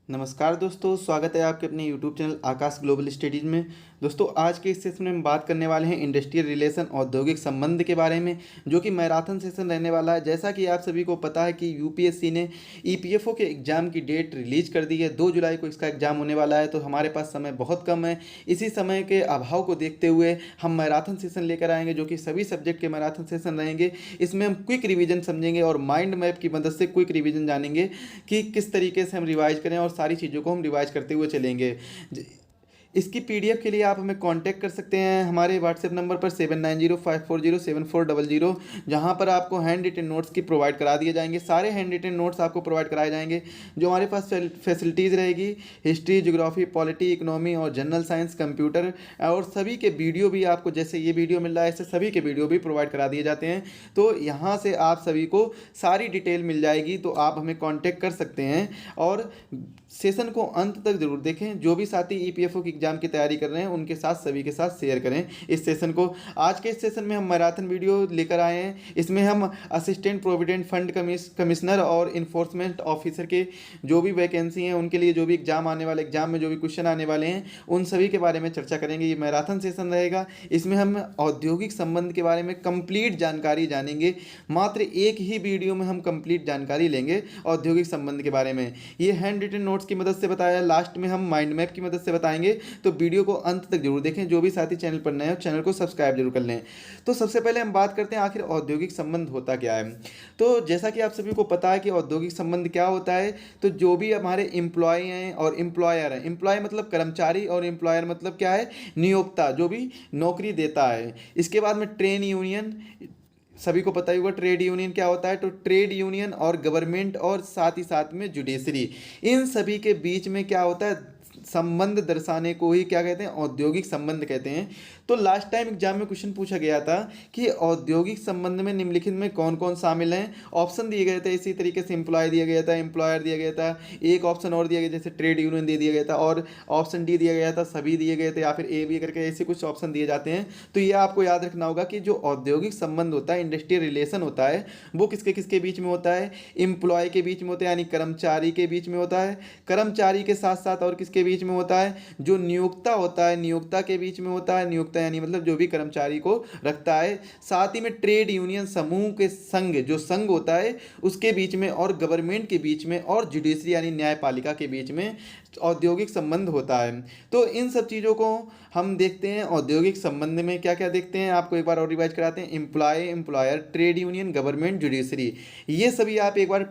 नमस्कार दोस्तों, स्वागत है आपके अपने यूट्यूब चैनल आकाश ग्लोबल स्टडीज़ में। दोस्तों, आज के इस सेशन में हम बात करने वाले हैं इंडस्ट्रियल रिलेशन औद्योगिक संबंध के बारे में, जो कि मैराथन सेशन रहने वाला है। जैसा कि आप सभी को पता है कि यूपीएससी ने ईपीएफओ के एग्ज़ाम की डेट रिलीज कर दी है। 2 जुलाई को इसका एग्ज़ाम होने वाला है, तो हमारे पास समय बहुत कम है। इसी समय के अभाव को देखते हुए हम मैराथन सेशन लेकर आएंगे, जो कि सभी सब्जेक्ट के मैराथन सेशन रहेंगे। इसमें हम क्विक रिवीजन समझेंगे और माइंड मैप की मदद से क्विक रिवीजन जानेंगे कि किस तरीके से हम रिवाइज करें, और सारी चीज़ों को हम रिवाइज करते हुए चलेंगे। इसकी पीडीएफ के लिए आप हमें कांटेक्ट कर सकते हैं हमारे व्हाट्सएप नंबर पर 7905407400, जहां पर आपको हैंड रिटन नोट्स की प्रोवाइड करा दिए जाएंगे। सारे हैंड रिटन नोट्स आपको प्रोवाइड कराए जाएंगे। जो हमारे पास फैसिलिटीज़ रहेगी, हिस्ट्री, ज्योग्राफी, पॉलिटी, इकोनॉमी और जनरल साइंस, कंप्यूटर, और सभी के वीडियो भी आपको, जैसे ये वीडियो मिल रहा है, ऐसे सभी के वीडियो भी प्रोवाइड करा दिए जाते हैं। तो यहाँ से आप सभी को सारी डिटेल मिल जाएगी, तो आप हमें कॉन्टेक्ट कर सकते हैं। और सेशन को अंत तक जरूर देखें। जो भी साथी ईपीएफओ की एग्जाम की तैयारी कर रहे हैं, उनके साथ, सभी के साथ शेयर करें इस सेशन को। आज के इस सेशन में हम मैराथन वीडियो लेकर आए हैं। इसमें हम असिस्टेंट प्रोविडेंट फंड कमिश्नर और इन्फोर्समेंट ऑफिसर के जो भी वैकेंसी हैं, उनके लिए जो भी एग्जाम आने वाले, एग्जाम में जो भी क्वेश्चन आने वाले हैं, उन सभी के बारे में चर्चा करेंगे। ये मैराथन सेशन रहेगा। इसमें हम औद्योगिक संबंध के बारे में कंप्लीट जानकारी जानेंगे। मात्र एक ही वीडियो में हम कंप्लीट जानकारी लेंगे औद्योगिक संबंध के बारे में। ये हैंड रिटन नोट्स की मदद से बताया, लास्ट में हम माइंड मैप की मदद से बताएंगे। तो वीडियो को अंत तक जरूर देखें। जो भी साथी चैनल पर नए हो, चैनल को सब्सक्राइब जरूर कर लें। तो सबसे पहले हम बात करते हैं आखिर औद्योगिक संबंध होता क्या है। तो जैसा कि आप सभी को पता है कि औद्योगिक संबंध क्या होता है, तो जो भी हमारे एम्प्लॉय हैं और एम्प्लॉयर हैं, एम्प्लॉय मतलब कर्मचारी और एम्प्लॉयर मतलब क्या है, नियोक्ता, जो भी नौकरी देता है। इसके बाद में ट्रेड यूनियन, सभी को पता ही होगा ट्रेड यूनियन क्या होता है। तो ट्रेड यूनियन और गवर्नमेंट, और साथ ही साथ में जुडिशरी, इन सभी के बीच में क्या होता है, संबंध दर्शाने को ही क्या कहते हैं, औद्योगिक संबंध कहते हैं। तो लास्ट टाइम एग्जाम में क्वेश्चन पूछा गया था कि औद्योगिक संबंध में निम्नलिखित में कौन कौन शामिल हैं। ऑप्शन दिए गए थे, इसी तरीके से एम्प्लॉय दिया गया था, एम्प्लॉयर दिया गया था, एक ऑप्शन और दिया गया जैसे ट्रेड यूनियन दे दिया गया था, और ऑप्शन डी दिया गया था, सभी दिए गए थे, या फिर ए बी करके ऐसे कुछ ऑप्शन दिए जाते हैं। तो ये आपको याद रखना होगा कि जो औद्योगिक संबंध होता है, इंडस्ट्रियल रिलेशन होता है, वो किसके किसके बीच में होता है, एम्प्लॉय के बीच में होता है, यानी कर्मचारी के बीच में होता है। कर्मचारी के साथ साथ और किसके बीच में होता है, जो नियोक्ता होता है, नियोक्ता के बीच में होता है। नियोक्ता यानी मतलब जो भी कर्मचारी को रखता है। साथ ही में ट्रेड यूनियन समूह के संघ, जो संघ होता है, उसके बीच में, और गवर्नमेंट के बीच में, और जुडिशरी यानी न्यायपालिका के बीच में औद्योगिक संबंध होता है। तो इन सब चीज़ों को हम देखते हैं। औद्योगिक संबंध में क्या क्या देखते हैं, आपको एक बार और रिवाइज कराते हैं। Employ, employer, trade union, government, judiciary, ये सभी आप एक बार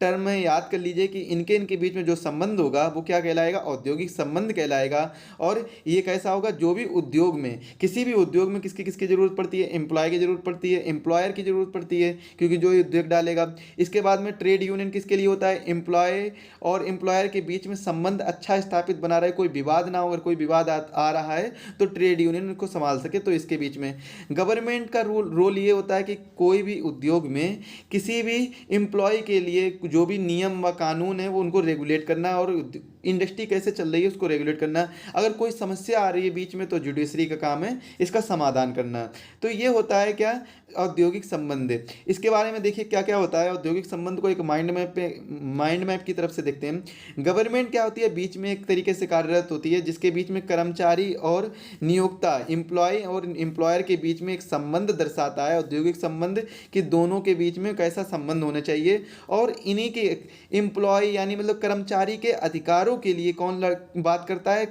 टर्म में याद कर लीजिए कि इनके इनके बीच में जो संबंध होगा वो क्या कहलाएगा, औद्योगिक संबंध कहलाएगा। और ये कैसा होगा, जो भी उद्योग में, किसी भी उद्योग में किसकी किसकी जरूरत पड़ती है, एम्प्लॉय की जरूरत पड़ती है, एम्प्लॉयर की जरूरत पड़ती है, क्योंकि जो उद्योग डालेगा। इसके बाद में ट्रेड यूनियन किसके लिए होता है, एम्प्लॉय और एम्प्लॉयर के बीच में संबंध अच्छा स्थापित बना रहे, कोई विवाद ना हो। अगर कोई विवाद आ रहा है तो ट्रेड यूनियन को संभाल सके, तो इसके बीच में। गवर्नमेंट का रोल ये होता है कि कोई भी उद्योग में किसी भी एम्प्लॉय के लिए जो भी नियम व कानून है वो उनको रेगुलेट करना, और इंडस्ट्री कैसे चल रही है उसको रेगुलेट करना। अगर कोई समस्या आ रही है बीच में, तो जुडिशरी का काम है इसका समाधान करना। तो ये होता है क्या, औद्योगिक संबंध। इसके बारे में देखिए क्या क्या होता है औद्योगिक संबंध को एक माइंड मैप की तरफ से देखते हैं। गवर्नमेंट क्या होती है, बीच में एक तरीके से कार्यरत होती है, जिसके बीच में कर्मचारी और नियोक्ता, एम्प्लॉय और एम्प्लॉयर के बीच में एक संबंध दर्शाता है, औद्योगिक संबंध, कि दोनों के बीच में कैसा संबंध होना चाहिए। और इन्हीं के एम्प्लॉय यानी मतलब कर्मचारी के अधिकारों के लिए कौन बात करता है,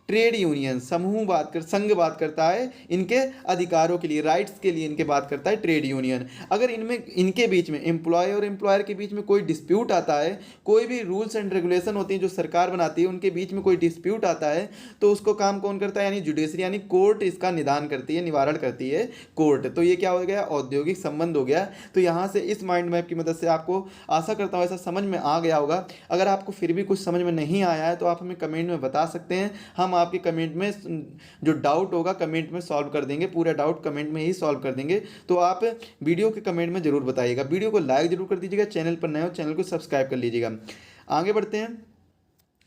ट्रेड यूनियन समूह संघ बात करता है इनके अधिकारों के लिए, राइट्स के लिए इनके बात करता है ट्रेड यूनियन। अगर इनके बीच में, एम्प्लॉय और एम्प्लॉयर के बीच में कोई डिस्प्यूट आता है, कोई भी रूल्स एंड रेगुलेशन होती हैं जो सरकार बनाती है, उनके बीच में कोई डिस्प्यूट आता है, तो उसको काम कौन करता है, यानी जुडिशरी यानी कोर्ट इसका निदान करती है, निवारण करती है कोर्ट। तो ये क्या हो गया, औद्योगिक संबंध हो गया। तो यहाँ से इस माइंड मैप की मदद से आपको, आशा करता हूँ ऐसा समझ में आ गया होगा। अगर आपको फिर भी कुछ समझ में नहीं आया है तो आप हमें कमेंट में बता सकते हैं। हम आपके कमेंट में जो डाउट होगा कमेंट में सॉल्व कर देंगे, पूरा डाउट कमेंट में ही सॉल्व कर देंगे। तो आप वीडियो के कमेंट में जरूर बताइएगा। वीडियो को लाइक जरूर कर दीजिएगा, चैनल पर नए हो चैनल को सब्सक्राइब कर लीजिएगा। आगे बढ़ते हैं।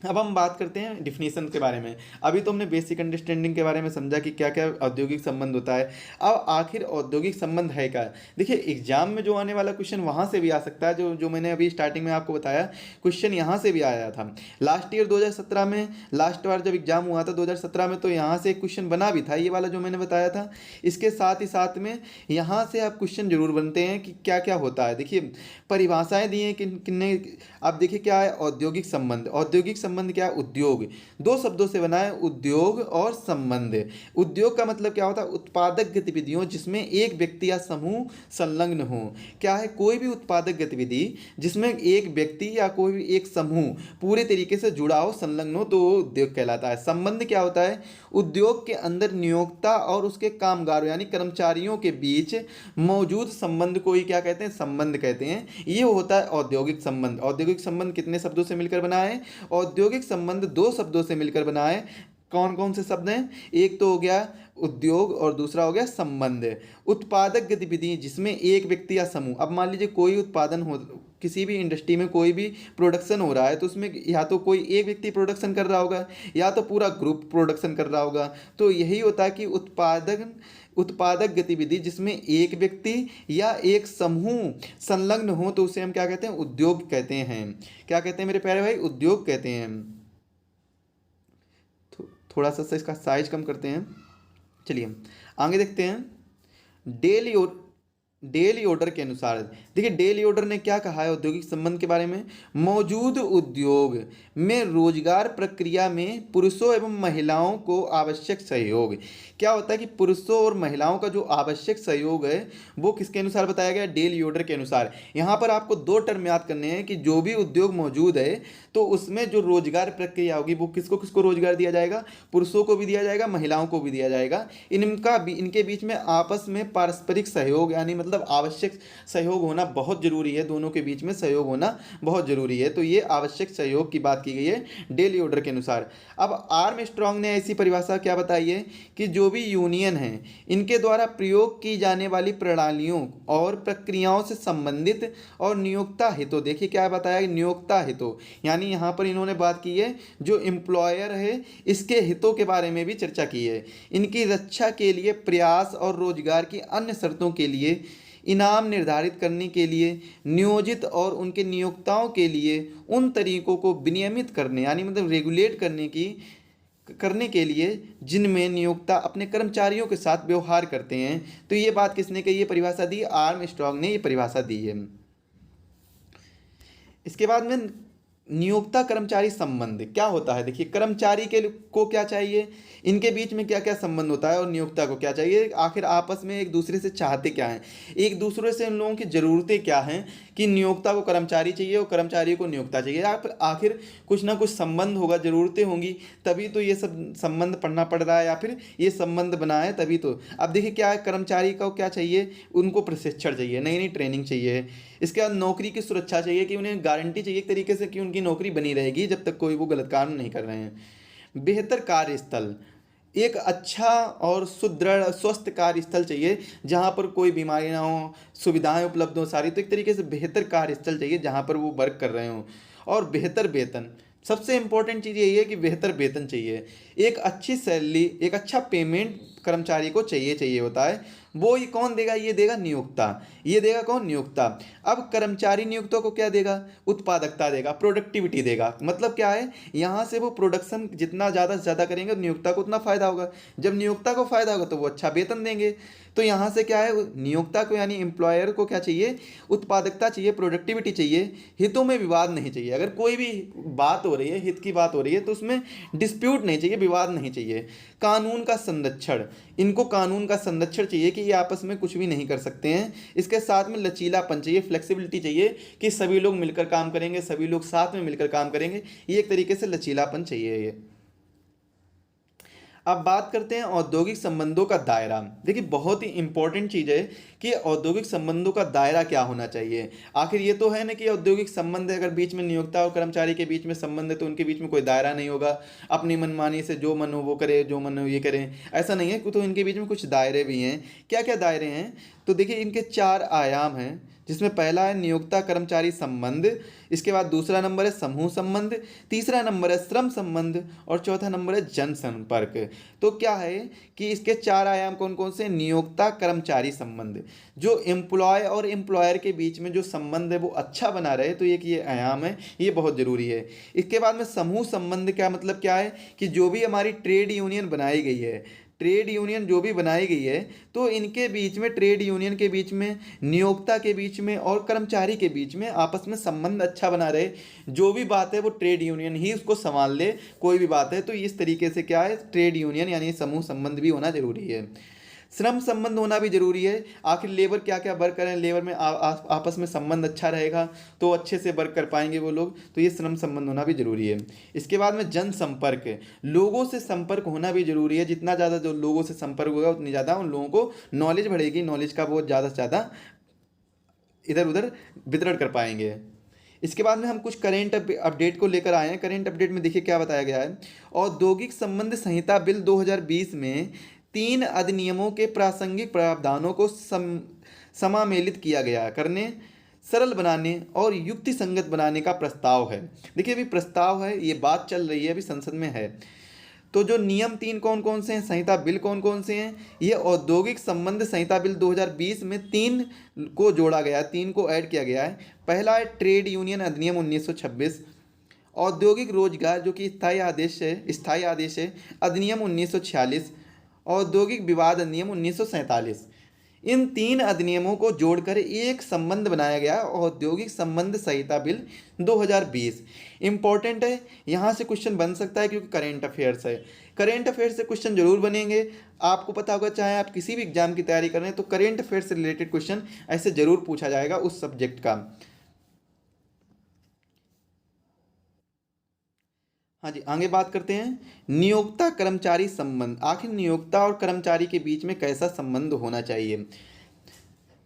अब हम बात करते हैं डिफिनीशन के बारे में। अभी तो हमने बेसिक अंडरस्टैंडिंग के बारे में समझा कि क्या क्या औद्योगिक संबंध होता है। अब आखिर औद्योगिक संबंध है क्या? देखिए एग्जाम में जो आने वाला क्वेश्चन वहाँ से भी आ सकता है, जो जो मैंने अभी स्टार्टिंग में आपको बताया, क्वेश्चन यहाँ से भी आया था। लास्ट ईयर 2017 में, लास्ट बार जब एग्जाम हुआ था 2017 में, तो यहाँ से एक क्वेश्चन बना भी था, ये वाला जो मैंने बताया था। इसके साथ ही साथ में यहाँ से आप क्वेश्चन जरूर बनते हैं कि क्या क्या होता है। देखिए परिभाषाएं दी हैं किन किन्ने। आप देखिए क्या है औद्योगिक संबंध। औद्योगिक संबंध क्या है? उद्योग। दो शब्दों से बना है, उद्योग और संबंध। उद्योग का मतलब क्या होता है? उत्पादक गतिविधियों जिसमें एक व्यक्ति या समूह संलग्न हो। क्या है? कोई भी उत्पादक गतिविधि जिसमें एक व्यक्ति या कोई भी एक समूह पूरे तरीके से जुड़ा हो, संलग्न हो, तो वो उद्योग कहलाता है। संबंध क्या होता है? उद्योग के अंदर नियोक्ता और उसके कामगारों यानी कर्मचारियों के बीच मौजूद संबंध को ही क्या कहते हैं? संबंध कहते हैं। ये होता है औद्योगिक संबंध। औद्योगिक संबंध कितने शब्दों से मिलकर बना है? औद्योगिक संबंध दो शब्दों से मिलकर बना है। कौन कौन से शब्द हैं? एक तो हो गया उद्योग और दूसरा हो गया संबंध। उत्पादक गतिविधि जिसमें एक व्यक्ति या समूह, अब मान लीजिए कोई उत्पादन हो, किसी भी इंडस्ट्री में कोई भी प्रोडक्शन हो रहा है, तो उसमें या तो कोई एक व्यक्ति प्रोडक्शन कर रहा होगा या तो पूरा ग्रुप प्रोडक्शन कर रहा होगा। तो यही होता है कि उत्पादक गतिविधि जिसमें एक व्यक्ति या एक समूह संलग्न हो, तो उसे हम क्या कहते हैं? उद्योग कहते हैं। क्या कहते हैं मेरे प्यारे भाई? उद्योग कहते हैं। थोड़ा सा इसका साइज कम करते हैं। चलिए आगे देखते हैं। डेली डेली ऑर्डर के अनुसार, देखिए डेली ऑर्डर ने क्या कहा है औद्योगिक संबंध के बारे में? मौजूद उद्योग में रोजगार प्रक्रिया में पुरुषों एवं महिलाओं को आवश्यक सहयोग। क्या होता है कि पुरुषों और महिलाओं का जो आवश्यक सहयोग है वो किसके अनुसार बताया गया? डेली ऑर्डर के अनुसार। यहाँ पर आपको दो टर्म याद करने हैं कि जो भी उद्योग मौजूद है तो उसमें जो रोजगार प्रक्रिया होगी वो किसको किसको रोजगार दिया जाएगा? पुरुषों को भी दिया जाएगा, महिलाओं को भी दिया जाएगा। इनके बीच में आपस में पारस्परिक सहयोग यानी मतलब आवश्यक सहयोग होना बहुत जरूरी है। दोनों के बीच में सहयोग होना बहुत जरूरी है। तो ये आवश्यक सहयोग की बात की गई है डेली ऑर्डर के अनुसार। अब आर्मस्ट्रांग ने ऐसी परिभाषा क्या बताई है कि जो भी यूनियन है इनके द्वारा प्रयोग की जाने वाली प्रणालियों और प्रक्रियाओं से संबंधित और नियोक्ता हितों, देखिए क्या बताया? नियोक्ता हितों, यानी यहाँ पर इन्होंने बात की है जो एम्प्लॉयर है इसके हितों के बारे में भी चर्चा की है। इनकी रक्षा के लिए प्रयास और रोजगार की अन्य शर्तों के लिए इनाम निर्धारित करने के लिए नियोजित और उनके नियोक्ताओं के लिए उन तरीकों को विनियमित करने यानी मतलब रेगुलेट करने के लिए जिनमें नियोक्ता अपने कर्मचारियों के साथ व्यवहार करते हैं। तो ये बात किसने कही? ये परिभाषा दी आर्मस्ट्रांग ने, ये परिभाषा दी है। इसके बाद में नियोक्ता कर्मचारी संबंध क्या होता है? देखिए कर्मचारी को क्या चाहिए, इनके बीच में क्या क्या संबंध होता है, और नियोक्ता को क्या चाहिए, आखिर आपस में एक दूसरे से चाहते क्या हैं, एक दूसरे से इन लोगों की ज़रूरतें क्या हैं कि नियोक्ता को कर्मचारी चाहिए और कर्मचारी को नियोक्ता चाहिए। आखिर कुछ ना कुछ संबंध होगा, ज़रूरतें होंगी, तभी तो ये सब संबंध पढ़ना पड़ रहा है या फिर ये संबंध बना है तभी तो। अब देखिए क्या है, कर्मचारी को क्या चाहिए? उनको प्रशिक्षण चाहिए, नई नई ट्रेनिंग चाहिए। इसके बाद नौकरी की सुरक्षा चाहिए कि उन्हें गारंटी चाहिए एक तरीके से कि उनकी नौकरी बनी रहेगी जब तक कोई वो गलत काम नहीं कर रहे हैं। बेहतर कार्यस्थल, एक अच्छा और सुदृढ़ स्वस्थ कार्यस्थल चाहिए जहाँ पर कोई बीमारी ना हो, सुविधाएं उपलब्ध हो सारी। तो एक तरीके से बेहतर कार्यस्थल चाहिए जहाँ पर वो वर्क कर रहे हों। और बेहतर वेतन, सबसे इंपॉर्टेंट चीज़ यही है कि बेहतर वेतन चाहिए, एक अच्छी सैलरी, एक अच्छा पेमेंट कर्मचारी को चाहिए होता है। वो ये कौन देगा? ये देगा नियोक्ता। ये देगा कौन? नियोक्ता। अब कर्मचारी नियोक्ता को क्या देगा? उत्पादकता देगा, प्रोडक्टिविटी देगा। मतलब क्या है, यहाँ से वो प्रोडक्शन जितना ज़्यादा से ज़्यादा करेंगे नियोक्ता को उतना फ़ायदा होगा। जब नियोक्ता को फ़ायदा होगा तो वो अच्छा वेतन देंगे। तो यहाँ से क्या है, नियोक्ता को यानी एम्प्लॉयर को क्या चाहिए? उत्पादकता चाहिए, प्रोडक्टिविटी चाहिए, हितों में विवाद नहीं चाहिए। अगर कोई भी बात हो रही है, हित की बात हो रही है, तो उसमें डिस्प्यूट नहीं चाहिए, विवाद नहीं चाहिए। कानून का संरक्षण, इनको कानून का संरक्षण चाहिए कि ये आपस में कुछ भी नहीं कर सकते हैं। इसके साथ में लचीलापन चाहिए, फ्लेक्सिबिलिटी चाहिए कि सभी लोग मिलकर काम करेंगे, सभी लोग साथ में मिलकर काम करेंगे। ये एक तरीके से लचीलापन चाहिए ये। अब बात करते हैं औद्योगिक संबंधों का दायरा। देखिए बहुत ही इंपॉर्टेंट चीज़ है कि औद्योगिक संबंधों का दायरा क्या होना चाहिए। आखिर ये तो है ना कि औद्योगिक संबंध है, अगर बीच में नियोक्ता और कर्मचारी के बीच में संबंध है तो उनके बीच में कोई दायरा नहीं होगा, अपनी मनमानी से जो मन हो वो करे, जो मन हो ये करें, ऐसा नहीं है। तो इनके बीच में कुछ दायरे भी हैं। क्या क्या दायरे हैं? तो देखिए इनके 4 आयाम हैं जिसमें पहला है नियोक्ता कर्मचारी संबंध, इसके बाद दूसरा नंबर है समूह संबंध, तीसरा नंबर है श्रम संबंध और चौथा नंबर है जनसंपर्क। तो क्या है कि इसके चार आयाम कौन कौन से? नियोक्ता कर्मचारी संबंध, जो एम्प्लॉय और एम्प्लॉयर के बीच में जो संबंध है वो अच्छा बना रहे, तो ये आयाम है, ये बहुत ज़रूरी है। इसके बाद में समूह संबंध क्या मतलब क्या है कि जो भी हमारी ट्रेड यूनियन बनाई गई है, ट्रेड यूनियन जो भी बनाई गई है, तो इनके बीच में, ट्रेड यूनियन के बीच में, नियोक्ता के बीच में और कर्मचारी के बीच में आपस में संबंध अच्छा बना रहे। जो भी बात है वो ट्रेड यूनियन ही उसको संभाल ले, कोई भी बात है तो इस तरीके से क्या है, ट्रेड यूनियन यानी समूह संबंध भी होना जरूरी है। श्रम संबंध होना भी जरूरी है। आखिर लेबर क्या क्या वर्क करें, लेबर में आपस में संबंध अच्छा रहेगा तो अच्छे से वर्क कर पाएंगे वो लोग, तो ये श्रम संबंध होना भी जरूरी है। इसके बाद में जनसंपर्क, लोगों से संपर्क होना भी जरूरी है। जितना ज़्यादा जो लोगों से संपर्क होगा उतनी ज़्यादा उन लोगों को नॉलेज बढ़ेगी, नॉलेज का बहुत ज़्यादा से ज़्यादा इधर उधर वितरण कर पाएंगे। इसके बाद में हम कुछ करेंट अपडेट को लेकर आए हैं। करेंट अपडेट में देखिए क्या बताया गया है। औद्योगिक संबंध संहिता बिल 2020 में 3 अधिनियमों के प्रासंगिक प्रावधानों को समामेलित किया गया करने, सरल बनाने और युक्ति संगत बनाने का प्रस्ताव है। देखिए अभी प्रस्ताव है, ये बात चल रही है, अभी संसद में है। तो जो नियम 3 कौन कौन से हैं, संहिता बिल कौन कौन से हैं, ये औद्योगिक संबंध संहिता बिल 2020 में 3 को जोड़ा गया, 3 को ऐड किया गया है। पहला है ट्रेड यूनियन अधिनियम 1926, औद्योगिक रोजगार जो कि स्थायी आदेश है अधिनियम 1946, औद्योगिक विवाद अधिनियम 1947। इन 3 अधिनियमों को जोड़कर एक संबंध बनाया गया, औद्योगिक संबंध संहिता बिल 2020। इंपॉर्टेंट है, यहाँ से क्वेश्चन बन सकता है क्योंकि करेंट अफेयर्स है। करेंट अफेयर्स से क्वेश्चन जरूर बनेंगे, आपको पता होगा, चाहे आप किसी भी एग्जाम की तैयारी कर रहे हैं तो करेंट अफेयर्स से रिलेटेड क्वेश्चन ऐसे जरूर पूछा जाएगा उस सब्जेक्ट का। हाँ जी, आगे बात करते हैं नियोक्ता कर्मचारी संबंध। आखिर नियोक्ता और कर्मचारी के बीच में कैसा संबंध होना चाहिए?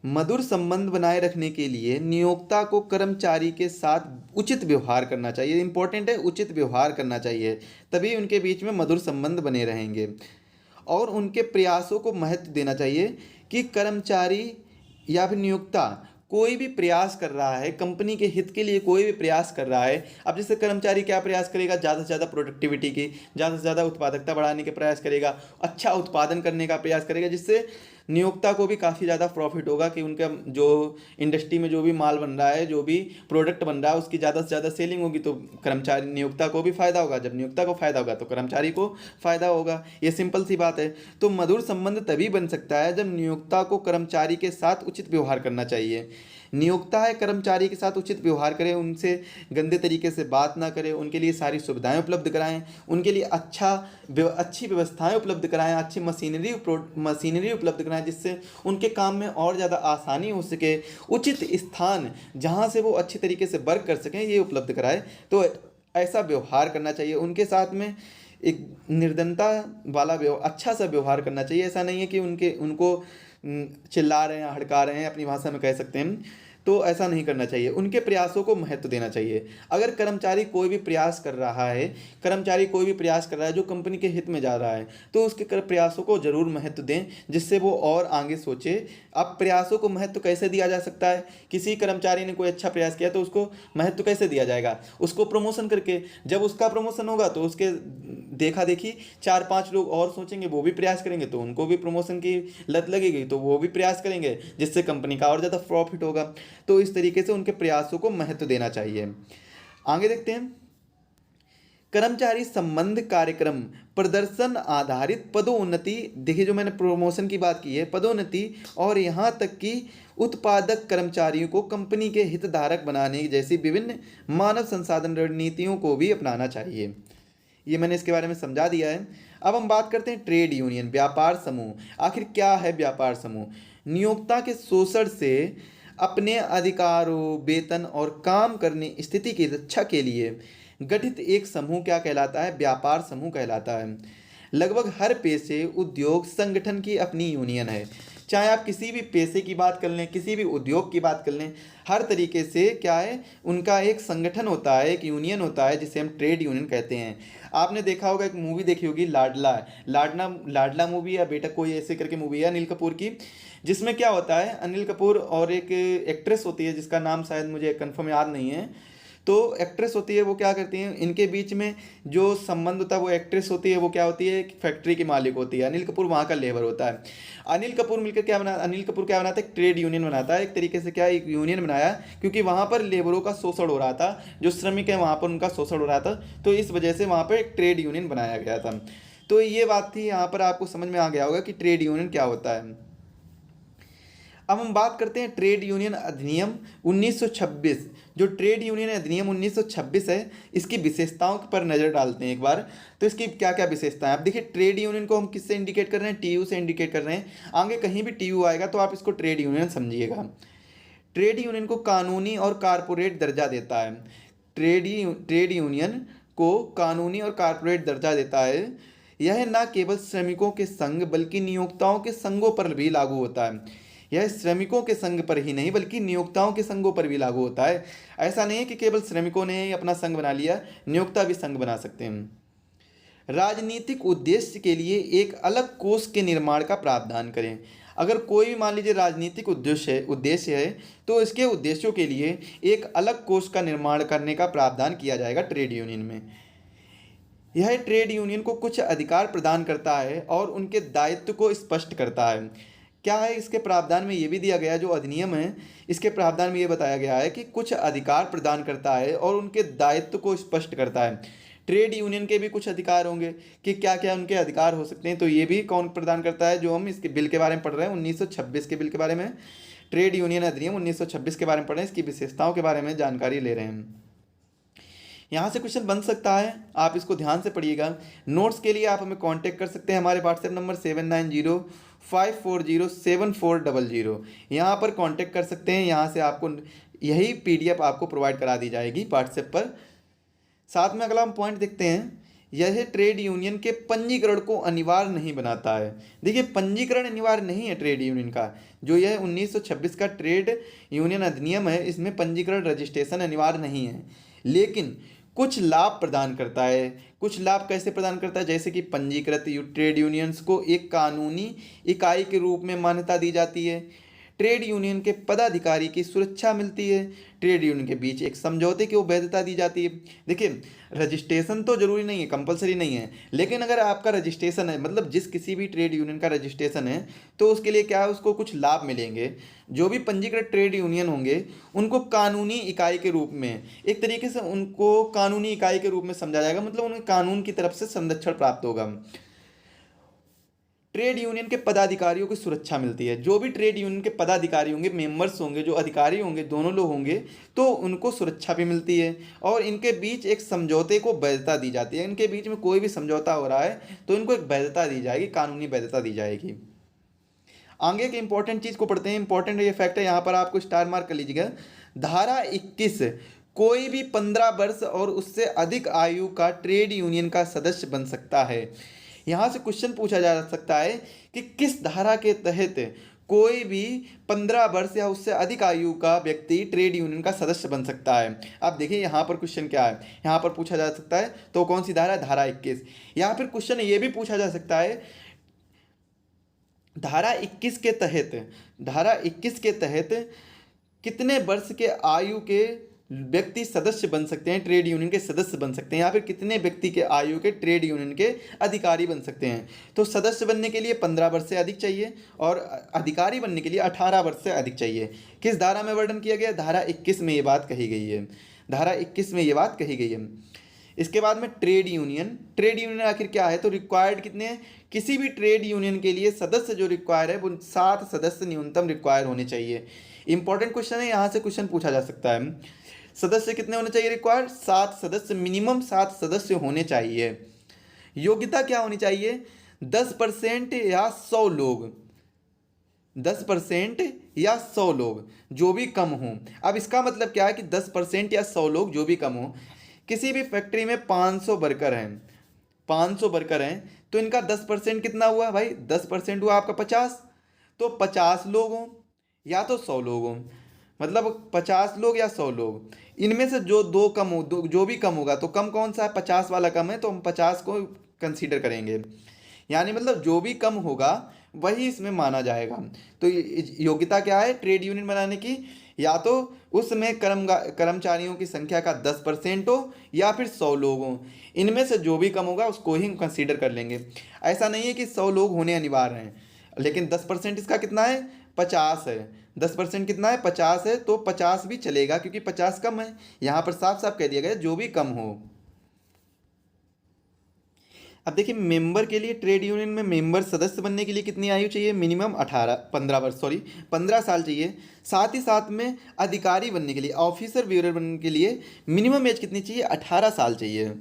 मधुर संबंध बनाए रखने के लिए नियोक्ता को कर्मचारी के साथ उचित व्यवहार करना चाहिए। इंपॉर्टेंट है, उचित व्यवहार करना चाहिए, तभी उनके बीच में मधुर संबंध बने रहेंगे। और उनके प्रयासों को महत्व देना चाहिए कि कर्मचारी या फिर नियोक्ता कोई भी प्रयास कर रहा है, कंपनी के हित के लिए कोई भी प्रयास कर रहा है। अब जैसे कर्मचारी क्या प्रयास करेगा, ज़्यादा से ज़्यादा प्रोडक्टिविटी की, ज़्यादा से ज़्यादा उत्पादकता बढ़ाने के प्रयास करेगा, अच्छा उत्पादन करने का प्रयास करेगा, जिससे नियोक्ता को भी काफ़ी ज़्यादा प्रॉफिट होगा कि उनका जो इंडस्ट्री में जो भी माल बन रहा है, जो भी प्रोडक्ट बन रहा है, उसकी ज़्यादा से ज़्यादा सेलिंग होगी तो कर्मचारी नियोक्ता को भी फ़ायदा होगा। जब नियोक्ता को फ़ायदा होगा तो कर्मचारी को फ़ायदा होगा। ये सिंपल सी बात है। तो मधुर संबंध तभी बन सकता है जब नियोक्ता को कर्मचारी के साथ उचित व्यवहार करना चाहिए। नियोक्ता है कर्मचारी के साथ उचित व्यवहार करें, उनसे गंदे तरीके से बात ना करें, उनके लिए सारी सुविधाएं उपलब्ध कराएं, उनके लिए अच्छी व्यवस्थाएं उपलब्ध कराएं, अच्छी मशीनरी उपलब्ध कराएं, जिससे उनके काम में और ज़्यादा आसानी हो सके। उचित स्थान जहां से वो अच्छी तरीके से वर्क कर सकें ये उपलब्ध कराएं। तो ऐसा व्यवहार करना चाहिए उनके साथ में, एक निर्धनता वाला अच्छा सा व्यवहार करना चाहिए। ऐसा नहीं है कि उनको चिल्ला रहे हैं, हड़का रहे हैं, अपनी भाषा में कह सकते हैं, तो ऐसा नहीं करना चाहिए। उनके प्रयासों को महत्व देना चाहिए। अगर कर्मचारी कोई भी प्रयास कर रहा है जो कंपनी के हित में जा रहा है, तो उसके प्रयासों को जरूर महत्व दें, जिससे वो और आगे सोचे। अब प्रयासों को महत्व कैसे दिया जा सकता है? किसी कर्मचारी ने कोई अच्छा प्रयास किया तो उसको महत्व कैसे दिया जाएगा? उसको प्रमोशन करके। जब उसका प्रमोशन होगा तो उसके देखा देखी 4-5 लोग और सोचेंगे, वो भी प्रयास करेंगे, तो उनको भी प्रमोशन की लत लगेगी, तो वो भी प्रयास करेंगे, जिससे कंपनी का और ज़्यादा प्रॉफिट होगा। तो इस तरीके से उनके प्रयासों को महत्व देना चाहिए। आगे देखते हैं कर्मचारी संबंध कार्यक्रम, प्रदर्शन आधारित पदोन्नति। देखिए जो मैंने प्रमोशन की बात की है, पदोन्नति और यहाँ तक कि उत्पादक कर्मचारियों को कंपनी के हितधारक बनाने जैसी विभिन्न मानव संसाधन रणनीतियों को भी अपनाना चाहिए। ये मैंने इसके बारे में समझा दिया है। अब हम बात करते हैं ट्रेड यूनियन, व्यापार समूह। आखिर क्या है व्यापार समूह? नियोक्ता के शोषण से अपने अधिकारों, वेतन और काम करने स्थिति की रक्षा के लिए गठित एक समूह क्या कहलाता है? व्यापार समूह कहलाता है। लगभग हर पेशे, उद्योग, संगठन की अपनी यूनियन है। चाहे आप किसी भी पेशे की बात कर लें, किसी भी उद्योग की बात कर लें, हर तरीके से क्या है, उनका एक संगठन होता है, एक यूनियन होता है जिसे हम ट्रेड यूनियन कहते हैं। आपने देखा होगा, एक मूवी देखी होगी लाडला, लाडला लाडला मूवी या बेटा कोई ऐसे करके मूवी है अनिल कपूर की, जिसमें क्या होता है, अनिल कपूर और एक एक्ट्रेस होती है जिसका नाम शायद मुझे कंफर्म याद नहीं है। तो एक्ट्रेस होती है, वो क्या करती हैं, इनके बीच में जो संबंध होता है, वो एक्ट्रेस होती है, वो क्या होती है, एक फैक्ट्री की मालिक होती है, अनिल कपूर वहाँ का लेबर होता है। अनिल कपूर क्या बनाता है, एक ट्रेड यूनियन बनाता है, एक तरीके से क्या, एक यूनियन बनाया, क्योंकि वहाँ पर लेबरों का शोषण हो रहा था, जो श्रमिक है वहाँ पर उनका शोषण हो रहा था, तो इस वजह से वहाँ पर एक ट्रेड यूनियन बनाया गया था। तो ये बात थी, यहाँ पर आपको समझ में आ गया होगा कि ट्रेड यूनियन क्या होता है। अब हम बात करते हैं ट्रेड यूनियन अधिनियम 1926। जो ट्रेड यूनियन अधिनियम 1926 है, इसकी विशेषताओं पर नज़र डालते हैं एक बार। तो इसकी क्या क्या विशेषताएं, आप देखिए, ट्रेड यूनियन को हम किससे इंडिकेट कर रहे हैं, टीयू से इंडिकेट कर रहे हैं। आगे कहीं भी टीयू आएगा तो आप इसको ट्रेड यूनियन समझिएगा। ट्रेड यूनियन को कानूनी और कारपोरेट दर्जा देता है। ट्रेड यूनियन को कानूनी और कारपोरेट दर्जा देता है। यह न केवल श्रमिकों के संघ बल्कि नियोक्ताओं के संघों पर भी लागू होता है। यह श्रमिकों के संघ पर ही नहीं बल्कि नियोक्ताओं के संघों पर भी लागू होता है। ऐसा नहीं है कि केवल श्रमिकों ने ही अपना संघ बना लिया, नियोक्ता भी संघ बना सकते हैं। राजनीतिक उद्देश्य के लिए एक अलग कोष के निर्माण का प्रावधान करें। अगर कोई भी मान लीजिए राजनीतिक उद्देश्य है तो इसके उद्देश्यों के लिए एक अलग कोष का निर्माण करने का प्रावधान किया जाएगा ट्रेड यूनियन में। यह ट्रेड यूनियन को कुछ अधिकार प्रदान करता है और उनके दायित्व को स्पष्ट करता है। क्या है इसके प्रावधान में, ये भी दिया गया, जो अधिनियम है इसके प्रावधान में ये बताया गया है कि कुछ अधिकार प्रदान करता है और उनके दायित्व को स्पष्ट करता है। ट्रेड यूनियन के भी कुछ अधिकार होंगे कि क्या क्या उनके अधिकार हो सकते हैं, तो ये भी कौन प्रदान करता है, जो हम इसके बिल के बारे में पढ़ रहे हैं 1926 के बिल के बारे में, ट्रेड यूनियन अधिनियम 1926 के बारे में पढ़ रहे हैं, इसकी विशेषताओं के बारे में जानकारी ले रहे हैं। यहाँ से क्वेश्चन बन सकता है, आप इसको ध्यान से पढ़िएगा। नोट्स के लिए आप हमें कांटेक्ट कर सकते हैं, हमारे व्हाट्सएप नंबर 7905407400, यहाँ पर कांटेक्ट कर सकते हैं। यहाँ से आपको यही पीडीएफ आपको प्रोवाइड करा दी जाएगी व्हाट्सएप पर। साथ में अगला हम पॉइंट देखते हैं, यह ट्रेड यूनियन के पंजीकरण को अनिवार्य नहीं बनाता है। देखिए, पंजीकरण अनिवार्य नहीं है ट्रेड यूनियन का। जो यह 1926 का ट्रेड यूनियन अधिनियम है, इसमें पंजीकरण रजिस्ट्रेशन अनिवार्य नहीं है, लेकिन कुछ लाभ प्रदान करता है। कुछ लाभ कैसे प्रदान करता है, जैसे कि पंजीकृत ट्रेड यूनियंस को एक कानूनी इकाई के रूप में मान्यता दी जाती है। ट्रेड यूनियन के पदाधिकारी की सुरक्षा मिलती है। ट्रेड यूनियन के बीच एक समझौते की वैधता दी जाती है। देखिए, रजिस्ट्रेशन तो जरूरी नहीं है, कंपलसरी नहीं है, लेकिन अगर आपका रजिस्ट्रेशन है, मतलब जिस किसी भी ट्रेड यूनियन का रजिस्ट्रेशन है, तो उसके लिए क्या है, उसको कुछ लाभ मिलेंगे। जो भी पंजीकृत ट्रेड यूनियन होंगे उनको कानूनी इकाई के रूप में, एक तरीके से उनको कानूनी इकाई के रूप में समझा जाएगा, मतलब उन्हें कानून की तरफ से संरक्षण प्राप्त होगा। ट्रेड यूनियन के पदाधिकारियों की सुरक्षा मिलती है। जो भी ट्रेड यूनियन के पदाधिकारी होंगे, मेंबर्स होंगे, जो अधिकारी होंगे, दोनों लोग होंगे, तो उनको सुरक्षा भी मिलती है और इनके बीच एक समझौते को वैधता दी जाती है। इनके बीच में कोई भी समझौता हो रहा है तो इनको एक वैधता दी जाएगी, कानूनी वैधता दी जाएगी। आगे के इंपॉर्टेंट चीज़ को पढ़ते हैं। इंपॉर्टेंट ये फैक्ट है, यहाँ पर आपको स्टार मार्क कर लीजिएगा। धारा 21, कोई भी 15 वर्ष और उससे अधिक आयु का ट्रेड यूनियन का सदस्य बन सकता है। यहाँ से क्वेश्चन पूछा जा सकता है कि किस धारा के तहत कोई भी 15 वर्ष या उससे अधिक आयु का व्यक्ति ट्रेड यूनियन का सदस्य बन सकता है। आप देखिए यहाँ पर क्वेश्चन क्या है, यहाँ पर पूछा जा सकता है, तो कौन सी धारा है, धारा 21। या फिर क्वेश्चन ये भी पूछा जा सकता है, धारा 21 के तहत कितने वर्ष के आयु के व्यक्ति सदस्य बन सकते हैं, ट्रेड यूनियन के सदस्य बन सकते हैं, या फिर कितने व्यक्ति के आयु के ट्रेड यूनियन के अधिकारी बन सकते हैं। तो सदस्य बनने के लिए 15 वर्ष से अधिक चाहिए और अधिकारी बनने के लिए 18 वर्ष से अधिक चाहिए। किस धारा में वर्णन किया गया, धारा 21 में ये बात कही गई है। धारा 21 में ये बात कही गई है। इसके बाद में ट्रेड यूनियन आखिर क्या है, तो रिक्वायर्ड कितने हैं, किसी भी ट्रेड यूनियन के लिए सदस्य जो रिक्वायर है वो 7 सदस्य न्यूनतम रिक्वायर होने चाहिए। इंपॉर्टेंट क्वेश्चन है, यहाँ से क्वेश्चन पूछा जा सकता है। सदस्य कितने होने चाहिए रिक्वायर्ड, 7 सदस्य, मिनिमम 7 सदस्य होने चाहिए। योग्यता क्या होनी चाहिए, 10% या 100 लोग, 10% या 100 लोग जो भी कम हो। अब इसका मतलब क्या है कि 10% या 100 लोग जो भी कम हो। किसी भी फैक्ट्री में 500 वर्कर हैं, 500 वर्कर हैं, तो इनका 10% कितना हुआ भाई, 10% हुआ आपका 50। तो 50 लोग हों या तो 100 लोग हों, मतलब 50 लोग या 100 लोग, इनमें से जो दो कम हो, जो भी कम होगा, तो कम कौन सा है, 50 वाला कम है, तो हम 50 को कंसीडर करेंगे। यानी मतलब जो भी कम होगा वही इसमें माना जाएगा। तो योग्यता क्या है ट्रेड यूनियन बनाने की, या तो उसमें कर्मचारियों की संख्या का 10% हो या फिर 100 लोग हों, इनमें से जो भी कम होगा उसको ही कंसीडर कर लेंगे। ऐसा नहीं है कि 100 लोग होने अनिवार्य हैं, लेकिन 10% इसका कितना है, 50 है। 10% कितना है, 50 है, तो 50 भी चलेगा क्योंकि 50 कम है। यहाँ पर साफ साफ कह दिया गया जो भी कम हो। अब देखिए मेंबर के लिए, ट्रेड यूनियन में मेंबर सदस्य बनने के लिए कितनी आयु चाहिए, मिनिमम 15 साल चाहिए। साथ ही साथ में अधिकारी बनने के लिए, ऑफिसर ब्यूरो बनने के लिए मिनिमम एज कितनी चाहिए, 18 साल चाहिए।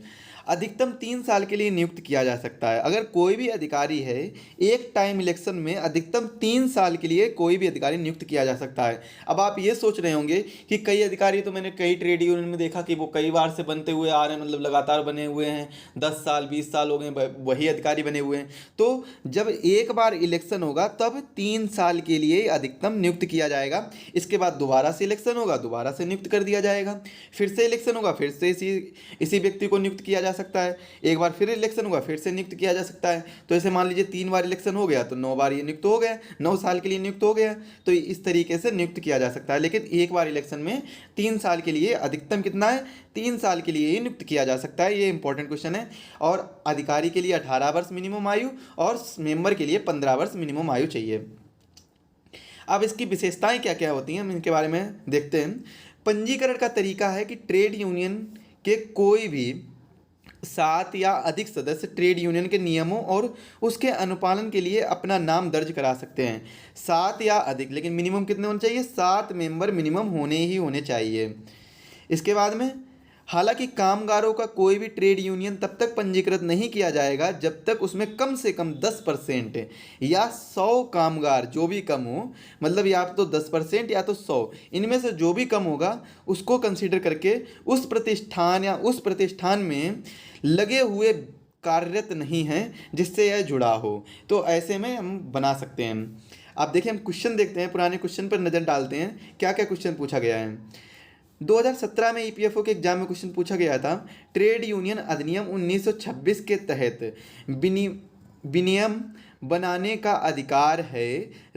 अधिकतम 3 साल के लिए नियुक्त किया जा सकता है। अगर कोई भी अधिकारी है, एक टाइम इलेक्शन में अधिकतम 3 साल के लिए कोई भी अधिकारी नियुक्त किया जा सकता है। अब आप ये सोच रहे होंगे कि कई अधिकारी, तो मैंने कई ट्रेड यूनियन में देखा कि वो कई बार से बनते हुए आ रहे हैं, मतलब लगातार बने हुए हैं, 10 साल 20 साल हो गए वही अधिकारी बने हुए हैं। तो जब एक बार इलेक्शन होगा तब 3 साल के लिए अधिकतम नियुक्त किया जाएगा। इसके बाद दोबारा से इलेक्शन होगा, दोबारा से नियुक्त कर दिया जाएगा। फिर से इलेक्शन होगा, फिर से इसी व्यक्ति को नियुक्त किया जा सकता है। एक बार फिर इलेक्शन होगा, फिर से नियुक्त किया जा सकता है। तो ऐसे मान लीजिए 3 बार इलेक्शन हो गया तो 9 बार ये नियुक्त हो गया, 9 साल के लिए नियुक्त हो गया। तो इस तरीके से नियुक्त किया जा सकता है। लेकिन एक बार इलेक्शन में 3 साल के लिए अधिकतम कितना है, 3 साल के लिए ही नियुक्त किया जा सकता है। ये इंपॉर्टेंट क्वेश्चन है। और अधिकारी के लिए 18 वर्ष मिनिमम आयु और मेंबर के लिए 15 वर्ष मिनिमम आयु चाहिए। अब इसकी विशेषताएं क्या क्या होती हैं हम इनके बारे में देखते हैं। पंजीकरण का तरीका है कि ट्रेड यूनियन के कोई भी 7 या अधिक सदस्य ट्रेड यूनियन के नियमों और उसके अनुपालन के लिए अपना नाम दर्ज करा सकते हैं। 7 या अधिक, लेकिन मिनिमम कितने होने चाहिए, 7 मेंबर मिनिमम होने ही होने चाहिए। इसके बाद में हालांकि कामगारों का कोई भी ट्रेड यूनियन तब तक पंजीकृत नहीं किया जाएगा जब तक उसमें कम से कम 10% या 100 कामगार, जो भी कम हो, मतलब या तो 10% या तो 100, इनमें से जो भी कम होगा उसको कंसीडर करके उस प्रतिष्ठान या उस प्रतिष्ठान में लगे हुए कार्यरत नहीं हैं जिससे यह जुड़ा हो। तो ऐसे में हम बना सकते हैं। आप देखिए हम क्वेश्चन देखते हैं, पुराने क्वेश्चन पर नज़र डालते हैं क्या क्या क्वेश्चन पूछा गया है। 2017 में ईपीएफओ के एग्जाम में क्वेश्चन पूछा गया था, ट्रेड यूनियन अधिनियम 1926 के तहत विनियम बनाने का अधिकार है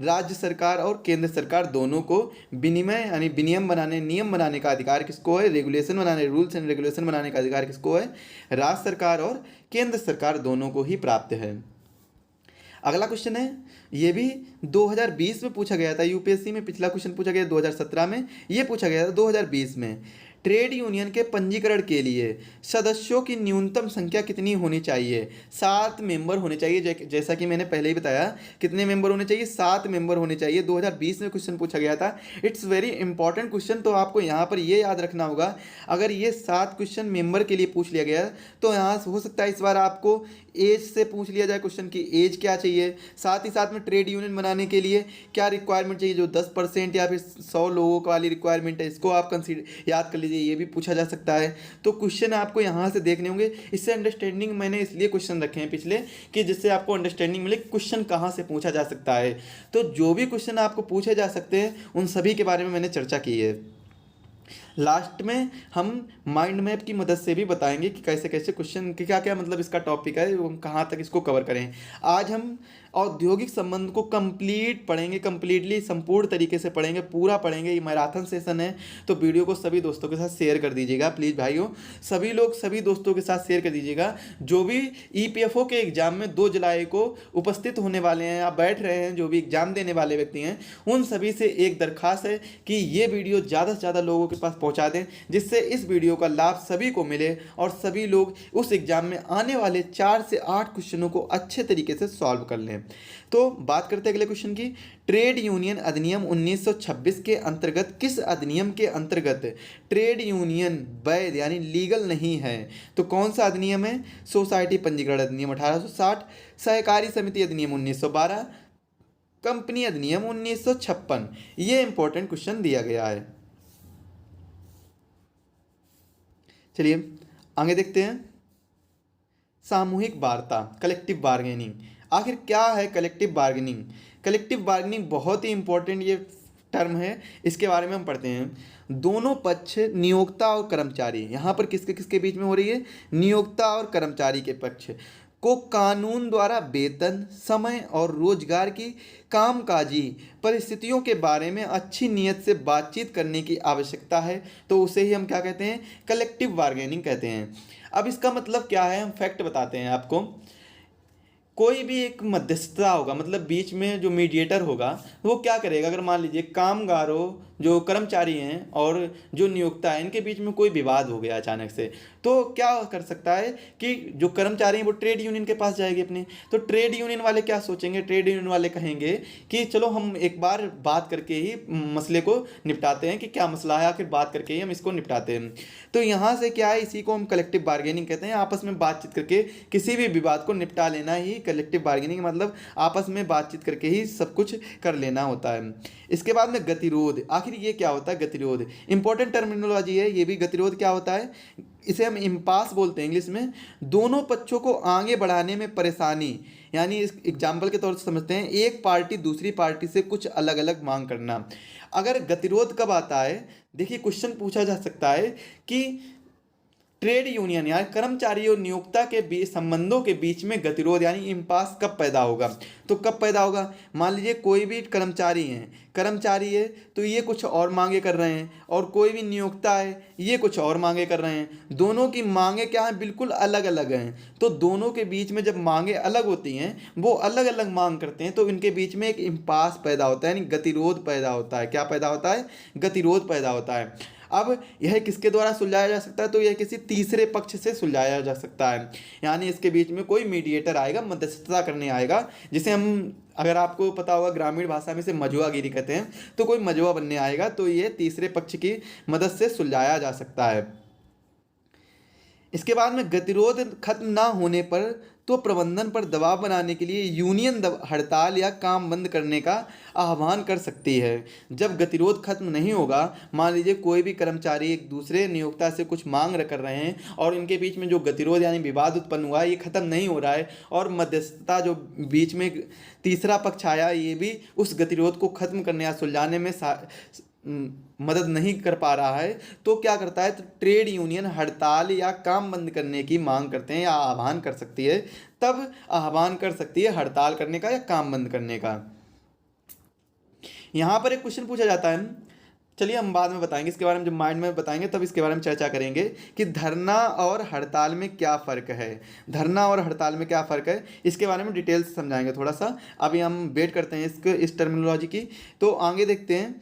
राज्य सरकार और केंद्र सरकार दोनों को। विनिमय यानी विनियम बनाने, नियम बनाने का अधिकार किसको है, रेगुलेशन बनाने, रूल्स एंड रेगुलेशन बनाने का अधिकार किसको है, राज्य सरकार और केंद्र सरकार दोनों को ही प्राप्त है। अगला क्वेश्चन है, ये भी 2020 में पूछा गया था यूपीएससी में। पिछला क्वेश्चन पूछा गया 2017 में, ये पूछा गया था 2020 में। ट्रेड यूनियन के पंजीकरण के लिए सदस्यों की न्यूनतम संख्या कितनी होनी चाहिए, 7 मेंबर होने चाहिए। जैसा कि मैंने पहले ही बताया, कितने मेंबर होने चाहिए, 7 मेंबर होने चाहिए। 2020 में क्वेश्चन पूछा गया था। It's very important question. तो आपको यहाँ पर ये याद रखना होगा, अगर ये 7 क्वेश्चन मेंबर के लिए पूछ लिया गया तो यहाँ हो सकता है इस बार आपको एज से पूछ लिया जाए क्वेश्चन की एज क्या चाहिए, साथ ही साथ में ट्रेड यूनियन बनाने के लिए क्या रिक्वायरमेंट चाहिए, जो 10% या फिर 100 लोगों वाली रिक्वायरमेंट है, इसको आप कंसीडर याद कर लीजिए, ये भी पूछा जा सकता है। तो क्वेश्चन आपको यहाँ से देखने होंगे। इससे अंडरस्टैंडिंग, मैंने इसलिए क्वेश्चन रखे हैं पिछले कि जिससे आपको अंडरस्टैंडिंग मिले क्वेश्चन कहाँ से पूछा जा सकता है। तो जो भी क्वेश्चन आपको पूछे जा सकते हैं उन सभी के बारे में मैंने चर्चा की है। लास्ट में हम माइंड मैप की मदद से भी बताएंगे कि कैसे कैसे क्वेश्चन कि क्या क्या मतलब इसका टॉपिक है, हम कहाँ तक इसको कवर करें। आज हम औद्योगिक संबंध को कंप्लीट पढ़ेंगे, कंप्लीटली संपूर्ण तरीके से पढ़ेंगे, पूरा पढ़ेंगे। ये मैराथन सेशन है, तो वीडियो को सभी दोस्तों के साथ शेयर कर दीजिएगा प्लीज़ भाइयों। सभी लोग सभी दोस्तों के साथ शेयर कर दीजिएगा। जो भी ईपीएफओ के एग्ज़ाम में 2 जुलाई को उपस्थित होने वाले हैं या बैठ रहे हैं, जो भी एग्ज़ाम देने वाले व्यक्ति हैं, उन सभी से एक दरख्वास्त है कि ये वीडियो ज़्यादा से ज़्यादा लोगों के पास पहुंचा दें, जिससे इस वीडियो का लाभ सभी को मिले और सभी लोग उस एग्ज़ाम में आने वाले 4 से 8 क्वेश्चनों को अच्छे तरीके से सॉल्व कर लें। तो बात करते हैं अगले क्वेश्चन की। ट्रेड यूनियन अधिनियम 1926 के अंतर्गत किस अधिनियम के अंतर्गत ट्रेड यूनियन वैध यानी लीगल नहीं है? तो कौन सा अधिनियम है? सोसाइटी पंजीकरण अधिनियम 1860, सहकारी समिति अधिनियम 1912, कंपनी अधिनियम 1956। ये इंपॉर्टेंट क्वेश्चन दिया गया है। चलिए आगे देखते हैं। सामूहिक वार्ता, कलेक्टिव बार्गेनिंग। आखिर क्या है कलेक्टिव बार्गेनिंग? कलेक्टिव बार्गेनिंग बहुत ही इंपॉर्टेंट ये टर्म है, इसके बारे में हम पढ़ते हैं। दोनों पक्ष नियोक्ता और कर्मचारी, यहाँ पर किसके किसके बीच में हो रही है, नियोक्ता और कर्मचारी के पक्ष को कानून द्वारा वेतन, समय और रोजगार की कामकाजी परिस्थितियों के बारे में अच्छी नीयत से बातचीत करने की आवश्यकता है, तो उसे ही हम क्या कहते हैं, कलेक्टिव बार्गेनिंग कहते हैं। अब इसका मतलब क्या है, हम फैक्ट बताते हैं आपको। कोई भी एक मध्यस्थता होगा, मतलब बीच में जो मीडिएटर होगा वो क्या करेगा, अगर मान लीजिए कामगारों जो कर्मचारी हैं और जो नियोक्ता है इनके बीच में कोई विवाद हो गया अचानक से, तो क्या कर सकता है कि जो कर्मचारी हैं वो ट्रेड यूनियन के पास जाएगी अपने, तो ट्रेड यूनियन वाले क्या सोचेंगे, ट्रेड यूनियन वाले कहेंगे कि चलो हम एक बार बात करके ही मसले को निपटाते हैं, कि क्या मसला है आखिर, बात करके ही हम इसको निपटाते हैं। तो यहाँ से क्या है, इसी को हम कलेक्टिव बार्गेनिंग कहते हैं। आपस में बातचीत करके किसी भी विवाद को निपटा लेना ही कलेक्टिव बार्गेनिंग, मतलब आपस में बातचीत करके ही सब कुछ कर लेना होता है। इसके बाद में गतिरोध, आखिर ये क्या होता है गतिरोध, इंपॉर्टेंट टर्मिनोलॉजी है ये भी। गतिरोध क्या होता है, इसे हम इम्पास बोलते हैं इंग्लिश में। दोनों पक्षों को आगे बढ़ाने में परेशानी, यानी इस एग्जाम्पल के तौर पर समझते हैं, एक पार्टी दूसरी पार्टी से कुछ अलग अलग मांग करना। अगर गतिरोध कब आता है, देखिए क्वेश्चन पूछा जा सकता है कि ट्रेड यूनियन यानी कर्मचारी और नियोक्ता के बीच संबंधों के बीच में गतिरोध यानी इम्पास कब पैदा होगा, तो कब पैदा होगा, मान लीजिए कोई भी कर्मचारी है तो ये कुछ और मांगे कर रहे हैं, और कोई भी नियोक्ता है ये कुछ और मांगे कर रहे हैं, दोनों की मांगे क्या हैं, बिल्कुल अलग अलग हैं। तो दोनों के बीच में जब मांगे अलग होती हैं, वो अलग अलग मांग करते हैं, तो इनके बीच में एक इम्पास पैदा होता है, यानी गतिरोध पैदा होता है। क्या पैदा होता है, गतिरोध पैदा होता है। अब यह किसके द्वारा सुलझाया जा सकता है, तो यह किसी तीसरे पक्ष से सुलझाया जा सकता है, यानी इसके बीच में कोई मीडिएटर आएगा, मध्यस्थता करने आएगा, जिसे हम, अगर आपको पता होगा ग्रामीण भाषा में इसे मजुआगिरी कहते हैं, तो कोई मजुआ बनने आएगा, तो ये तीसरे पक्ष की मदद से सुलझाया जा सकता है। इसके बाद में गतिरोध खत्म ना होने पर तो प्रबंधन पर दबाव बनाने के लिए यूनियन हड़ताल या काम बंद करने का आह्वान कर सकती है। जब गतिरोध खत्म नहीं होगा, मान लीजिए कोई भी कर्मचारी एक दूसरे नियोक्ता से कुछ मांग कर रहे हैं और इनके बीच में जो गतिरोध यानी विवाद उत्पन्न हुआ ये खत्म नहीं हो रहा है, और मध्यस्थता जो बीच में तीसरा पक्ष आया ये भी उस गतिरोध को खत्म करने या सुलझाने में मदद नहीं कर पा रहा है, तो क्या करता है, तो ट्रेड यूनियन हड़ताल या काम बंद करने की मांग करते हैं या आह्वान कर सकती है, तब आह्वान कर सकती है हड़ताल करने का या काम बंद करने का। यहाँ पर एक क्वेश्चन पूछा जाता है, चलिए हम बाद में बताएंगे इसके बारे में, जब माइंड में बताएंगे तब इसके बारे में चर्चा करेंगे कि धरना और हड़ताल में क्या फ़र्क है। धरना और हड़ताल में क्या फ़र्क है, इसके बारे में डिटेल से समझाएंगे थोड़ा सा। अभी हम वेट करते हैं इस टर्मिनोलॉजी की, तो आगे देखते हैं।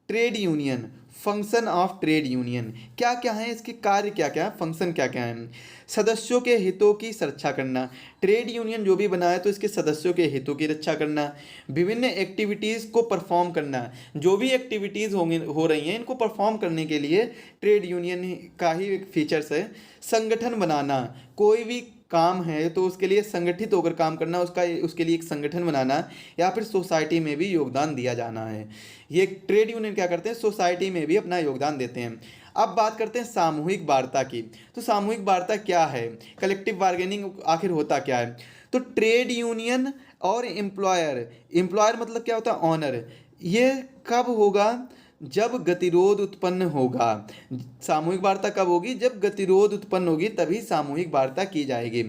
Trade union, function of trade union क्या क्या है, इसके कार्य क्या क्या है, फंक्शन क्या क्या है। सदस्यों के हितों की सुरक्षा करना, ट्रेड यूनियन जो भी बना है तो इसके सदस्यों के हितों की रक्षा करना। विभिन्न एक्टिविटीज़ को परफॉर्म करना, जो भी एक्टिविटीज़ हो रही हैं इनको परफॉर्म करने के लिए ट्रेड यूनियन का ही एक फीचर्स है। संगठन बनाना, कोई भी काम है तो उसके लिए संगठित होकर काम करना, उसके लिए एक संगठन बनाना, या फिर सोसाइटी में भी योगदान दिया जाना है। ये ट्रेड यूनियन क्या करते हैं, सोसाइटी में भी अपना योगदान देते हैं। अब बात करते हैं सामूहिक वार्ता की। तो सामूहिक वार्ता क्या है, कलेक्टिव बार्गेनिंग आखिर होता क्या है। तो ट्रेड यूनियन और एम्प्लॉयर मतलब क्या होता है, ऑनर, ये कब होगा, जब गतिरोध उत्पन्न होगा। सामूहिक वार्ता कब होगी, जब गतिरोध उत्पन्न होगी तभी सामूहिक वार्ता की जाएगी।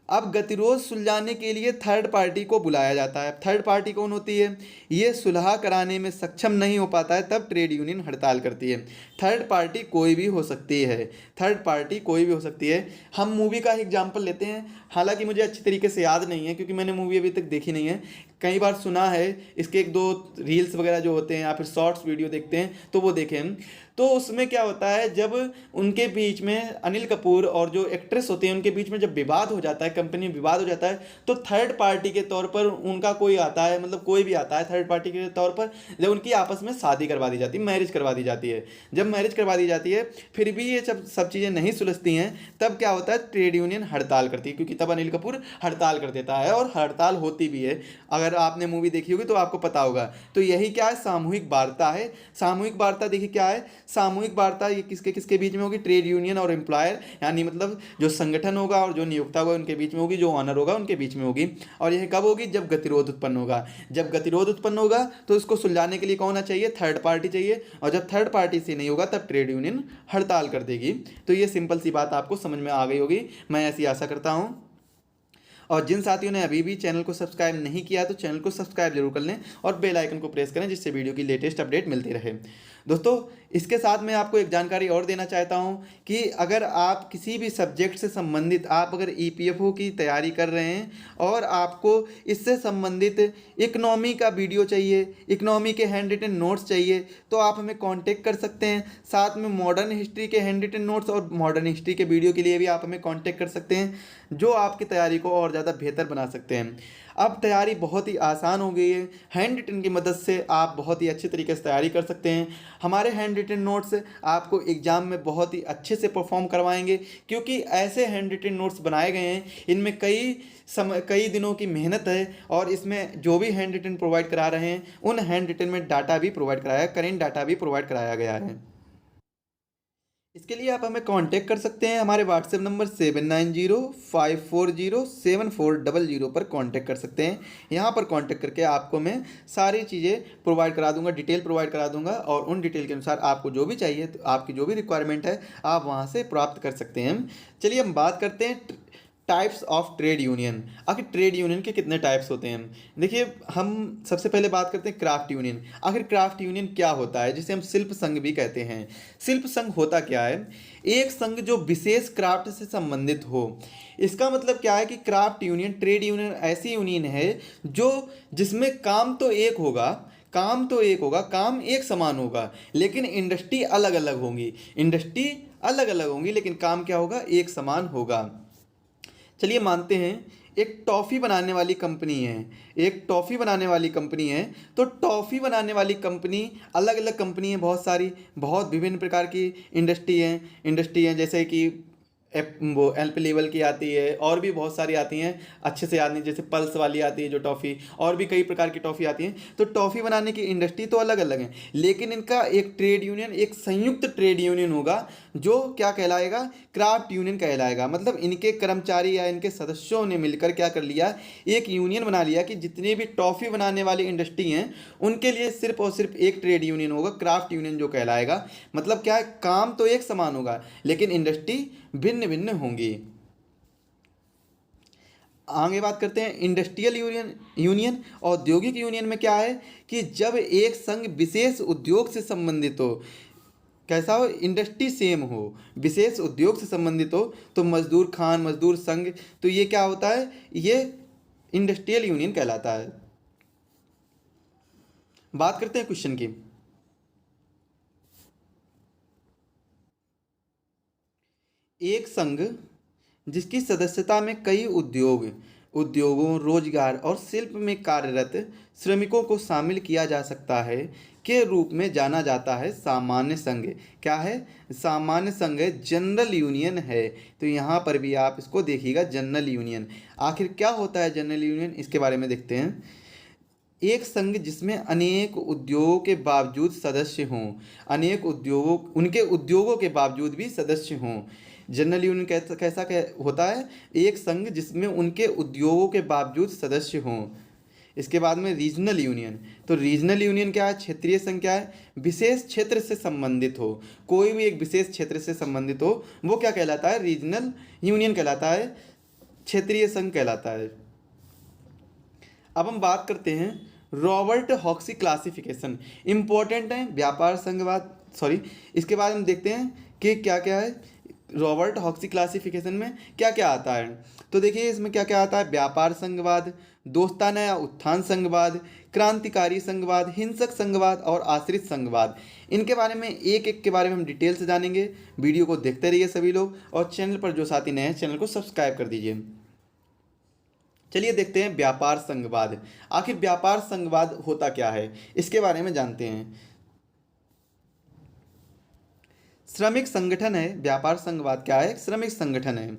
अब गतिरोध सुलझाने के लिए थर्ड पार्टी को बुलाया जाता है। थर्ड पार्टी कौन होती है, ये सुलह कराने में सक्षम नहीं हो पाता है तब ट्रेड यूनियन हड़ताल करती है। थर्ड पार्टी कोई भी हो सकती है, थर्ड पार्टी कोई भी हो सकती है। हम मूवी का एग्जांपल लेते हैं, हालांकि मुझे अच्छी तरीके से याद नहीं है क्योंकि मैंने मूवी अभी तक देखी नहीं है, कई बार सुना है, इसके एक दो रील्स वगैरह जो होते हैं या फिर शॉर्ट्स वीडियो देखते हैं तो वो देखें हम। तो उसमें क्या होता है, जब उनके बीच में अनिल कपूर और जो एक्ट्रेस होती है उनके बीच में जब विवाद हो जाता है, कंपनी में विवाद हो जाता है, तो थर्ड पार्टी के तौर पर उनका कोई आता है, मतलब कोई भी आता है थर्ड पार्टी के तौर पर, जब उनकी आपस में शादी करवा दी जाती है, मैरिज करवा दी जाती है। जब मैरिज करवा दी जाती है फिर भी ये सब चीज़ें नहीं सुलझती हैं, तब क्या होता है, ट्रेड यूनियन हड़ताल करती है, क्योंकि तब अनिल कपूर हड़ताल कर देता है और हड़ताल होती भी है। अगर आपने मूवी देखी होगी तो आपको पता होगा। तो यही क्या है, सामूहिक वार्ता है। सामूहिक वार्ता देखिए क्या है, सामूहिक वार्ता ये किसके किसके बीच में होगी, ट्रेड यूनियन और एम्प्लॉयर, यानी मतलब जो संगठन होगा और जो नियोक्ता होगा उनके बीच में होगी, जो ऑनर होगा उनके बीच में होगी। और यह कब होगी, जब गतिरोध उत्पन्न होगा। जब गतिरोध उत्पन्न होगा तो इसको सुलझाने के लिए कौन होना चाहिए, थर्ड पार्टी चाहिए। और जब थर्ड पार्टी से नहीं होगा तब ट्रेड यूनियन हड़ताल कर देगी। तो ये सिंपल सी बात आपको समझ में आ गई होगी, मैं ऐसी आशा करता हूँ। और जिन साथियों ने अभी भी चैनल को सब्सक्राइब नहीं किया तो चैनल को सब्सक्राइब जरूर कर लें और बेल आइकन को प्रेस करें, जिससे वीडियो की लेटेस्ट अपडेट मिलती रहे। दोस्तों, इसके साथ मैं आपको एक जानकारी और देना चाहता हूं कि अगर आप किसी भी सब्जेक्ट से संबंधित, आप अगर ईपीएफओ की तैयारी कर रहे हैं और आपको इससे संबंधित इकनॉमी का वीडियो चाहिए, इकनॉमी के हैंड रिटन नोट्स चाहिए, तो आप हमें कांटेक्ट कर सकते हैं। साथ में मॉडर्न हिस्ट्री के हैंड रिटन नोट्स और मॉडर्न हिस्ट्री के वीडियो के लिए भी आप हमें कांटेक्ट कर सकते हैं, जो आपकी तैयारी को और ज़्यादा बेहतर बना सकते हैं। अब तैयारी बहुत ही आसान हो गई है, हैंड रिटन की मदद से आप बहुत ही अच्छे तरीके से तैयारी कर सकते हैं। हमारे हैंड रिटन नोट्स आपको एग्ज़ाम में बहुत ही अच्छे से परफॉर्म करवाएंगे, क्योंकि ऐसे हैंड रिटन नोट्स बनाए गए हैं, इनमें कई दिनों की मेहनत है। और इसमें जो भी हैंड रिटन प्रोवाइड करा रहे हैं उन हैंड रिटन में डाटा भी प्रोवाइड कराया है, करेंट डाटा भी प्रोवाइड कराया गया है। इसके लिए आप हमें कांटेक्ट कर सकते हैं, हमारे व्हाट्सएप नंबर 7905407400 पर कांटेक्ट कर सकते हैं। यहाँ पर कांटेक्ट करके आपको मैं सारी चीज़ें प्रोवाइड करा दूंगा, डिटेल प्रोवाइड करा दूंगा, और उन डिटेल के अनुसार आपको जो भी चाहिए, तो आपकी जो भी रिक्वायरमेंट है आप वहाँ से प्राप्त कर सकते हैं। चलिए हम बात करते हैं टाइप्स ऑफ ट्रेड यूनियन। आखिर ट्रेड यूनियन के कितने टाइप्स होते हैं। देखिए, हम सबसे पहले बात करते हैं क्राफ्ट यूनियन। आखिर क्राफ्ट यूनियन क्या होता है, जिसे हम शिल्प संघ भी कहते हैं। शिल्प संघ होता क्या है, एक संघ जो विशेष क्राफ्ट से संबंधित हो। इसका मतलब क्या है कि क्राफ्ट यूनियन, ट्रेड यूनियन ऐसी यूनियन है जो जिसमें काम तो एक होगा, काम एक समान होगा, लेकिन इंडस्ट्री अलग अलग होंगी, लेकिन काम क्या होगा, एक समान होगा। चलिए मानते हैं एक टॉफ़ी बनाने वाली कंपनी है, तो टॉफ़ी बनाने वाली कंपनी, अलग अलग कंपनी है, बहुत सारी, बहुत विभिन्न प्रकार की इंडस्ट्री हैं, जैसे कि वो एल्प लेवल की आती है, और भी बहुत सारी आती हैं, अच्छे से याद नहीं, जैसे पल्स वाली आती है जो टॉफ़ी, और भी कई प्रकार की टॉफ़ी आती हैं। तो टॉफ़ी बनाने की इंडस्ट्री तो अलग अलग है, लेकिन इनका एक ट्रेड यूनियन, एक संयुक्त ट्रेड यूनियन होगा, जो क्या कहलाएगा, क्राफ्ट यूनियन कहलाएगा। मतलब इनके कर्मचारी या इनके सदस्यों ने मिलकर क्या कर लिया, एक यूनियन बना लिया कि जितने भी टॉफ़ी बनाने वाली इंडस्ट्री हैं उनके लिए सिर्फ और सिर्फ एक ट्रेड यूनियन होगा, क्राफ्ट यूनियन जो कहलाएगा। मतलब क्या है, काम तो एक समान होगा लेकिन इंडस्ट्री भिन्न भिन्न होंगी। आगे बात करते हैं इंडस्ट्रियल यूनियन। औद्योगिक यूनियन में क्या है कि जब एक संघ विशेष उद्योग से संबंधित हो, कैसा हो, इंडस्ट्री सेम हो, विशेष उद्योग से संबंधित हो, तो मजदूर खान, मजदूर संघ, तो ये क्या होता है, ये इंडस्ट्रियल यूनियन कहलाता है। बात करते हैं क्वेश्चन की। एक संघ जिसकी सदस्यता में कई उद्योगों, रोजगार और शिल्प में कार्यरत श्रमिकों को शामिल किया जा सकता है के रूप में जाना जाता है सामान्य संघ। क्या है, सामान्य संघ है, जनरल यूनियन है। तो यहाँ पर भी आप इसको देखिएगा, जनरल यूनियन। आखिर क्या होता है जनरल यूनियन, इसके बारे में देखते हैं। एक संघ जिसमें अनेक उद्योगों के बावजूद सदस्य हों, उनके उद्योगों के बावजूद भी सदस्य हों। जनरल यूनियन कैसा होता है, एक संघ जिसमें उनके उद्योगों के बावजूद सदस्य हों। इसके बाद में रीजनल यूनियन। तो रीजनल यूनियन क्या है, क्षेत्रीय संघ क्या है, विशेष क्षेत्र से संबंधित हो, कोई भी एक विशेष क्षेत्र से संबंधित हो, वो क्या कहलाता है, रीजनल यूनियन कहलाता है, क्षेत्रीय संघ कहलाता है। अब हम बात करते हैं रॉबर्ट हॉक्सी क्लासिफिकेशन, इंपॉर्टेंट है व्यापार संघवाद, इसके बाद हम देखते हैं कि क्या क्या है रॉबर्ट हॉक्सी क्लासिफिकेशन में क्या क्या आता है। तो देखिए इसमें क्या क्या आता है, व्यापार संघवाद, दोस्ताना या उत्थान संघवाद, क्रांतिकारी संघवाद, हिंसक संघवाद और आश्रित संघवाद। इनके बारे में एक एक के बारे में हम डिटेल से जानेंगे। वीडियो को देखते रहिए सभी लोग, और चैनल पर जो साथी नए हैं चैनल को सब्सक्राइब कर दीजिए। चलिए देखते हैं व्यापार संघवाद। आखिर व्यापार संघवाद होता क्या है, इसके बारे में जानते हैं। श्रमिक संगठन है, व्यापार संघवाद क्या है, श्रमिक संगठन है।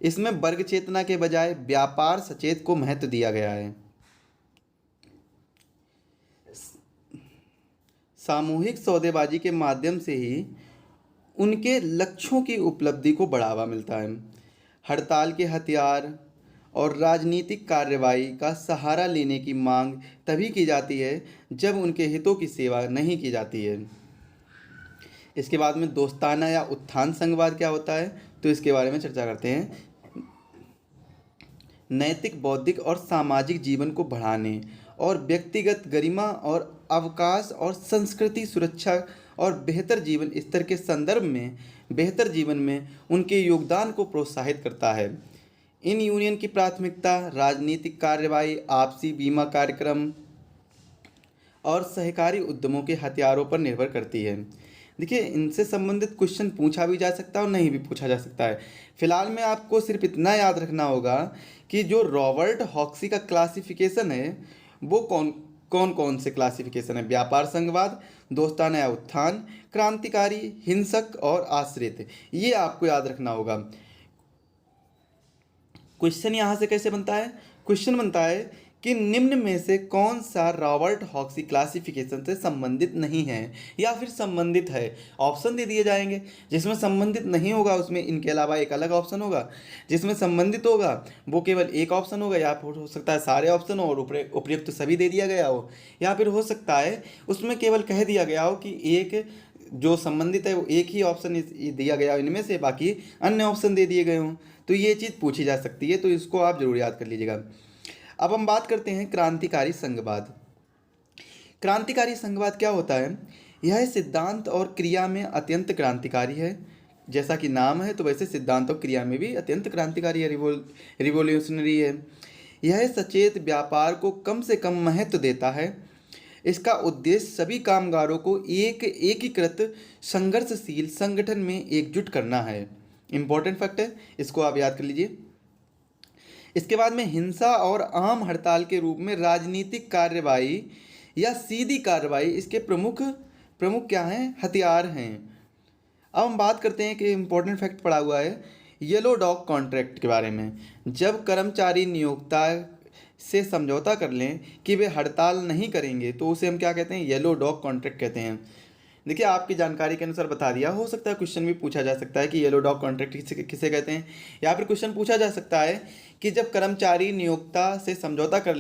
इसमें वर्ग चेतना के बजाय व्यापार सचेत को महत्व दिया गया है। सामूहिक सौदेबाजी के माध्यम से ही उनके लक्ष्यों की उपलब्धि को बढ़ावा मिलता है। हड़ताल के हथियार और राजनीतिक कार्रवाई का सहारा लेने की मांग तभी की जाती है जब उनके हितों की सेवा नहीं की जाती है। इसके बाद में दोस्ताना या उत्थान संघवाद क्या होता है, तो इसके बारे में चर्चा करते हैं। नैतिक, बौद्धिक और सामाजिक जीवन को बढ़ाने और व्यक्तिगत गरिमा और अवकाश और संस्कृति सुरक्षा और बेहतर जीवन स्तर के संदर्भ में बेहतर जीवन में उनके योगदान को प्रोत्साहित करता है। इन यूनियन की प्राथमिकता राजनीतिक कार्रवाई, आपसी बीमा कार्यक्रम और सहकारी उद्यमों के हथियारों पर निर्भर करती है। देखिए, इनसे संबंधित क्वेश्चन पूछा भी जा सकता है और नहीं भी पूछा जा सकता है। फिलहाल में आपको सिर्फ इतना याद रखना होगा कि जो रॉबर्ट हॉक्सी का क्लासिफिकेशन है वो कौन कौन से क्लासिफिकेशन है। व्यापार संघवाद, दोस्ताना या उत्थान, क्रांतिकारी, हिंसक और आश्रित, ये आपको याद रखना होगा। क्वेश्चन यहाँ से कैसे बनता है, क्वेश्चन बनता है कि निम्न में से कौन सा रॉबर्ट हॉक्सी क्लासिफिकेशन से संबंधित नहीं है या फिर संबंधित है। ऑप्शन दे दिए जाएंगे, जिसमें संबंधित नहीं होगा उसमें इनके अलावा एक अलग ऑप्शन होगा, जिसमें संबंधित होगा वो केवल एक ऑप्शन होगा, या फिर हो सकता है सारे ऑप्शन हो और उपयुक्त सभी दे दिया गया हो, या फिर हो सकता है उसमें केवल कह दिया गया हो कि एक जो संबंधित है वो एक ही ऑप्शन दिया गया हो इनमें से, बाकी अन्य ऑप्शन दे दिए गए हों। तो ये चीज़ पूछी जा सकती है, तो इसको आप जरूर याद कर लीजिएगा। अब हम बात करते हैं क्रांतिकारी संघवाद। क्रांतिकारी संघवाद क्या होता है। यह सिद्धांत और क्रिया में अत्यंत क्रांतिकारी है। जैसा कि नाम है तो वैसे सिद्धांत और क्रिया में भी अत्यंत क्रांतिकारी है, रिवोल्यूशनरी है। यह सचेत व्यापार को कम से कम महत्व देता है। इसका उद्देश्य सभी कामगारों को एक एकीकृत संघर्षशील संगठन में एकजुट करना है। इंपॉर्टेंट फैक्ट है, इसको आप याद कर लीजिए। इसके बाद में हिंसा और आम हड़ताल के रूप में राजनीतिक कार्रवाई या सीधी कार्रवाई इसके प्रमुख क्या हैं, हथियार हैं। अब हम बात करते हैं कि इम्पोर्टेंट फैक्ट पड़ा हुआ है येलो डॉग कॉन्ट्रैक्ट के बारे में। जब कर्मचारी नियोक्ता से समझौता कर लें कि वे हड़ताल नहीं करेंगे तो उसे हम क्या कहते हैं, येलो डॉग कॉन्ट्रैक्ट कहते हैं। देखिए, आपकी जानकारी के अनुसार बता दिया, हो सकता है क्वेश्चन भी पूछा जा सकता है कि येलो डॉग कॉन्ट्रैक्ट किसे कहते हैं, या फिर क्वेश्चन पूछा जा सकता है कि जब कर्मचारी नियोक्ता से समझौता कर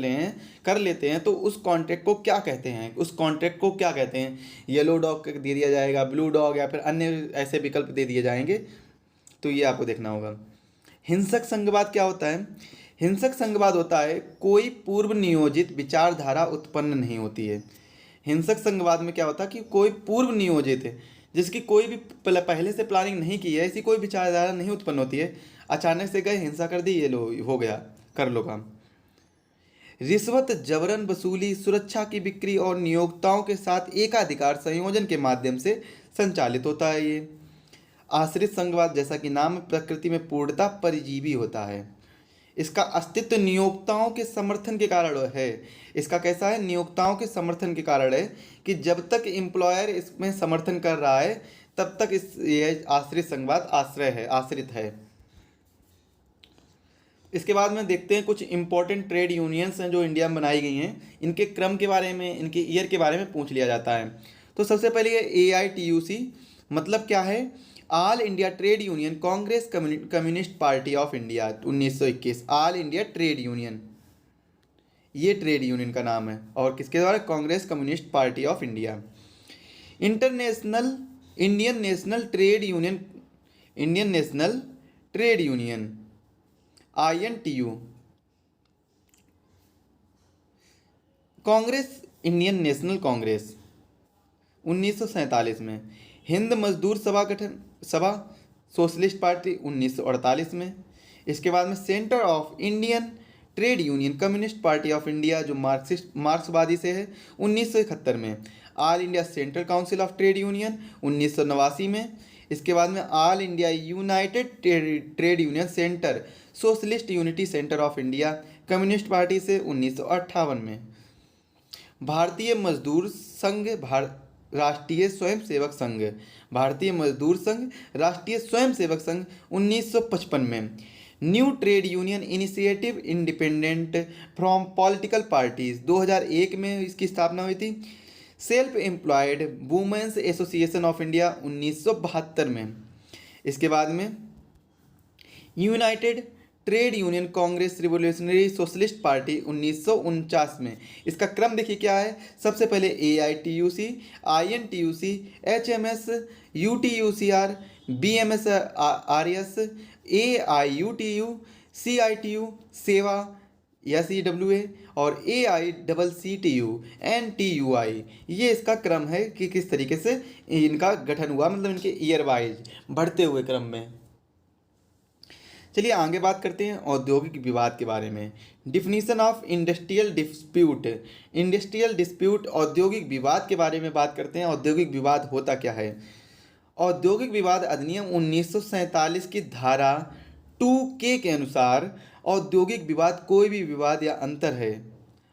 लेते हैं तो उस कॉन्ट्रैक्ट को क्या कहते हैं, उस कॉन्ट्रैक्ट को क्या कहते हैं। येलो डॉग दे दिया जाएगा, ब्लू डॉग, या फिर अन्य ऐसे विकल्प दे दिए जाएंगे, तो ये आपको देखना होगा। हिंसक संघवाद क्या होता है। हिंसक संघवाद होता है कोई पूर्व नियोजित विचारधारा उत्पन्न नहीं होती है। हिंसक संघवाद में क्या होता है कि कोई पूर्व नियोजित है, जिसकी कोई भी पहले से प्लानिंग नहीं की है, ऐसी कोई विचारधारा नहीं उत्पन्न होती है। अचानक से गए, हिंसा कर दी, ये लो हो गया, कर लो काम। रिश्वत, जबरन वसूली, सुरक्षा की बिक्री और नियोक्ताओं के साथ एकाधिकार संयोजन के माध्यम से संचालित होता है। ये आश्रित संघवाद, जैसा कि नाम प्रकृति में पूर्णतः परजीवी होता है। इसका अस्तित्व नियोक्ताओं के समर्थन के कारण है। इसका कैसा है, नियोक्ताओं के समर्थन के कारण है कि जब तक एम्प्लॉयर इसमें समर्थन कर रहा है तब तक यह आश्रित संघवाद आश्रित है। इसके बाद में देखते हैं कुछ इंपॉर्टेंट ट्रेड यूनियंस हैं जो इंडिया में बनाई गई हैं। इनके क्रम के बारे में, इनके ईयर के बारे में पूछ लिया जाता है। तो सबसे पहले ये AITUC मतलब क्या है, all India trade union Congress communist party of India 1921। All India trade union, ये ट्रेड यूनियन का नाम है, और किसके द्वारा, Congress communist party of India. Indian national trade union INTU। Congress, Indian national Congress 1947 में। हिंद मजदूर सभा सोशलिस्ट पार्टी 1948 में। इसके बाद में centre of Indian trade union communist party of India जो मार्क्सवादी से है 1971 में। All India central council of trade union 1989 में। इसके बाद में all India United trade union centre socialist unity centre of India communist party से 1958 में। भारतीय मजदूर संघ राष्ट्रीय स्वयंसेवक संघ, भारतीय मजदूर संघ राष्ट्रीय स्वयंसेवक संघ 1955 में। New trade union initiative independent from political parties 2001 में इसकी स्थापना हुई थी। Self employed women's association of India 1972 में। इसके बाद में united trade union congress revolutionary socialist party 1949 में। इसका क्रम देखिए क्या है, सबसे पहले AITUC, INTUC, HMS, UTUCR, BMSRS, AIUTU, CITU, सेवा SEWA और AICCTU NTUI। ये इसका क्रम है कि किस तरीके से इनका गठन हुआ, मतलब इनके ईयर वाइज बढ़ते हुए क्रम में। चलिए आगे बात करते हैं औद्योगिक विवाद के बारे में। Definition of industrial dispute. Industrial dispute औद्योगिक विवाद के बारे में बात करते हैं। औद्योगिक विवाद होता क्या है? औद्योगिक विवाद अधिनियम 1947 की धारा 2K के अनुसार औद्योगिक विवाद कोई भी विवाद या अंतर है,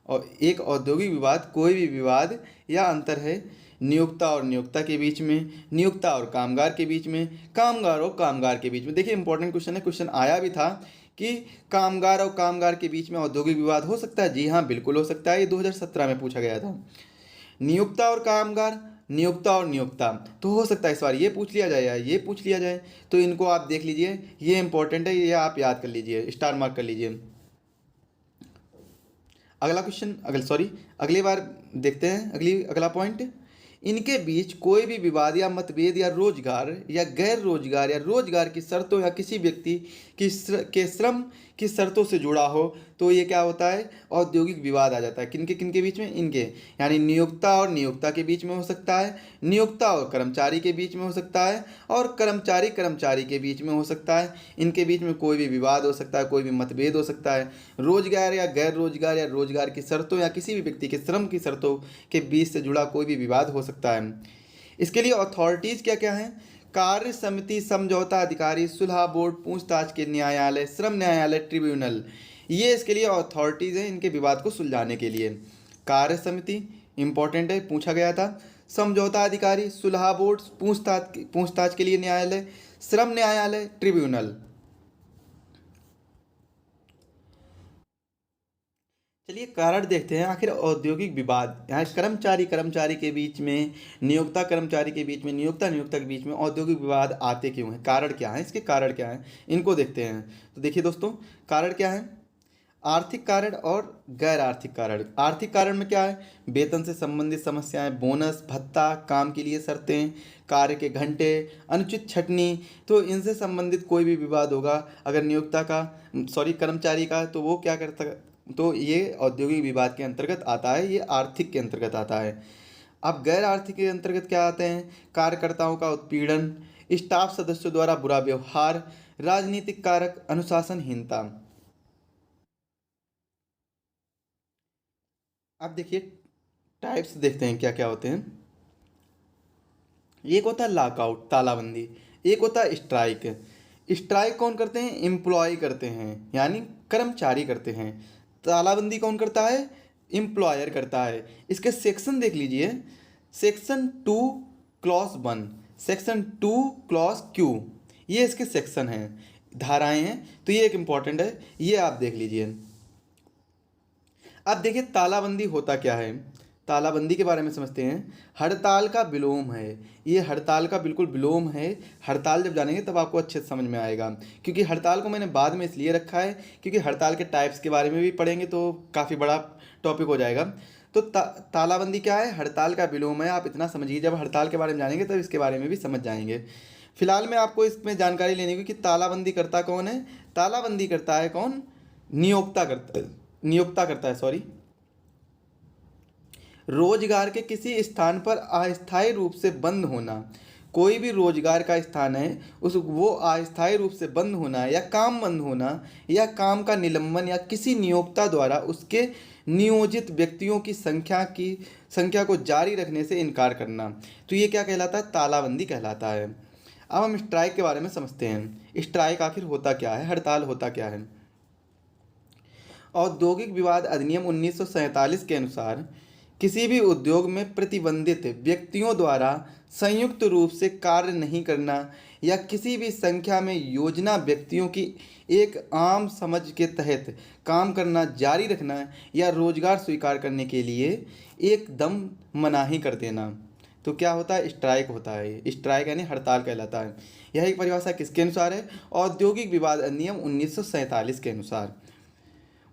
और एक औद्योगिक विवाद कोई भी विवाद या अंतर है नियोक्ता और नियोक्ता के बीच में, नियोक्ता और कामगार के बीच में, कामगार और कामगार के बीच में। देखिए इंपॉर्टेंट क्वेश्चन है, क्वेश्चन आया भी था कि कामगार और कामगार के बीच में औद्योगिक विवाद हो सकता है। जी हाँ, बिल्कुल हो सकता है। ये 2017 में पूछा गया था। नियोक्ता और कामगार, नियोक्ता और नियोक्ता, तो हो सकता है इस बार ये पूछ लिया जाए या ये पूछ लिया जाए, तो इनको आप देख लीजिए, ये इंपॉर्टेंट है, ये आप याद कर लीजिए, स्टार मार्क कर लीजिए। अगला क्वेश्चन अगली बार देखते हैं। अगला पॉइंट, इनके बीच कोई भी विवाद या मतभेद या रोजगार या गैर रोजगार या रोजगार की शर्तों या किसी व्यक्ति के श्रम की शर्तों से जुड़ा हो तो ये क्या होता है? औद्योगिक विवाद आ जाता है। किनके बीच में? इनके, यानी नियोक्ता और नियोक्ता के बीच में हो सकता है, नियोक्ता और कर्मचारी के बीच में हो सकता है, और कर्मचारी कर्मचारी के बीच में हो सकता है। इनके बीच में कोई भी विवाद हो सकता है, कोई भी मतभेद हो सकता है। रोजगार या गैर रोजगार या रोजगार की शर्तों या किसी भी व्यक्ति के श्रम की शर्तों के बीच से जुड़ा कोई भी विवाद हो सकता है। इसके लिए अथॉरिटीज़ क्या क्या हैं? कार्य समिति, समझौता अधिकारी, सुलह बोर्ड, पूछताछ के न्यायालय, श्रम न्यायालय, ट्रिब्यूनल, ये इसके लिए अथॉरिटीज़ हैं इनके विवाद को सुलझाने के लिए। कार्य समिति इंपॉर्टेंट है, पूछा गया था। समझौता अधिकारी, सुलह बोर्ड, पूछताछ के लिए न्यायालय, श्रम न्यायालय, ट्रिब्यूनल। चलिए कारण देखते हैं आखिर औद्योगिक विवाद, यहाँ कर्मचारी के बीच में, नियोक्ता कर्मचारी के बीच में, नियोक्ता नियोक्ता के बीच में औद्योगिक विवाद आते क्यों हैं? कारण क्या है? इसके कारण क्या है, इनको देखते हैं। तो देखिए दोस्तों, कारण क्या है? आर्थिक कारण और गैर आर्थिक कारण। आर्थिक कारण में क्या है? वेतन से संबंधित समस्याएं, बोनस, भत्ता, काम के लिए शर्तें, कार्य के घंटे, अनुचित छटनी, तो इनसे संबंधित कोई भी विवाद होगा अगर कर्मचारी का, तो वो क्या करता, तो ये औद्योगिक विवाद के अंतर्गत आता है, ये आर्थिक के अंतर्गत आता है। अब गैर आर्थिक के अंतर्गत क्या आते हैं? कार्यकर्ताओं का उत्पीड़न, स्टाफ सदस्यों द्वारा बुरा व्यवहार, राजनीतिक कारक, अनुशासनहीनता। अब देखिए टाइप्स देखते हैं क्या क्या होते हैं। एक होता है लॉकआउट, तालाबंदी। एक होता है स्ट्राइक। स्ट्राइक कौन करते हैं? एम्प्लॉय करते हैं, यानी कर्मचारी करते हैं। तालाबंदी कौन करता है? एम्प्लॉयर करता है। इसके सेक्शन देख लीजिए, section 2 clause 1, section 2 clause Q, ये इसके सेक्शन हैं, धाराएं हैं, तो ये एक इम्पॉर्टेंट है, ये आप देख लीजिए। अब देखिए तालाबंदी होता क्या है, तालाबंदी के बारे में समझते हैं। हड़ताल का विलोम है, ये हड़ताल का बिल्कुल विलोम है। हड़ताल जब जानेंगे तब आपको अच्छे से समझ में आएगा, क्योंकि हड़ताल को मैंने बाद में इसलिए रखा है क्योंकि हड़ताल के टाइप्स के बारे में भी पढ़ेंगे तो काफ़ी बड़ा टॉपिक हो जाएगा। तो तालाबंदी क्या है? हड़ताल का विलोम है, आप इतना समझिए। जब हड़ताल के बारे में जानेंगे तब इसके बारे में भी समझ जाएंगे। फिलहाल में आपको इसमें जानकारी लेनी होगी कि तालाबंदी करता कौन है। तालाबंदी करता है कौन? नियोक्ता करता है। रोजगार के किसी स्थान पर अस्थायी रूप से बंद होना, कोई भी रोजगार का स्थान है वो अस्थायी रूप से बंद होना या काम बंद होना या काम का निलंबन या किसी नियोक्ता द्वारा उसके नियोजित व्यक्तियों की संख्या को जारी रखने से इनकार करना, तो ये क्या कहलाता है? तालाबंदी कहलाता है। अब हम स्ट्राइक के बारे में समझते हैं। स्ट्राइक आखिर होता क्या है? हड़ताल होता क्या है? औद्योगिक विवाद अधिनियम 1947 के अनुसार किसी भी उद्योग में प्रतिबंधित व्यक्तियों द्वारा संयुक्त रूप से कार्य नहीं करना या किसी भी संख्या में योजना व्यक्तियों की एक आम समझ के तहत काम करना जारी रखना या रोजगार स्वीकार करने के लिए एकदम मनाही कर देना। तो क्या होता है? स्ट्राइक होता है। स्ट्राइक यानी हड़ताल कहलाता है। यह एक परिभाषा किसके अनुसार है? औद्योगिक विवाद अधिनियम 1947 के अनुसार।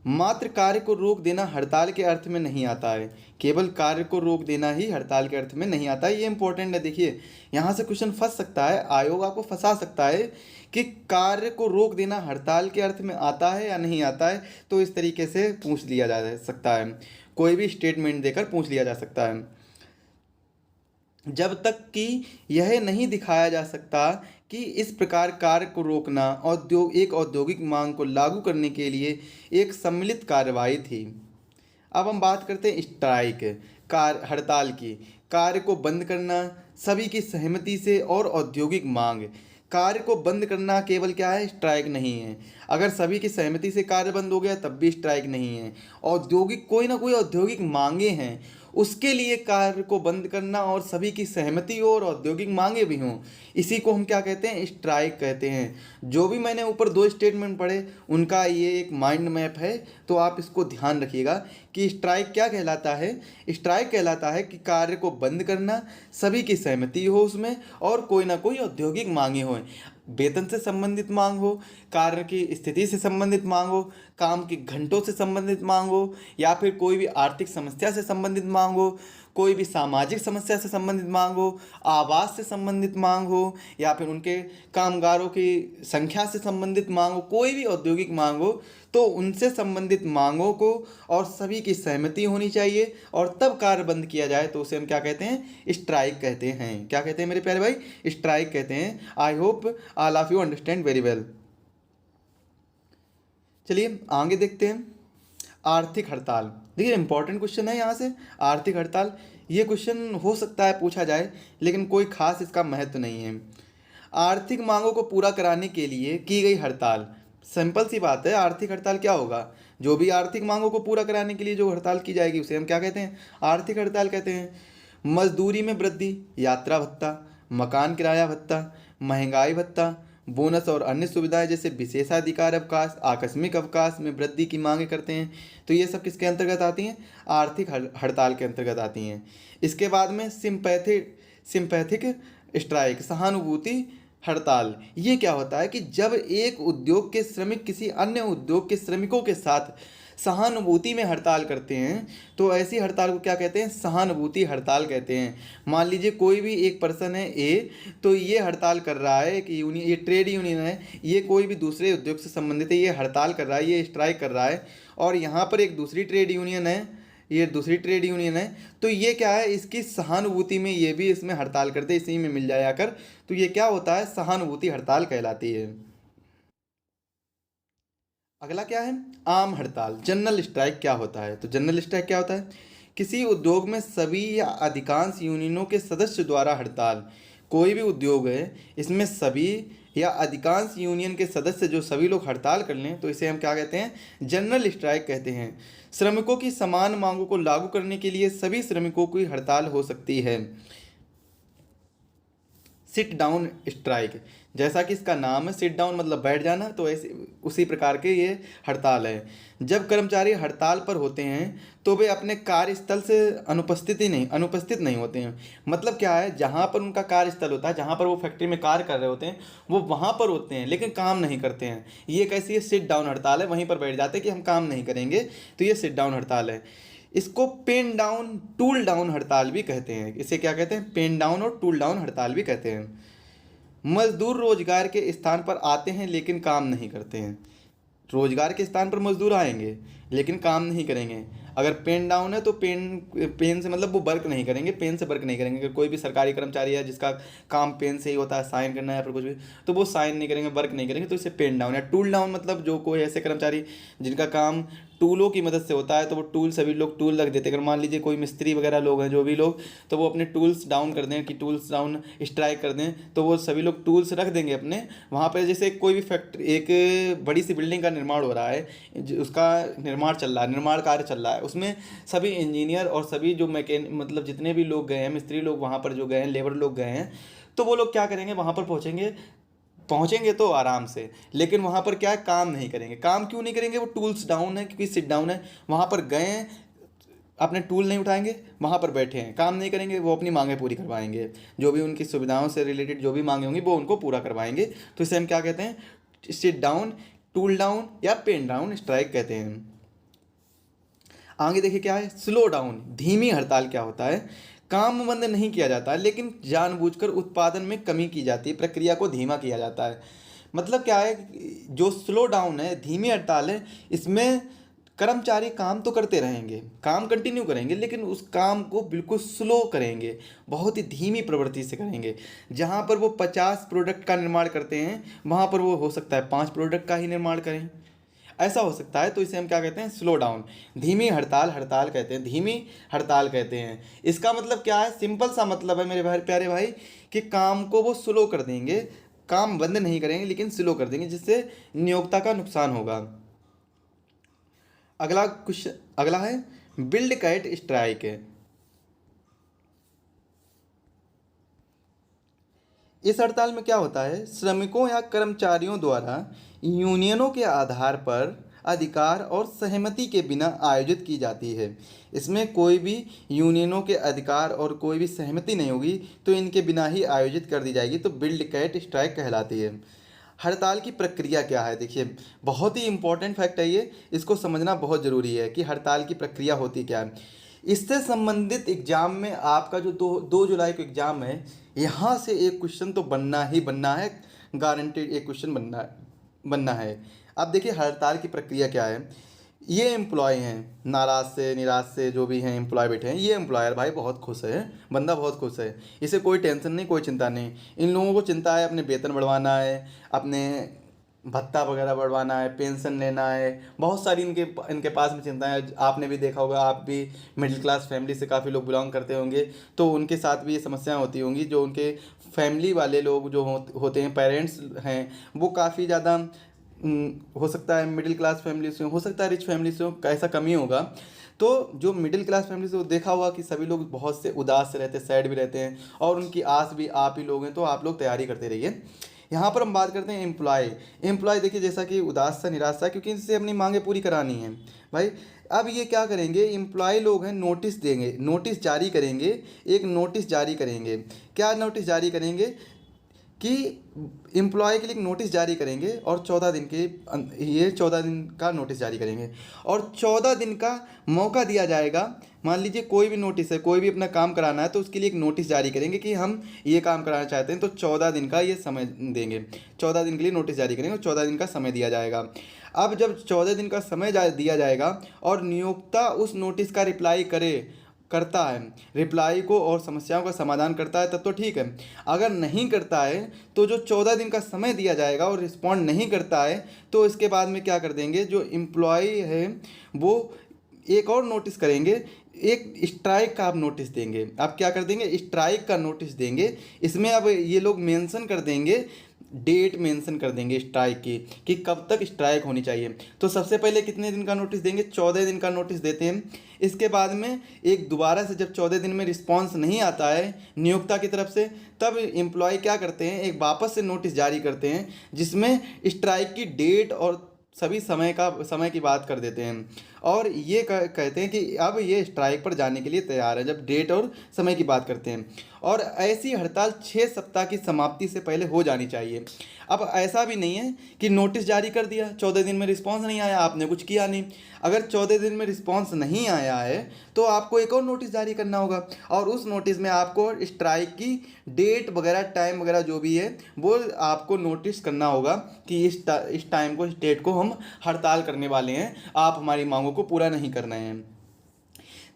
मात्र कार्य को रोक देना हड़ताल के अर्थ में नहीं आता है। केवल कार्य को रोक देना ही हड़ताल के अर्थ में नहीं आता है। ये इंपॉर्टेंट है। देखिए, यहाँ से क्वेश्चन फंस सकता है, आयोग आपको फंसा सकता है कि कार्य को रोक देना हड़ताल के अर्थ में आता है या नहीं आता है। तो इस तरीके से पूछ लिया जा सकता है, कोई भी स्टेटमेंट देकर पूछ लिया जा सकता है। जब तक कि यह नहीं दिखाया जा सकता कि इस प्रकार कार्य को रोकना एक औद्योगिक मांग को लागू करने के लिए एक सम्मिलित कार्रवाई थी। अब हम बात करते हैं स्ट्राइक, हड़ताल की। कार्य को बंद करना सभी की सहमति से और औद्योगिक मांग। कार्य को बंद करना केवल क्या है? स्ट्राइक नहीं है। अगर सभी की सहमति से कार्य बंद हो गया तब भी स्ट्राइक नहीं है। औद्योगिक कोई ना कोई औद्योगिक मांगे हैं, उसके लिए कार्य को बंद करना और सभी की सहमति हो और औद्योगिक मांगे भी हों, इसी को हम क्या कहते हैं? स्ट्राइक कहते हैं। जो भी मैंने ऊपर दो स्टेटमेंट पढ़े उनका ये एक माइंड मैप है, तो आप इसको ध्यान रखिएगा कि स्ट्राइक क्या कहलाता है। स्ट्राइक कहलाता है कि कार्य को बंद करना, सभी की सहमति हो उसमें और कोई ना कोई औद्योगिक मांगे हों। वेतन से संबंधित मांग हो, कार्य की स्थिति से संबंधित मांग हो, काम के घंटों से संबंधित मांग हो, या फिर कोई भी आर्थिक समस्या से संबंधित मांग हो, कोई भी सामाजिक समस्या से संबंधित मांग हो, आवास से संबंधित मांग हो, या फिर उनके कामगारों की संख्या से संबंधित मांग हो, कोई भी औद्योगिक मांग हो, तो उनसे संबंधित मांगों को और सभी की सहमति होनी चाहिए और तब कार्य बंद किया जाए, तो उसे हम क्या कहते हैं? स्ट्राइक कहते हैं। क्या कहते हैं मेरे प्यारे भाई? स्ट्राइक कहते हैं। I hope all of you understand very well. चलिए आगे देखते हैं। आर्थिक हड़ताल। देखिए इंपॉर्टेंट क्वेश्चन है यहाँ से, आर्थिक हड़ताल। ये क्वेश्चन हो सकता है पूछा जाए, लेकिन कोई खास इसका महत्व नहीं है। आर्थिक मांगों को पूरा कराने के लिए की गई हड़ताल। सिंपल सी बात है, आर्थिक हड़ताल क्या होगा? जो भी आर्थिक मांगों को पूरा कराने के लिए जो हड़ताल की जाएगी उसे हम क्या कहते हैं? आर्थिक हड़ताल कहते हैं। मजदूरी में वृद्धि, यात्रा भत्ता, मकान किराया भत्ता, महंगाई भत्ता, बोनस और अन्य सुविधाएं जैसे विशेषाधिकार अवकाश, आकस्मिक अवकाश में वृद्धि की मांगे करते हैं। तो ये सब किसके अंतर्गत आती हैं? आर्थिक हड़ताल के अंतर्गत आती हैं। इसके बाद में सिंपैथिक स्ट्राइक, सहानुभूति हड़ताल। ये क्या होता है कि जब एक उद्योग के श्रमिक किसी अन्य उद्योग के श्रमिकों के साथ सहानुभूति में हड़ताल करते हैं, तो ऐसी हड़ताल को क्या कहते हैं? सहानुभूति हड़ताल कहते हैं। मान लीजिए कोई भी एक पर्सन है ए, तो ये हड़ताल कर रहा है कि यूनियन, ये ट्रेड यूनियन है, ये कोई भी दूसरे उद्योग से संबंधित है, ये हड़ताल कर रहा है, ये स्ट्राइक कर रहा है, और यहाँ पर एक दूसरी ट्रेड यूनियन है, ये दूसरी ट्रेड यूनियन है, तो ये क्या है? इसकी सहानुभूति में ये भी इसमें हड़ताल करते, इसी में मिल जाया कर, तो ये क्या होता है? सहानुभूति हड़ताल कहलाती है। अगला क्या है? आम हड़ताल, जनरल स्ट्राइक क्या होता है? तो जनरल स्ट्राइक क्या होता है? किसी उद्योग में सभी या अधिकांश यूनियनों के सदस्य द्वारा हड़ताल। कोई भी उद्योग है, इसमें सभी या अधिकांश यूनियन के सदस्य जो सभी लोग हड़ताल कर लें, तो इसे हम क्या कहते हैं? जनरल स्ट्राइक कहते हैं। श्रमिकों की समान मांगों को लागू करने के लिए सभी श्रमिकों की हड़ताल हो सकती है। सिट डाउन स्ट्राइक, जैसा कि इसका नाम है, सिट डाउन मतलब बैठ जाना, तो ऐसे उसी प्रकार के ये हड़ताल है। जब कर्मचारी हड़ताल पर होते हैं तो वे अपने कार्यस्थल से अनुपस्थित नहीं होते हैं। मतलब क्या है? जहाँ पर उनका कार्यस्थल होता है, जहाँ पर वो फैक्ट्री में कार्य कर रहे होते हैं, वो वहाँ पर होते हैं लेकिन काम नहीं करते हैं। ये कैसी है? सिट डाउन हड़ताल है। वहीं पर बैठ जाते हैं कि हम काम नहीं करेंगे, तो ये सिट डाउन हड़ताल है। इसको पेन डाउन टूल डाउन हड़ताल भी कहते हैं। इसे क्या कहते हैं? पेन डाउन और टूल डाउन हड़ताल भी कहते हैं। मजदूर रोजगार के स्थान पर आते हैं लेकिन काम नहीं करते हैं। रोजगार के स्थान पर मजदूर आएंगे लेकिन काम नहीं करेंगे। अगर पेन डाउन है तो पेन से मतलब वो वर्क नहीं करेंगे, पेन से वर्क नहीं करेंगे। अगर कोई भी सरकारी कर्मचारी है जिसका काम पेन से ही होता है, साइन करना है फिर कुछ भी, तो वो साइन नहीं करेंगे, वर्क नहीं करेंगे, तो इसे पेन डाउन है। टूल डाउन मतलब जो कोई ऐसे कर्मचारी जिनका काम टूलों की मदद से होता है, तो वो टूल सभी लोग टूल रख देते हैं। अगर मान लीजिए कोई मिस्त्री वगैरह लोग हैं, जो भी लोग, तो वो अपने टूल्स डाउन कर दें कि टूल्स डाउन स्ट्राइक कर दें, तो वो सभी लोग टूल्स रख देंगे अपने वहाँ पर। जैसे कोई भी फैक्ट्री, एक बड़ी सी बिल्डिंग का निर्माण हो रहा है, उसका निर्माण चल रहा है, निर्माण कार्य चल रहा है, उसमें सभी इंजीनियर और सभी जो मतलब जितने भी लोग गए हैं, मिस्त्री लोग वहाँ पर जो गए हैं, लेबर लोग गए हैं, तो वो लोग क्या करेंगे? वहाँ पर पहुँचेंगे, पहुंचेंगे तो आराम से, लेकिन वहाँ पर क्या है, काम नहीं करेंगे। काम क्यों नहीं करेंगे, वो टूल्स डाउन है, क्योंकि सिट डाउन है। वहाँ पर गए हैं, अपने टूल नहीं उठाएंगे, वहाँ पर बैठे हैं, काम नहीं करेंगे, वो अपनी मांगें पूरी करवाएंगे। जो भी उनकी सुविधाओं से रिलेटेड जो भी मांगे होंगी वो उनको पूरा करवाएंगे। तो इसे हम क्या कहते हैं, सिट डाउन, टूल डाउन या पेन डाउन स्ट्राइक कहते हैं। आगे देखिए क्या है, स्लो डाउन, धीमी हड़ताल क्या होता है, काम बंद नहीं किया जाता लेकिन जानबूझकर उत्पादन में कमी की जाती है, प्रक्रिया को धीमा किया जाता है। मतलब क्या है, जो स्लो डाउन है, धीमी हड़ताल है, इसमें कर्मचारी काम तो करते रहेंगे, काम कंटिन्यू करेंगे, लेकिन उस काम को बिल्कुल स्लो करेंगे, बहुत ही धीमी प्रवृत्ति से करेंगे। जहाँ पर वो 50 प्रोडक्ट का निर्माण करते हैं, वहाँ पर वो हो सकता है 5 प्रोडक्ट का ही निर्माण करें, ऐसा हो सकता है। तो इसे हम क्या कहते हैं, स्लो डाउन। धीमी हड़ताल, हड़ताल कहते हैं, धीमी हड़ताल कहते हैं। इसका मतलब क्या है, सिंपल सा मतलब है मेरे भाई, प्यारे भाई, कि काम को वो स्लो कर देंगे, काम बंद नहीं करेंगे लेकिन स्लो कर देंगे, जिससे नियोक्ता का नुकसान होगा। अगला कुछ अगला है बिल्ड कैट स्ट्राइक है। इस हड़ताल में क्या होता है, श्रमिकों या कर्मचारियों द्वारा यूनियनों के आधार पर अधिकार और सहमति के बिना आयोजित की जाती है। इसमें कोई भी यूनियनों के अधिकार और कोई भी सहमति नहीं होगी, तो इनके बिना ही आयोजित कर दी जाएगी, तो बिल्ड कैट स्ट्राइक कहलाती है। हड़ताल की प्रक्रिया क्या है, देखिए बहुत ही इंपॉर्टेंट फैक्ट है ये, इसको समझना बहुत ज़रूरी है कि हड़ताल की प्रक्रिया होती क्या है। इससे संबंधित एग्जाम में आपका जो 2 जुलाई को एग्ज़ाम है, यहाँ से एक क्वेश्चन तो बनना ही बनना है, गारंटेड एक क्वेश्चन बनना है। अब देखिए हड़ताल की प्रक्रिया क्या है। ये एम्प्लॉय हैं, नाराज़ से निराश से जो भी हैं एम्प्लॉय बैठे हैं, ये एम्प्लॉयर भाई बहुत खुश है, बंदा बहुत खुश है, इसे कोई टेंशन नहीं, कोई चिंता नहीं। इन लोगों को चिंता है अपने वेतन बढ़वाना है, अपने भत्ता वगैरह बढ़वाना है, पेंशन लेना है, बहुत सारी इनके पास में चिंताएं हैं। आपने भी देखा होगा, आप भी मिडिल क्लास फैमिली से काफ़ी लोग बिलोंग करते होंगे, तो उनके साथ भी ये समस्याएं होती होंगी। जो उनके फैमिली वाले लोग जो होते हैं, पेरेंट्स हैं, वो काफ़ी ज़्यादा हो सकता है मिडिल क्लास फैमिली से, हो सकता है रिच फैमिली से, ऐसा कम ही होगा। तो जो मिडिल क्लास फैमिली से, देखा होगा कि सभी लोग बहुत से उदास से रहते हैं, सैड भी रहते हैं, और उनकी आस भी आप ही लोग हैं। तो आप लोग तैयारी करते रहिए। यहाँ पर हम बात करते हैं एम्प्लॉय देखिए, जैसा कि उदास सा निराश सा, क्योंकि इनसे अपनी मांगे पूरी करानी है भाई। अब ये क्या करेंगे, एम्प्लॉय लोग हैं, नोटिस देंगे, नोटिस जारी करेंगे, एक नोटिस जारी करेंगे। क्या नोटिस जारी करेंगे कि एम्प्लॉय के लिए एक नोटिस जारी करेंगे, और 14 दिन के ये 14 दिन का नोटिस जारी करेंगे, और 14 दिन का मौका दिया जाएगा। मान लीजिए कोई भी नोटिस है, कोई भी अपना काम कराना है, तो उसके लिए एक नोटिस जारी करेंगे कि हम ये काम कराना चाहते हैं, तो 14 दिन का ये समय देंगे, 14 दिन के लिए नोटिस जारी करेंगे और 14 दिन का समय दिया जाएगा। अब जब 14 दिन का समय दिया जाएगा और नियोक्ता उस नोटिस का रिप्लाई करता है, रिप्लाई को और समस्याओं का समाधान करता है, तब तो ठीक है। अगर नहीं करता है, तो जो 14 दिन का समय दिया जाएगा और रिस्पॉन्ड नहीं करता है, तो इसके बाद में क्या कर देंगे, जो एम्प्लॉय है वो एक और नोटिस करेंगे, एक स्ट्राइक का आप नोटिस देंगे। आप क्या कर देंगे, स्ट्राइक का नोटिस देंगे। इसमें अब ये लोग मेंशन कर देंगे, डेट मेंशन कर देंगे स्ट्राइक की, कि कब तक स्ट्राइक होनी चाहिए। तो सबसे पहले कितने दिन का नोटिस देंगे, 14 दिन का नोटिस देते हैं। इसके बाद में एक दोबारा से जब 14 दिन में रिस्पांस नहीं आता है नियोक्ता की तरफ से, तब एम्प्लॉय क्या करते हैं, एक वापस से नोटिस जारी करते हैं, जिसमें स्ट्राइक की डेट और सभी समय की बात कर देते हैं, और ये कहते हैं कि अब ये स्ट्राइक पर जाने के लिए तैयार है, जब डेट और समय की बात करते हैं। और ऐसी हड़ताल 6 सप्ताह की समाप्ति से पहले हो जानी चाहिए। अब ऐसा भी नहीं है कि नोटिस जारी कर दिया, 14 दिन में रिस्पांस नहीं आया, आपने कुछ किया नहीं। अगर 14 दिन में रिस्पांस नहीं आया है, तो आपको एक और नोटिस जारी करना होगा, और उस नोटिस में आपको स्ट्राइक की डेट वगैरह, टाइम वगैरह जो भी है, वो आपको नोटिस करना होगा कि इस टाइम को, इस डेट को हम हड़ताल करने वाले हैं, आप हमारी मांगों को पूरा नहीं करना है।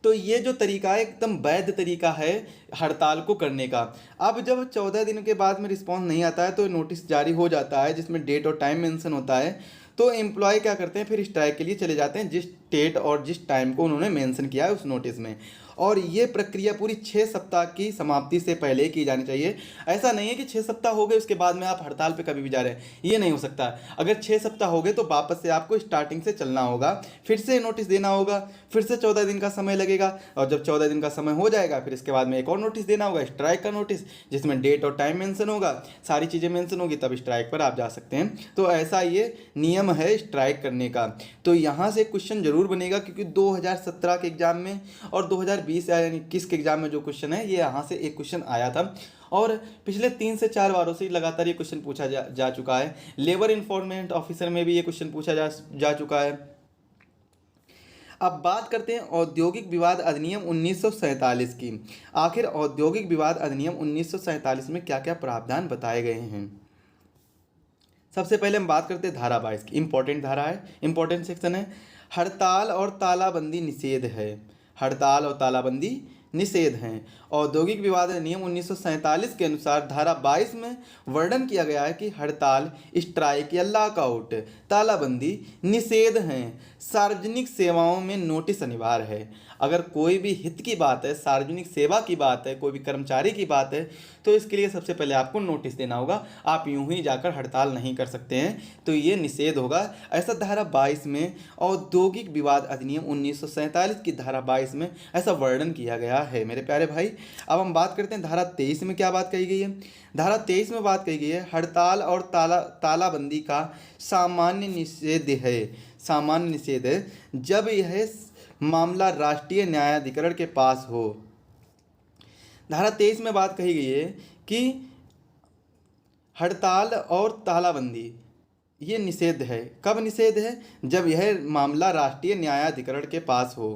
तो ये जो तरीका है, एकदम वैध तरीका है हड़ताल को करने का। अब जब 14 दिन के बाद में रिस्पॉन्स नहीं आता है, तो नोटिस जारी हो जाता है जिसमें डेट और टाइम मेंशन होता है। तो एम्प्लॉय क्या करते हैं, फिर स्ट्राइक के लिए चले जाते हैं, जिस डेट और जिस टाइम को उन्होंने मेंशन किया है उस नोटिस में। और ये प्रक्रिया पूरी 6 सप्ताह की समाप्ति से पहले की जानी चाहिए। ऐसा नहीं है कि 6 सप्ताह हो गए उसके बाद में आप हड़ताल पे कभी भी जा रहे हैं, ये नहीं हो सकता। अगर 6 सप्ताह हो गए तो वापस से आपको स्टार्टिंग से चलना होगा, फिर से नोटिस देना होगा, फिर से 14 दिन का समय लगेगा, और जब 14 दिन का समय हो जाएगा फिर इसके बाद में एक और नोटिस देना होगा, स्ट्राइक का नोटिस, जिसमें डेट और टाइम मेंशन होगा, सारी चीज़ें मेंशन होगी, तब स्ट्राइक पर आप जा सकते हैं। तो ऐसा ये नियम है स्ट्राइक करने का। तो यहाँ से क्वेश्चन जरूर बनेगा, क्योंकि 2017 के एग्जाम में और 2020 यानी 21 के एग्जाम में जो क्वेश्चन है ये यहाँ से एक क्वेश्चन आया था, और पिछले 3 से 4 बारों से लगातार ये क्वेश्चन पूछा जा चुका है। लेबर इन्फोर्समेंट ऑफिसर में भी ये क्वेश्चन पूछा जा चुका है। अब बात करते हैं औद्योगिक विवाद अधिनियम 1947 की। आखिर औद्योगिक विवाद अधिनियम 1947 में क्या क्या प्रावधान बताए गए हैं। सबसे पहले हम बात करते हैं धारा 22 की। इंपॉर्टेंट धारा है, इंपॉर्टेंट सेक्शन है। हड़ताल और तालाबंदी निषेध है, हड़ताल और तालाबंदी निषेध हैं। औद्योगिक विवाद अधिनियम 1947 के अनुसार धारा 22 में वर्णन किया गया है कि हड़ताल, स्ट्राइक या लॉकआउट, तालाबंदी निषेध हैं। सार्वजनिक सेवाओं में नोटिस अनिवार्य है। अगर कोई भी हित की बात है, सार्वजनिक सेवा की बात है, कोई भी कर्मचारी की बात है, तो इसके लिए सबसे पहले आपको नोटिस देना होगा। आप यूं ही जाकर हड़ताल नहीं कर सकते हैं, तो ये निषेध होगा। ऐसा धारा 22 में, औद्योगिक विवाद अधिनियम 1947 की धारा 22 में ऐसा वर्णन किया गया है मेरे प्यारे भाई। अब हम बात करते हैं धारा 23 में क्या बात कही गई है। धारा 23 में बात कही गई है हड़ताल और तालाबंदी का सामान्य निषेध है, सामान्य निषेध है जब यह मामला राष्ट्रीय न्यायाधिकरण के पास हो। धारा 23 में बात कही गई है कि हड़ताल और तालाबंदी ये निषेध है। कब निषेध है? जब यह मामला राष्ट्रीय न्यायाधिकरण के पास हो।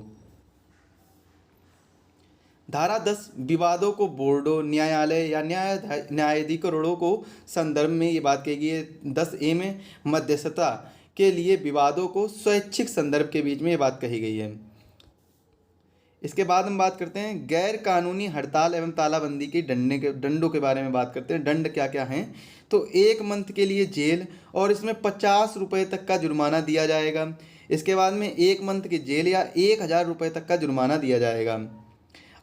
धारा 10 विवादों को बोर्डों, न्यायालय या न्यायाधिकरणों को संदर्भ में ये बात कही गई है। 10A में मध्यस्थता के लिए विवादों को स्वैच्छिक संदर्भ के बीच में ये बात कही गई है। इसके बाद हम बात करते हैं गैर कानूनी हड़ताल एवं तालाबंदी की दंडों के बारे में बात करते हैं। दंड क्या क्या हैं? तो 1 मंथ के लिए जेल और इसमें 50 रुपये तक का जुर्माना दिया जाएगा। इसके बाद में 1 मंथ की जेल या 1000 रुपये तक का जुर्माना दिया जाएगा।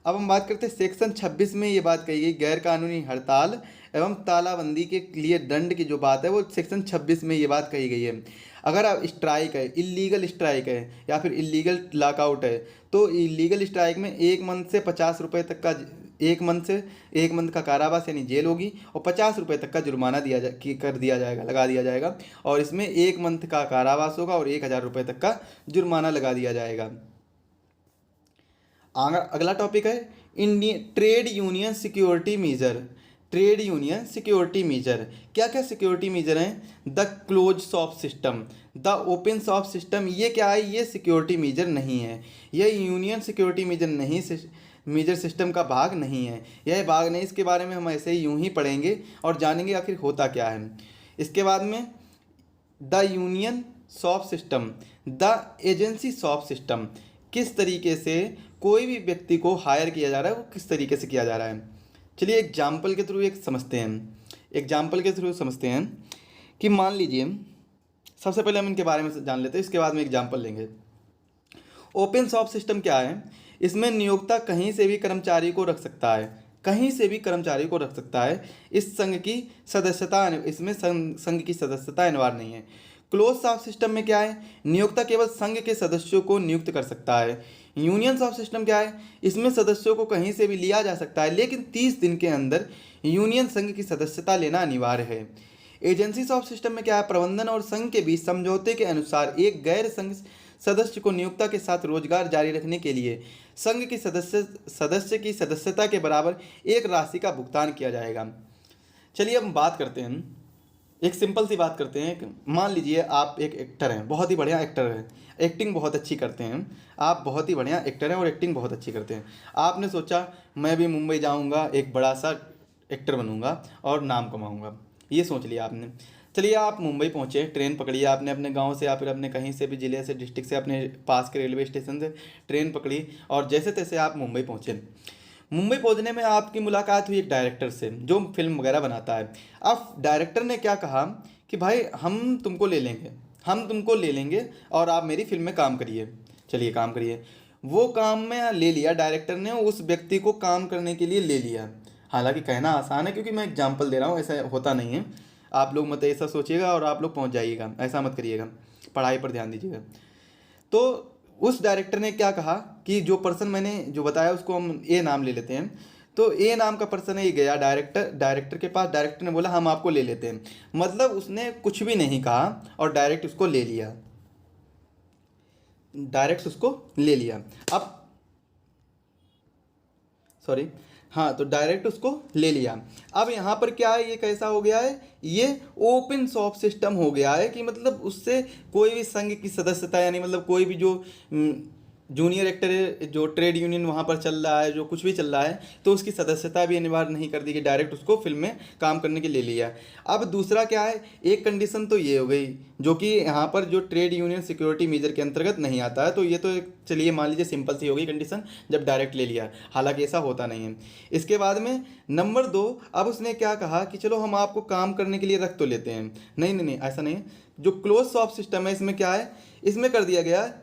अब हम बात करते हैं सेक्शन 26 में ये बात कही गई गैर कानूनी हड़ताल एवं तालाबंदी के लिए दंड की जो बात है वो सेक्शन 26 में ये बात कही गई है। अगर आप स्ट्राइक है, इलीगल स्ट्राइक है या फिर इलीगल लॉकआउट है, तो इलीगल स्ट्राइक में 1 मंथ से 50 रुपये तक का, 1 मंथ का कारावास यानी जेल होगी और 50 रुपये तक का जुर्माना कर दिया जाएगा, लगा दिया जाएगा। और इसमें 1 मंथ का कारावास होगा और 1000 रुपये तक का जुर्माना लगा दिया जाएगा। अगला टॉपिक है trade union security measure. Trade union security measure क्या क्या सिक्योरिटी मेजर हैं? The close shop system, the open shop system. ये क्या है? ये सिक्योरिटी मेजर नहीं है, यह यूनियन सिक्योरिटी मेजर नहीं, मेजर सिस्टम का भाग नहीं है, यह भाग नहीं। इसके बारे में हम ऐसे ही यूं ही पढ़ेंगे और जानेंगे आखिर होता क्या है। इसके बाद में the union shop system, the agency shop system, किस तरीके से कोई भी व्यक्ति को हायर किया जा रहा है वो किस तरीके से किया जा रहा है। चलिए एग्जाम्पल के थ्रू एक समझते हैं, एग्जाम्पल के थ्रू समझते हैं कि मान लीजिए, सबसे पहले हम इनके बारे में जान लेते हैं, इसके बाद में एग्जाम्पल लेंगे। ओपन शॉप सिस्टम क्या है? इसमें नियोक्ता कहीं से भी कर्मचारी को रख सकता है, कहीं से भी कर्मचारी को रख सकता है। इस संघ की सदस्यता, इसमें संघ की सदस्यता अनिवार्य नहीं है। क्लोज शॉप सिस्टम में क्या है? नियोक्ता केवल संघ के सदस्यों को नियुक्त कर सकता है। यूनियन शॉप सिस्टम क्या है? इसमें सदस्यों को कहीं से भी लिया जा सकता है, लेकिन 30 दिन के अंदर यूनियन संघ की सदस्यता लेना अनिवार्य है। एजेंसी शॉप सिस्टम में क्या है? प्रबंधन और संघ के बीच समझौते के अनुसार एक गैर संघ सदस्य को नियोक्ता के साथ रोजगार जारी रखने के लिए संघ की सदस्य की सदस्यता के बराबर एक राशि का भुगतान किया जाएगा। चलिए अब हम बात करते हैं, एक सिंपल सी बात करते हैं। मान लीजिए आप एक एक्टर हैं, बहुत ही बढ़िया एक्टर हैं, एक्टिंग बहुत अच्छी करते हैं, आप बहुत ही बढ़िया एक्टर हैं और एक्टिंग बहुत अच्छी करते हैं। आपने सोचा मैं भी मुंबई जाऊंगा, एक बड़ा सा एक्टर बनूंगा और नाम कमाऊंगा, ये सोच लिया आपने। चलिए आप मुंबई पहुंचे, ट्रेन पकड़ी आपने अपने गांव से या फिर अपने कहीं से भी ज़िले से, डिस्ट्रिक्ट से, अपने पास के रेलवे स्टेशन से ट्रेन पकड़ी और जैसे तैसे आप मुंबई पहुंचे। मुंबई पहुंचने में आपकी मुलाकात हुई एक डायरेक्टर से जो फिल्म वगैरह बनाता है। अब डायरेक्टर ने क्या कहा कि भाई हम तुमको ले लेंगे और आप मेरी फिल्म में काम करिए। चलिए काम करिए। वो काम में ले लिया, डायरेक्टर ने उस व्यक्ति को काम करने के लिए ले लिया। हालांकि कहना आसान है क्योंकि मैं एग्जांपल दे रहा हूँ, ऐसा होता नहीं है। आप लोग मत ऐसा सोचिएगा और आप लोग पहुँच जाइएगा, ऐसा मत करिएगा, पढ़ाई पर ध्यान दीजिएगा। तो उस डायरेक्टर ने क्या कहा कि जो पर्सन मैंने जो बताया उसको हम ए नाम ले लेते हैं। तो ए नाम का पर्सन है, ये गया डायरेक्टर के पास। डायरेक्टर ने बोला हम आपको ले लेते हैं, मतलब उसने कुछ भी नहीं कहा और डायरेक्ट उसको ले लिया, डायरेक्ट उसको ले लिया। अब सॉरी, हाँ, तो डायरेक्ट उसको ले लिया। अब यहाँ पर क्या है, ये कैसा हो गया है, ये ओपन सोर्स सिस्टम हो गया है कि मतलब उससे कोई भी संघ की सदस्यता, यानी मतलब कोई भी जो जूनियर एक्टर जो ट्रेड यूनियन वहाँ पर चल रहा है, जो कुछ भी चल रहा है, तो उसकी सदस्यता भी अनिवार्य नहीं कर दी कि डायरेक्ट उसको फिल्म में काम करने के लिए लिया। अब दूसरा क्या है, एक कंडीशन तो ये हो गई जो कि यहाँ पर जो ट्रेड यूनियन सिक्योरिटी मेजर के अंतर्गत नहीं आता है, तो ये तो चलिए मान लीजिए सिंपल सी हो गई कंडीशन जब डायरेक्ट ले लिया, हालांकि ऐसा होता नहीं है। इसके बाद में नंबर 2, अब उसने क्या कहा कि चलो हम आपको काम करने के लिए रख तो लेते हैं। नहीं नहीं नहीं, ऐसा नहीं है। जो क्लोज शॉप सिस्टम है इसमें क्या है, इसमें कर दिया गया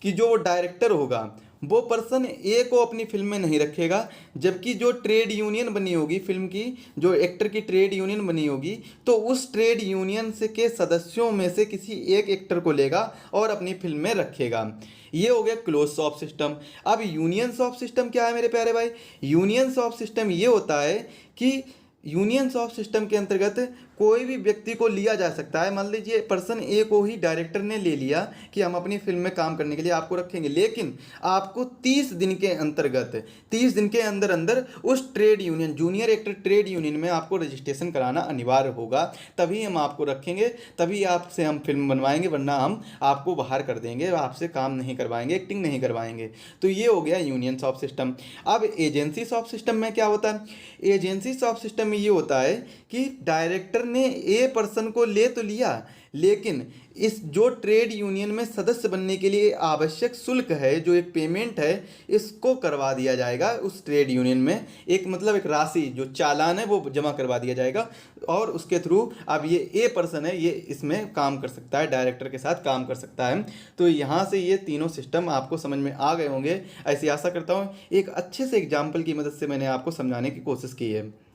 कि जो वो डायरेक्टर होगा वो पर्सन ए को अपनी फिल्म में नहीं रखेगा, जबकि जो ट्रेड यूनियन बनी होगी फिल्म की, जो एक्टर की ट्रेड यूनियन बनी होगी, तो उस ट्रेड यूनियन से के सदस्यों में से किसी एक एक्टर को लेगा और अपनी फिल्म में रखेगा। ये हो गया क्लोज शॉप सिस्टम। अब यूनियन शॉप सिस्टम क्या है मेरे प्यारे भाई, यूनियन शॉप सिस्टम ये होता है कि यूनियन शॉप सिस्टम के अंतर्गत कोई भी व्यक्ति को लिया जा सकता है। मान लीजिए पर्सन ए को ही डायरेक्टर ने ले लिया कि हम अपनी फिल्म में काम करने के लिए आपको रखेंगे, लेकिन आपको 30 दिन के अंतर्गत 30 दिन के अंदर अंदर उस trade union junior actor trade union में आपको रजिस्ट्रेशन कराना अनिवार्य होगा, तभी हम आपको रखेंगे, तभी आपसे हम फिल्म बनवाएंगे, वरना हम आपको बाहर कर देंगे, आपसे काम नहीं करवाएंगे, एक्टिंग नहीं करवाएंगे। तो ये हो गया यूनियन शॉप सिस्टम। अब एजेंसी शॉप सिस्टम में क्या होता है, एजेंसी शॉप सिस्टम में ये होता है कि डायरेक्टर ने ए पर्सन को ले तो लिया, लेकिन इस जो ट्रेड यूनियन में सदस्य बनने के लिए आवश्यक शुल्क है, जो एक पेमेंट है, इसको करवा दिया जाएगा उस ट्रेड यूनियन में। एक मतलब एक राशि जो चालान है वो जमा करवा दिया जाएगा और उसके थ्रू अब ये ए पर्सन है ये इसमें काम कर सकता है, डायरेक्टर के साथ काम कर सकता है। तो यहाँ से ये तीनों सिस्टम आपको समझ में आ गए होंगे, ऐसी आशा करता हूँ। एक अच्छे से एग्जाम्पल की मदद से मैंने आपको समझाने की कोशिश की है।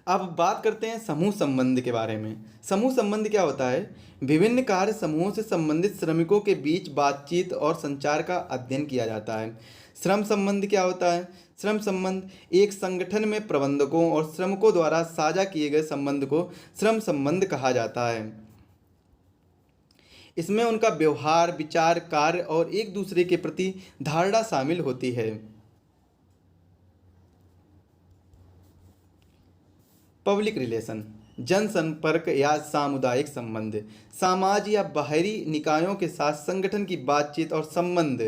अब बात करते हैं समूह संबंध के बारे में। समूह संबंध क्या होता है, विभिन्न कार्य समूहों से संबंधित श्रमिकों के बीच बातचीत और संचार का अध्ययन किया जाता है। श्रम संबंध क्या होता है, श्रम संबंध एक संगठन में प्रबंधकों और श्रमिकों द्वारा साझा किए गए संबंध को श्रम संबंध कहा जाता है। इसमें उनका व्यवहार, विचार, कार्य और एक दूसरे के प्रति धारणा शामिल होती है। पब्लिक रिलेशन जनसंपर्क या सामुदायिक संबंध, समाज या बाहरी निकायों के साथ संगठन की बातचीत और संबंध।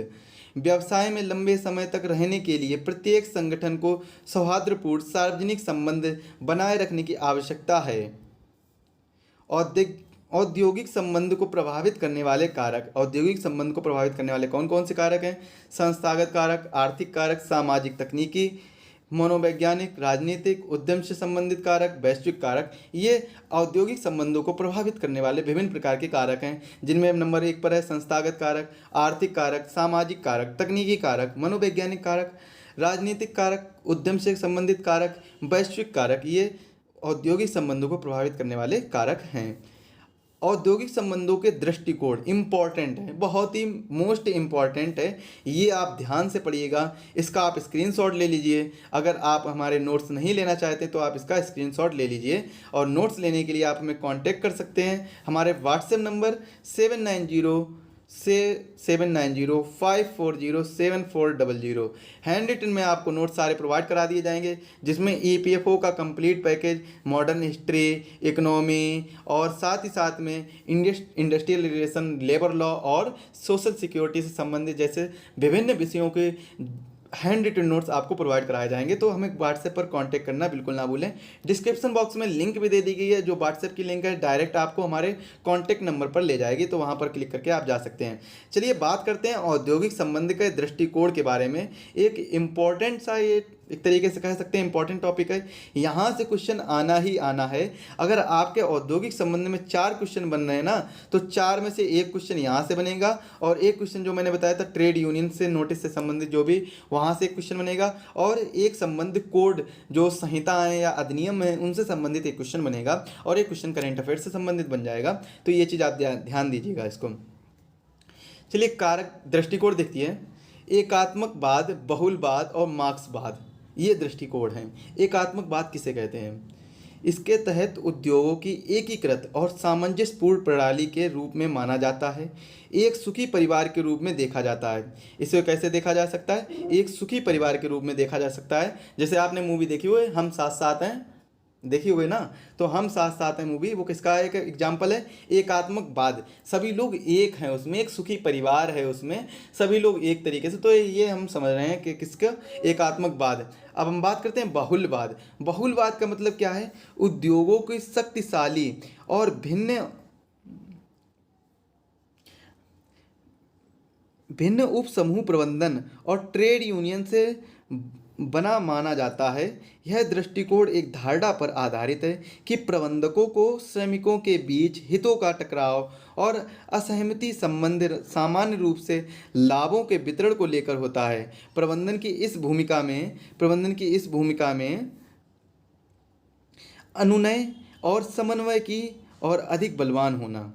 व्यवसाय में लंबे समय तक रहने के लिए प्रत्येक संगठन को सौहार्दपूर्ण सार्वजनिक संबंध बनाए रखने की आवश्यकता है। औद्योगिक संबंध को प्रभावित करने वाले कारक, औद्योगिक संबंध को प्रभावित करने वाले कौन कौन से कारक हैं, संस्थागत कारक, आर्थिक कारक, सामाजिक तकनीकी, मनोवैज्ञानिक, राजनीतिक, उद्यम से संबंधित कारक, वैश्विक कारक। ये औद्योगिक संबंधों को प्रभावित करने वाले विभिन्न प्रकार के कारक हैं, जिनमें नंबर 1 पर है संस्थागत कारक, आर्थिक कारक, सामाजिक कारक, तकनीकी कारक, मनोवैज्ञानिक कारक, राजनीतिक कारक, उद्यम से संबंधित कारक, वैश्विक कारक। ये औद्योगिक संबंधों को प्रभावित करने वाले कारक हैं। औद्योगिक संबंधों के दृष्टिकोण इम्पॉर्टेंट है, बहुत ही मोस्ट इम्पॉर्टेंट है, ये आप ध्यान से पढ़िएगा। इसका आप स्क्रीनशॉट ले लीजिए। अगर आप हमारे नोट्स नहीं लेना चाहते तो आप इसका स्क्रीनशॉट ले लीजिए, और नोट्स लेने के लिए आप हमें कांटेक्ट कर सकते हैं। हमारे व्हाट्सएप नंबर 790540740। हैंड रिटन में आपको नोट्स सारे प्रोवाइड करा दिए जाएंगे, जिसमें EPFO का complete package, modern history, economy, और साथ ही साथ में इंडस्ट्रियल रिलेशन, लेबर लॉ और सोशल सिक्योरिटी से संबंधित जैसे विभिन्न विषयों के हैंड रिटन नोट्स आपको प्रोवाइड कराए जाएंगे। तो हमें व्हाट्सएप पर कांटेक्ट करना बिल्कुल ना भूलें। डिस्क्रिप्शन बॉक्स में लिंक भी दे दी गई है, जो व्हाट्सएप की लिंक है, डायरेक्ट आपको हमारे कांटेक्ट नंबर पर ले जाएगी, तो वहां पर क्लिक करके आप जा सकते हैं। चलिए बात करते हैं औद्योगिक संबंध के दृष्टिकोण के बारे में। एक इम्पॉर्टेंट सा ये एक तरीके से कह सकते हैं इंपॉर्टेंट टॉपिक है, यहाँ से क्वेश्चन आना ही आना है। अगर आपके औद्योगिक संबंध में 4 क्वेश्चन बन रहे हैं ना, तो 4 में से एक क्वेश्चन यहाँ से बनेगा और एक क्वेश्चन जो मैंने बताया था ट्रेड यूनियन से नोटिस से संबंधित जो भी, वहाँ से एक क्वेश्चन बनेगा, और एक संबंधित कोड जो संहिताएं या अधिनियम है उनसे संबंधित एक क्वेश्चन बनेगा, और एक क्वेश्चन करेंट अफेयर से संबंधित बन जाएगा। तो ये चीज़ आप ध्यान दीजिएगा इसको। चलिए कारक दृष्टिकोण देखती है, एकात्मकवाद, बहुलवाद और मार्क्सवाद, ये दृष्टिकोण हैं। एकात्मकवाद किसे कहते हैं? इसके तहत उद्योगों की एकीकृत और सामंजस्यपूर्ण प्रणाली के रूप में माना जाता है, एक सुखी परिवार के रूप में देखा जाता है। इसे कैसे देखा जा सकता है? एक सुखी परिवार के रूप में देखा जा सकता है। जैसे आपने मूवी देखी हुई है हम साथ साथ हैं, देखी हुई ना, तो हम साथ साथ हैं मूवी, वो किसका एक एग्जाम्पल है? एकात्मकवाद, सभी लोग एक हैं उसमें, एक सुखी परिवार है उसमें, सभी लोग एक तरीके से, तो ये हम समझ रहे हैं कि किसका? एकात्मकवाद। अब हम बात करते हैं बहुलवाद। बहुलवाद का मतलब क्या है? उद्योगों की शक्तिशाली और भिन्न उप समूह प्रबंधन और ट्रेड यूनियन से बना माना जाता है। यह दृष्टिकोण एक धारणा पर आधारित है कि प्रबंधकों को श्रमिकों के बीच हितों का टकराव और असहमति संबंध सामान्य रूप से लाभों के वितरण को लेकर होता है। प्रबंधन की इस भूमिका में अनुनय और समन्वय की और अधिक बलवान होना,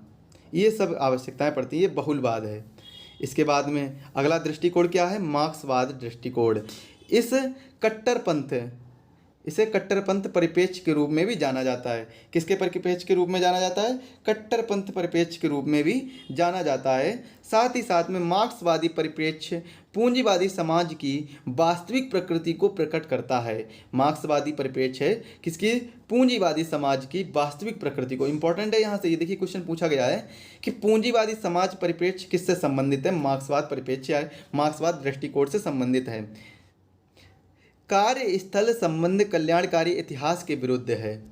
ये सब आवश्यकताएं पड़ती है। ये बहुलवाद है। इसके बाद में अगला दृष्टिकोण क्या है? मार्क्सवाद दृष्टिकोण। इसे कट्टरपंथ परिप्रेक्ष्य के रूप में भी जाना जाता है। किसके परिप्रेक्ष्य के रूप में जाना जाता है? कट्टरपंथ परिप्रेक्ष्य के रूप में भी जाना जाता है। साथ ही साथ में मार्क्सवादी परिप्रेक्ष्य पूंजीवादी समाज की वास्तविक प्रकृति को प्रकट करता है। मार्क्सवादी परिप्रेक्ष्य है किसकी? पूंजीवादी समाज की वास्तविक प्रकृति को। इंपॉर्टेंट है यहाँ से, ये देखिए क्वेश्चन पूछा गया है कि पूंजीवादी समाज परिप्रेक्ष्य किससे संबंधित है? मार्क्सवाद परिप्रेक्ष्य है, मार्क्सवाद दृष्टिकोण से संबंधित है। कार्यस्थल संबंध कल्याणकारी इतिहास के विरुद्ध है।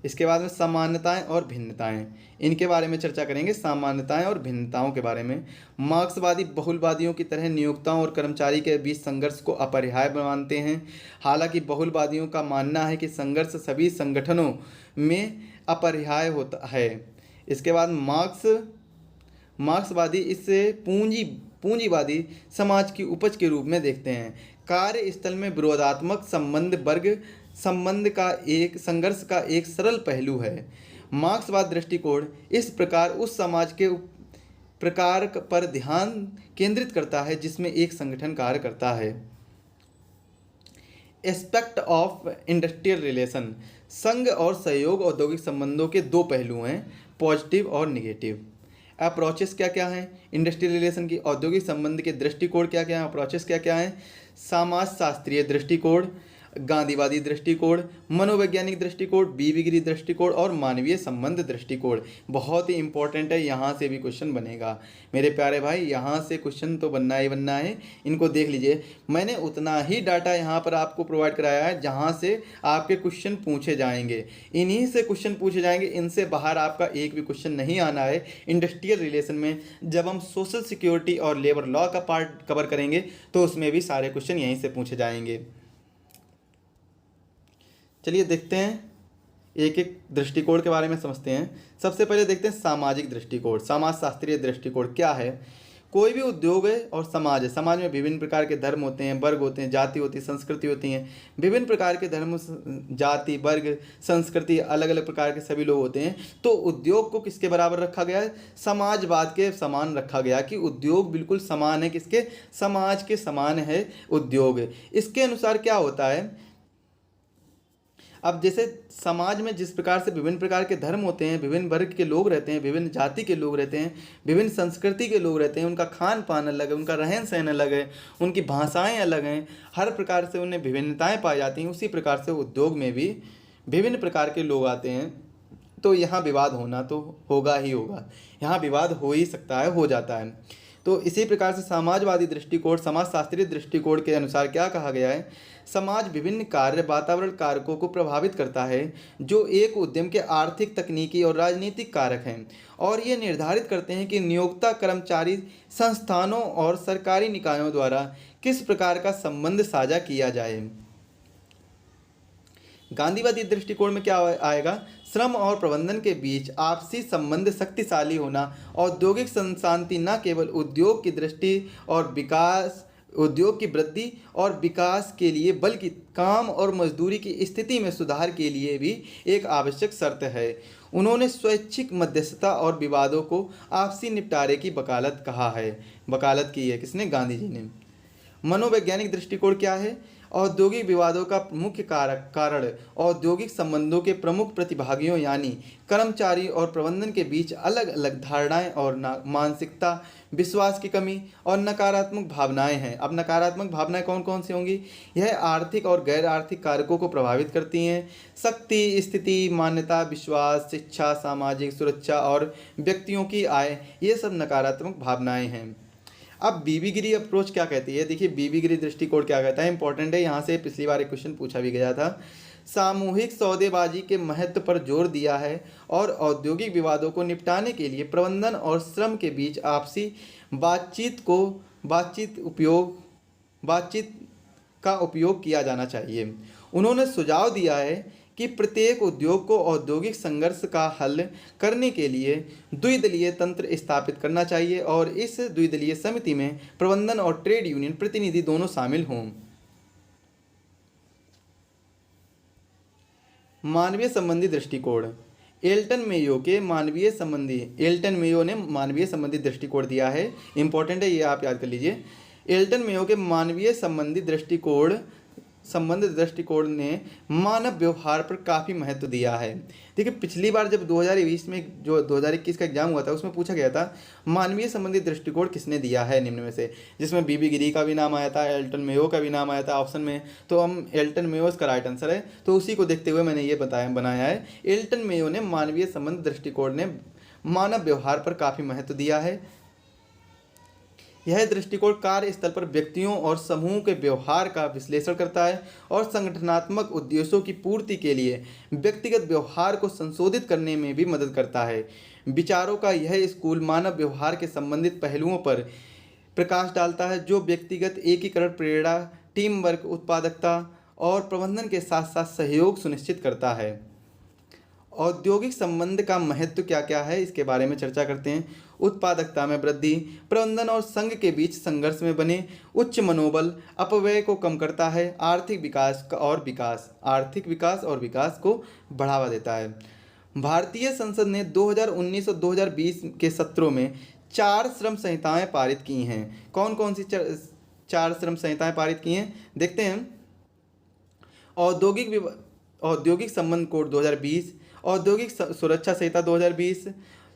इसके बाद में समानताएं और भिन्नताएं, इनके बारे में चर्चा करेंगे। सामान्यताएं और भिन्नताओं के बारे में। मार्क्सवादी बहुलवादियों की तरह नियोक्ताओं और कर्मचारी के बीच संघर्ष को अपरिहार्य मानते हैं। हालांकि बहुलवादियों का मानना है कि संघर्ष सभी संगठनों में अपरिहार्य होता है। इसके बाद मार्क्सवादी इसे पूंजीवादी समाज की उपज के रूप में देखते हैं। कार्यस्थल में विरोधात्मक संबंध का एक संघर्ष का एक सरल पहलू है। मार्क्सवाद दृष्टिकोण इस प्रकार उस समाज के प्रकार पर ध्यान केंद्रित करता है जिसमें एक संगठन कार्य करता है। एस्पेक्ट ऑफ इंडस्ट्रियल रिलेशन, संघ और सहयोग औद्योगिक संबंधों के 2 पहलू हैं, पॉजिटिव और निगेटिव। अप्रोचेस क्या क्या हैं इंडस्ट्रियल रिलेशन की? औद्योगिक संबंध के दृष्टिकोण क्या क्या हैं? अप्रोचेस क्या क्या हैं? समाजशास्त्रीय दृष्टिकोण, गांधीवादी दृष्टिकोण, मनोवैज्ञानिक दृष्टिकोण, बीबीगिरी दृष्टिकोण और मानवीय संबंध दृष्टिकोण। बहुत ही इंपॉर्टेंट है, यहाँ से भी क्वेश्चन बनेगा मेरे प्यारे भाई, यहाँ से क्वेश्चन तो बनना ही बनना है। इनको देख लीजिए, मैंने उतना ही डाटा यहाँ पर आपको प्रोवाइड कराया है जहाँ से आपके क्वेश्चन पूछे जाएंगे, इन्हीं से क्वेश्चन पूछे जाएंगे, इनसे बाहर आपका एक भी क्वेश्चन नहीं आना है। इंडस्ट्रियल रिलेशन में जब हम सोशल सिक्योरिटी और लेबर लॉ का पार्ट कवर करेंगे तो उसमें भी सारे क्वेश्चन यहीं से पूछे जाएंगे। चलिए देखते हैं, एक एक दृष्टिकोण के बारे में समझते हैं। सबसे पहले देखते हैं सामाजिक दृष्टिकोण, समाजशास्त्रीय दृष्टिकोण क्या है। कोई भी उद्योग है और समाज है, समाज में विभिन्न प्रकार के धर्म होते हैं, वर्ग होते हैं, जाति होती है, संस्कृति होती हैं। विभिन्न प्रकार के धर्म, जाति, वर्ग, संस्कृति, अलग अलग प्रकार के सभी लोग होते हैं। तो उद्योग को किसके बराबर रखा गया है? समाजवाद के समान रखा गया कि उद्योग बिल्कुल समान है, किसके? समाज के समान है उद्योग। इसके अनुसार क्या होता है, अब जैसे समाज में जिस प्रकार से विभिन्न प्रकार के धर्म होते हैं, विभिन्न वर्ग के लोग रहते हैं, विभिन्न जाति के लोग रहते हैं, विभिन्न संस्कृति के लोग रहते हैं, उनका खान पान अलग है, उनका रहन सहन अलग है, उनकी भाषाएं अलग हैं, हर प्रकार से उन्हें विभिन्नताएं पाई जाती हैं। उसी प्रकार से उद्योग में भी विभिन्न प्रकार के लोग आते हैं, तो यहाँ विवाद होना तो होगा ही होगा, यहाँ विवाद हो ही सकता है, हो जाता है। तो इसी प्रकार से समाजवादी दृष्टिकोण, समाजशास्त्रीय दृष्टिकोण के अनुसार क्या कहा गया है, समाज विभिन्न कार्य वातावरण कारकों को प्रभावित करता है जो एक उद्यम के आर्थिक, तकनीकी और राजनीतिक कारक हैं, और ये निर्धारित करते हैं कि नियोक्ता, कर्मचारी, संस्थानों और सरकारी निकायों द्वारा किस प्रकार का संबंध साझा किया जाए। गांधीवादी दृष्टिकोण में क्या आएगा, श्रम और प्रबंधन के बीच आपसी संबंध शक्तिशाली होना, औद्योगिक शांति न केवल उद्योग की दृष्टि और विकास उद्योग की वृद्धि और विकास के लिए बल्कि काम और मजदूरी की स्थिति में सुधार के लिए भी एक आवश्यक शर्त है। उन्होंने स्वैच्छिक मध्यस्थता और विवादों को आपसी निपटारे की वकालत कहा है। वकालत की है किसने, गांधी जी ने। मनोवैज्ञानिक दृष्टिकोण क्या है, औद्योगिक विवादों का मुख्य कारण औद्योगिक संबंधों के प्रमुख प्रतिभागियों यानी कर्मचारी और प्रबंधन के बीच अलग अलग धारणाएं और मानसिकता, विश्वास की कमी और नकारात्मक भावनाएं हैं। अब नकारात्मक भावनाएं कौन कौन सी होंगी, यह आर्थिक और गैर आर्थिक कारकों को प्रभावित करती हैं। शक्ति, स्थिति, मान्यता, विश्वास, शिक्षा, सामाजिक सुरक्षा और व्यक्तियों की आय, ये सब नकारात्मक भावनाएं हैं। अब बीबी गिरी अप्रोच क्या कहती है, देखिए बीबी गिरी दृष्टिकोण क्या कहता है, इंपॉर्टेंट है, यहाँ से पिछली बार एक क्वेश्चन पूछा भी गया था। सामूहिक सौदेबाजी के महत्व पर जोर दिया है और औद्योगिक विवादों को निपटाने के लिए प्रबंधन और श्रम के बीच आपसी बातचीत का उपयोग किया जाना चाहिए। उन्होंने सुझाव दिया है कि प्रत्येक उद्योग को औद्योगिक संघर्ष का हल करने के लिए द्विदलीय तंत्र स्थापित करना चाहिए और इस द्विदलीय समिति में प्रबंधन और ट्रेड यूनियन प्रतिनिधि दोनों शामिल हों। मानवीय संबंधी दृष्टिकोण, एल्टन मेयो ने मानवीय संबंधी दृष्टिकोण दिया है, इंपॉर्टेंट है, ये आप याद कर लीजिए। एल्टन मेयो के मानवीय संबंधी दृष्टिकोण ने मानव व्यवहार पर काफ़ी महत्व दिया है। देखिए पिछली बार जब 2020 में जो 2021 का एग्जाम हुआ था उसमें पूछा गया था मानवीय संबंधी दृष्टिकोण किसने दिया है निम्न में से, जिसमें बीबी गिरी का भी नाम आया था, एल्टन मेयो का भी नाम आया था ऑप्शन में, तो हम एल्टन मेयो इसका राइट आंसर है। तो उसी को देखते हुए मैंने ये बनाया है। एल्टन मेयो ने मानवीय संबंध दृष्टिकोण ने मानव व्यवहार पर काफ़ी महत्व दिया है। यह दृष्टिकोण कार्यस्थल पर व्यक्तियों और समूह के व्यवहार का विश्लेषण करता है और संगठनात्मक उद्देश्यों की पूर्ति के लिए व्यक्तिगत व्यवहार को संशोधित करने में भी मदद करता है। विचारों का यह स्कूल मानव व्यवहार के संबंधित पहलुओं पर प्रकाश डालता है जो व्यक्तिगत एकीकरण, प्रेरणा, टीम वर्क, उत्पादकता और प्रबंधन के साथ साथ सहयोग सुनिश्चित करता है। औद्योगिक संबंध का महत्व क्या क्या है इसके बारे में चर्चा करते हैं। उत्पादकता में वृद्धि, प्रबंधन और संघ के बीच संघर्ष में बने उच्च मनोबल अपव्यय को कम करता है, आर्थिक विकास और विकास को बढ़ावा देता है। भारतीय संसद ने 2019 और 2020 के सत्रों में 4 श्रम संहिताएं पारित की हैं। कौन कौन सी 4 श्रम संहिताएं पारित की हैं देखते हैं। औद्योगिक संबंध कोड 2020, औद्योगिक सुरक्षा संहिता 2020,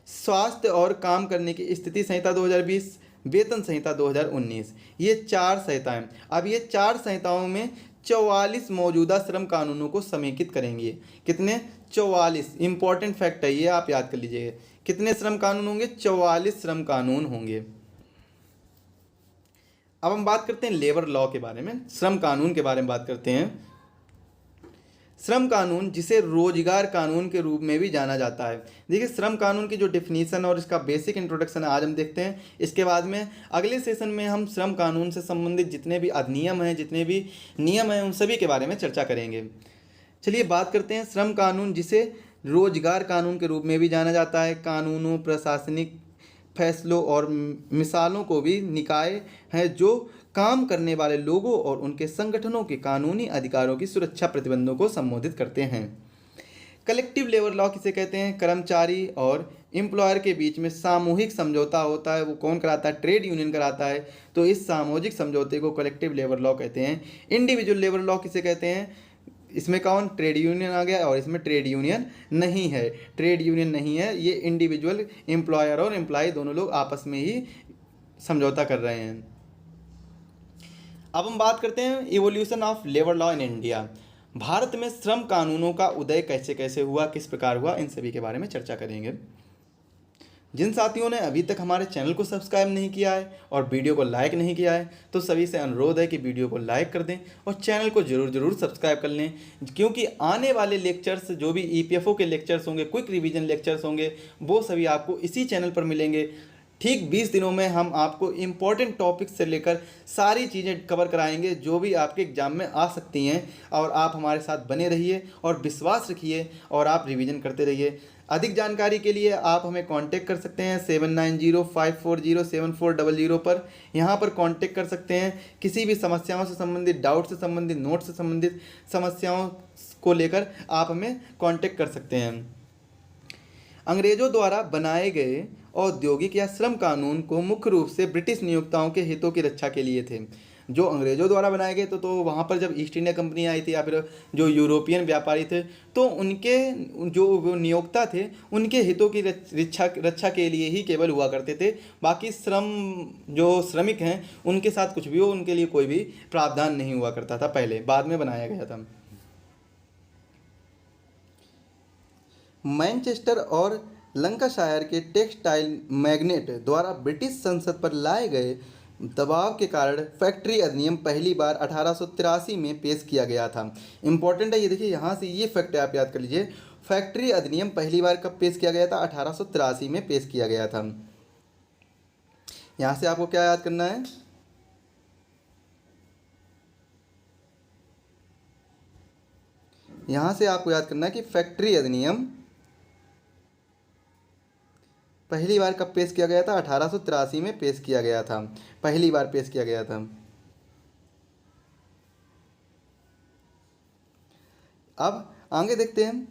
स्वास्थ्य और काम करने की स्थिति संहिता 2020, वेतन संहिता 2019, ये 4 संहिताएं। अब ये 4 संहिताओं में 44 मौजूदा श्रम कानूनों को समेकित करेंगे। कितने? 44। इंपॉर्टेंट फैक्ट है ये, आप याद कर लीजिएगा। कितने श्रम कानून होंगे? 44 श्रम कानून होंगे। अब हम बात करते हैं लेबर लॉ के बारे में, श्रम कानून के बारे में बात करते हैं। श्रम कानून जिसे रोजगार कानून के रूप में भी जाना जाता है। देखिए श्रम कानून की जो डिफिनीशन और इसका बेसिक इंट्रोडक्शन है आज हम देखते हैं। इसके बाद में अगले सेशन में हम श्रम कानून से संबंधित जितने भी अधिनियम हैं, जितने भी नियम हैं, उन सभी के बारे में चर्चा करेंगे। चलिए बात करते हैं श्रम कानून जिसे रोजगार कानून के रूप में भी जाना जाता है। कानूनों, प्रशासनिक फैसलों और मिसालों को भी निकाय है जो काम करने वाले लोगों और उनके संगठनों के कानूनी अधिकारों की सुरक्षा प्रतिबंधों को संबोधित करते हैं। कलेक्टिव लेबर लॉ किसे कहते हैं? कर्मचारी और एम्प्लॉयर के बीच में सामूहिक समझौता होता है, वो कौन कराता है? ट्रेड यूनियन कराता है। तो इस सामूहिक समझौते को कलेक्टिव लेबर लॉ कहते हैं। इंडिविजुअल लेबर लॉ किसे कहते हैं? इसमें कौन? ट्रेड यूनियन आ गया, और इसमें ट्रेड यूनियन नहीं है। ट्रेड यूनियन नहीं है, ये इंडिविजुअल एम्प्लॉयर और एम्प्लॉय दोनों लोग आपस में ही समझौता कर रहे हैं। अब हम बात करते हैं evolution of labour law in India. Bharat में श्रम कानूनों का उदय कैसे कैसे हुआ, किस प्रकार हुआ, इन सभी के बारे में चर्चा करेंगे। जिन साथियों ने अभी तक हमारे चैनल को सब्सक्राइब नहीं किया है और वीडियो को लाइक नहीं किया है, तो सभी से अनुरोध है कि वीडियो को लाइक कर दें और चैनल को जरूर सब्सक्राइब कर लें, क्योंकि आने वाले लेक्चर्स जो भी ईपीएफओ के लेक्चर्स होंगे, क्विक रिवीजन लेक्चर्स होंगे, वो सभी आपको इसी चैनल पर मिलेंगे। ठीक 20 दिनों में हम आपको इम्पोर्टेंट टॉपिक्स से लेकर सारी चीज़ें कवर कराएंगे जो भी आपके एग्ज़ाम में आ सकती हैं। और आप हमारे साथ बने रहिए और विश्वास रखिए और आप रिवीजन करते रहिए। अधिक जानकारी के लिए आप हमें कांटेक्ट कर सकते हैं 7905407400 पर। यहाँ पर कांटेक्ट कर सकते हैं किसी भी समस्याओं से संबंधित, डाउट से संबंधित, नोट से संबंधित समस्याओं को लेकर आप हमें कांटेक्ट कर सकते हैं। अंग्रेजों द्वारा बनाए गए औद्योगिक या श्रम कानून को मुख्य रूप से ब्रिटिश नियोक्ताओं के हितों की रक्षा के लिए थे। जो अंग्रेजों द्वारा बनाए गए तो वहाँ पर जब ईस्ट इंडिया कंपनी आई थी या फिर जो यूरोपियन व्यापारी थे तो उनके जो वो नियोक्ता थे उनके हितों की रक्षा के लिए ही केवल हुआ करते थे। बाकी जो श्रमिक हैं उनके साथ कुछ भी हो, उनके लिए कोई भी प्रावधान नहीं हुआ करता था पहले, बाद में बनाया गया था। मैनचेस्टर और लंकाशायर के टेक्सटाइल मैग्नेट द्वारा ब्रिटिश संसद पर लाए गए दबाव के कारण फैक्ट्री अधिनियम पहली बार 1883 में पेश किया गया था। इंपॉर्टेंट है ये, देखिए यहाँ से ये फैक्ट आप याद कर लीजिए। फैक्ट्री अधिनियम पहली बार कब पेश किया गया था? 1883 में पेश किया गया था। यहाँ से आपको क्या याद करना है? यहाँ से आपको याद करना है कि फैक्ट्री अधिनियम पहली बार कब पेश किया गया था? 1883 में पेश किया गया था, पहली बार पेश किया गया था। अब आगे देखते हैं।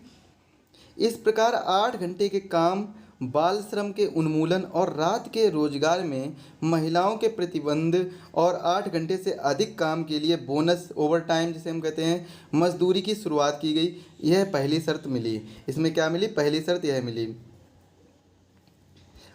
इस प्रकार 8 घंटे के काम, बाल श्रम के उन्मूलन और रात के रोजगार में महिलाओं के प्रतिबंध और 8 घंटे से अधिक काम के लिए बोनस, ओवर टाइम जिसे हम कहते हैं, मजदूरी की शुरुआत की गई। यह पहली शर्त मिली। इसमें क्या मिली? पहली शर्त यह मिली।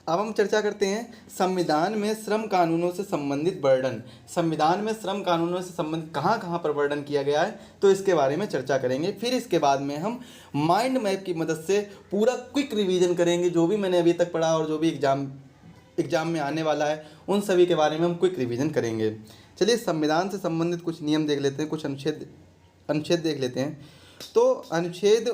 अब हम चर्चा करते हैं संविधान में श्रम कानूनों से संबंधित वर्णन। संविधान में श्रम कानूनों से संबंधित कहाँ कहाँ पर वर्णन किया गया है तो इसके बारे में चर्चा करेंगे। फिर इसके बाद में हम माइंड मैप की मदद से पूरा क्विक रिवीजन करेंगे। जो भी मैंने अभी तक पढ़ा और जो भी एग्जाम में आने वाला है उन सभी के बारे में हम क्विक रिवीजन करेंगे। चलिए संविधान से संबंधित कुछ नियम देख लेते हैं, कुछ अनुच्छेद देख लेते हैं। तो अनुच्छेद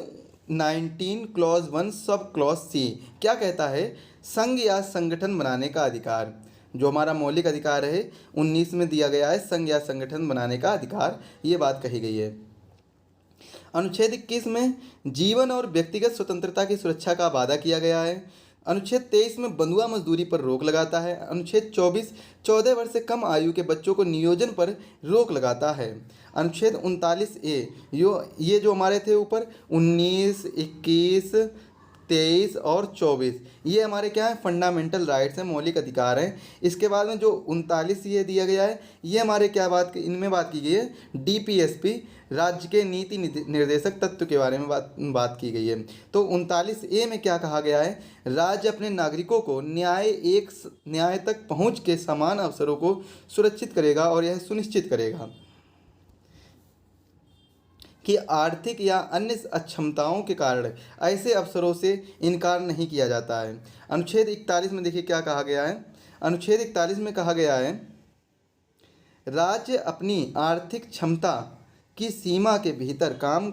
19 क्लॉज 1 सब क्लॉज सी क्या कहता है? संघ या संगठन बनाने का अधिकार। जो हमारा मौलिक अधिकार है 19 में दिया गया है, संघ या संगठन बनाने का अधिकार, ये बात कही गई है। अनुच्छेद 21 में जीवन और व्यक्तिगत स्वतंत्रता की सुरक्षा का वादा किया गया है। अनुच्छेद 23 में बंधुआ मजदूरी पर रोक लगाता है। अनुच्छेद 24 14 वर्ष से कम आयु के बच्चों को नियोजन पर रोक लगाता है। अनुच्छेद 39A ये जो हमारे थे ऊपर 19, 21, 23 और 24 ये हमारे क्या है? फंडामेंटल राइट्स हैं, मौलिक अधिकार हैं। इसके बाद में जो 39 ये दिया गया है ये हमारे क्या इनमें बात की गई है? DPSP राज्य के नीति निर्देशक तत्व के बारे में बात की गई है। तो 39A में क्या कहा गया है? राज्य अपने नागरिकों को न्याय तक पहुंच के समान अवसरों को सुरक्षित करेगा और यह सुनिश्चित करेगा कि आर्थिक या अन्य अक्षमताओं के कारण ऐसे अवसरों से इनकार नहीं किया जाता है। अनुच्छेद 41 में देखिए क्या कहा गया है? अनुच्छेद 41 में कहा गया है राज्य अपनी आर्थिक क्षमता की सीमा के भीतर काम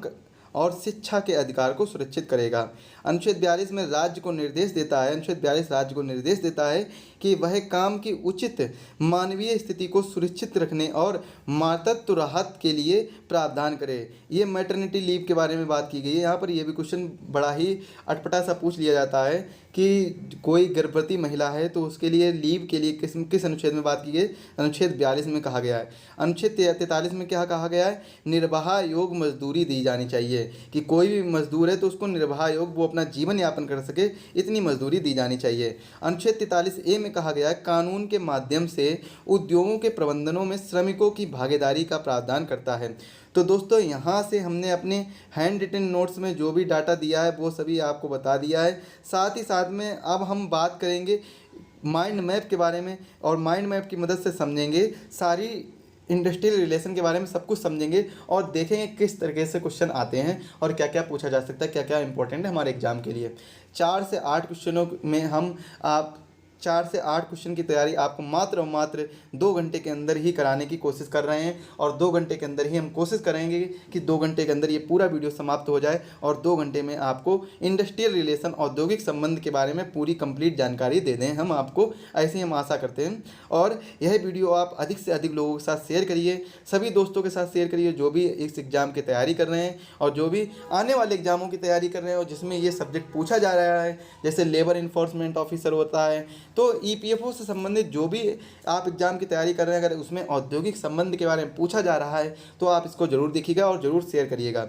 और शिक्षा के अधिकार को सुरक्षित करेगा। अनुच्छेद 42 में राज्य को निर्देश देता है, अनुच्छेद 42 राज्य को निर्देश देता है कि वह काम की उचित मानवीय स्थिति को सुरक्षित रखने और मातृत्व राहत के लिए प्रावधान करे। ये मैटरनिटी लीव के बारे में बात की गई है। यहाँ पर यह भी क्वेश्चन बड़ा ही अटपटा सा पूछ लिया जाता है कि कोई गर्भवती महिला है तो उसके लिए लीव के लिए किस अनुच्छेद में बात की गई? अनुच्छेद 42 में कहा गया है। अनुच्छेद 43 में क्या कहा गया है? निर्वाह योग मजदूरी दी जानी चाहिए, कि कोई भी मजदूर है तो उसको निर्वाह योग, वो अपना जीवन यापन कर सके, इतनी मजदूरी दी जानी चाहिए। अनुच्छेद 43A में कहा गया है कानून के माध्यम से उद्योगों के प्रबंधनों में श्रमिकों की भागीदारी का प्रावधान करता है। तो दोस्तों यहाँ से हमने अपने हैंड रिटन नोट्स में जो भी डाटा दिया है वो सभी आपको बता दिया है। साथ ही साथ में अब हम बात करेंगे माइंड मैप के बारे में और माइंड मैप की मदद से समझेंगे सारी इंडस्ट्रियल रिलेशन के बारे में, सब कुछ समझेंगे और देखेंगे किस तरीके से क्वेश्चन आते हैं और क्या क्या पूछा जा सकता है, क्या क्या इंपॉर्टेंट है हमारे एग्जाम के लिए। 4 से 8 क्वेश्चनों में हम आप 4 से 8 क्वेश्चन की तैयारी आपको मात्र और मात्र 2 घंटे के अंदर ही कराने की कोशिश कर रहे हैं, और 2 घंटे के अंदर ही हम कोशिश करेंगे कि 2 घंटे के अंदर ये पूरा वीडियो समाप्त हो जाए और 2 घंटे में आपको इंडस्ट्रियल रिलेशन, औद्योगिक संबंध के बारे में पूरी कंप्लीट जानकारी दे दें हम आपको, ऐसे ही हम आशा करते हैं। और यह वीडियो आप अधिक से अधिक लोगों के साथ शेयर करिए, सभी दोस्तों के साथ शेयर करिए जो भी इस एग्ज़ाम की तैयारी कर रहे हैं और जो भी आने वाले एग्ज़ामों की तैयारी कर रहे हैं और जिसमें ये सब्जेक्ट पूछा जा रहा है, जैसे लेबर इन्फोर्समेंट ऑफिसर होता है। तो ईपीएफओ से संबंधित जो भी आप एग्ज़ाम की तैयारी कर रहे हैं, अगर उसमें औद्योगिक संबंध के बारे में पूछा जा रहा है तो आप इसको ज़रूर देखिएगा और ज़रूर शेयर करिएगा।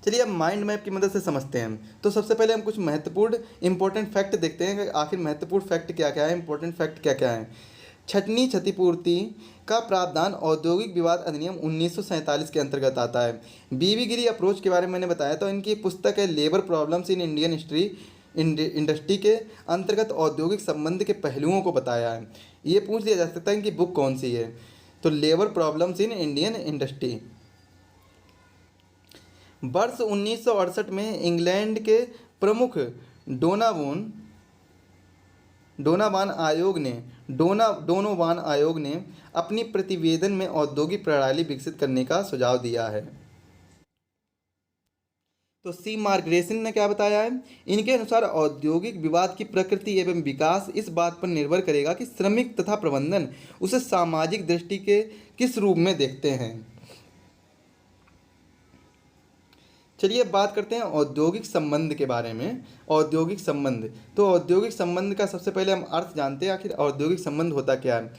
चलिए अब माइंड मैप की मदद से समझते हैं। तो सबसे पहले हम कुछ महत्वपूर्ण इंपॉर्टेंट फैक्ट देखते हैं कि आखिर महत्वपूर्ण फैक्ट क्या क्या है, इंपॉर्टेंट फैक्ट क्या क्या है। छटनी क्षतिपूर्ति का प्रावधान औद्योगिक विवाद अधिनियम 1947 के अंतर्गत आता है। बीवी गिरी अप्रोच के बारे में मैंने बताया, तो इनकी पुस्तक है labour problems in Indian industry के अंतर्गत औद्योगिक संबंध के पहलुओं को बताया है। ये पूछ लिया जा सकता है इनकी बुक कौन सी है, तो labour problems in Indian industry. वर्ष 1968 में इंग्लैंड के प्रमुख डोनोवान आयोग ने अपनी प्रतिवेदन में औद्योगिक प्रणाली विकसित करने का सुझाव दिया है। तो सी मार्गरेसन ने क्या बताया है, इनके अनुसार औद्योगिक विवाद की प्रकृति एवं विकास इस बात पर निर्भर करेगा कि श्रमिक तथा प्रबंधन उसे सामाजिक दृष्टि के किस रूप में देखते हैं। चलिए अब बात करते हैं औद्योगिक संबंध के बारे में। औद्योगिक संबंध, तो औद्योगिक संबंध का सबसे पहले हम अर्थ जानते हैं, आखिर औद्योगिक संबंध होता क्या है।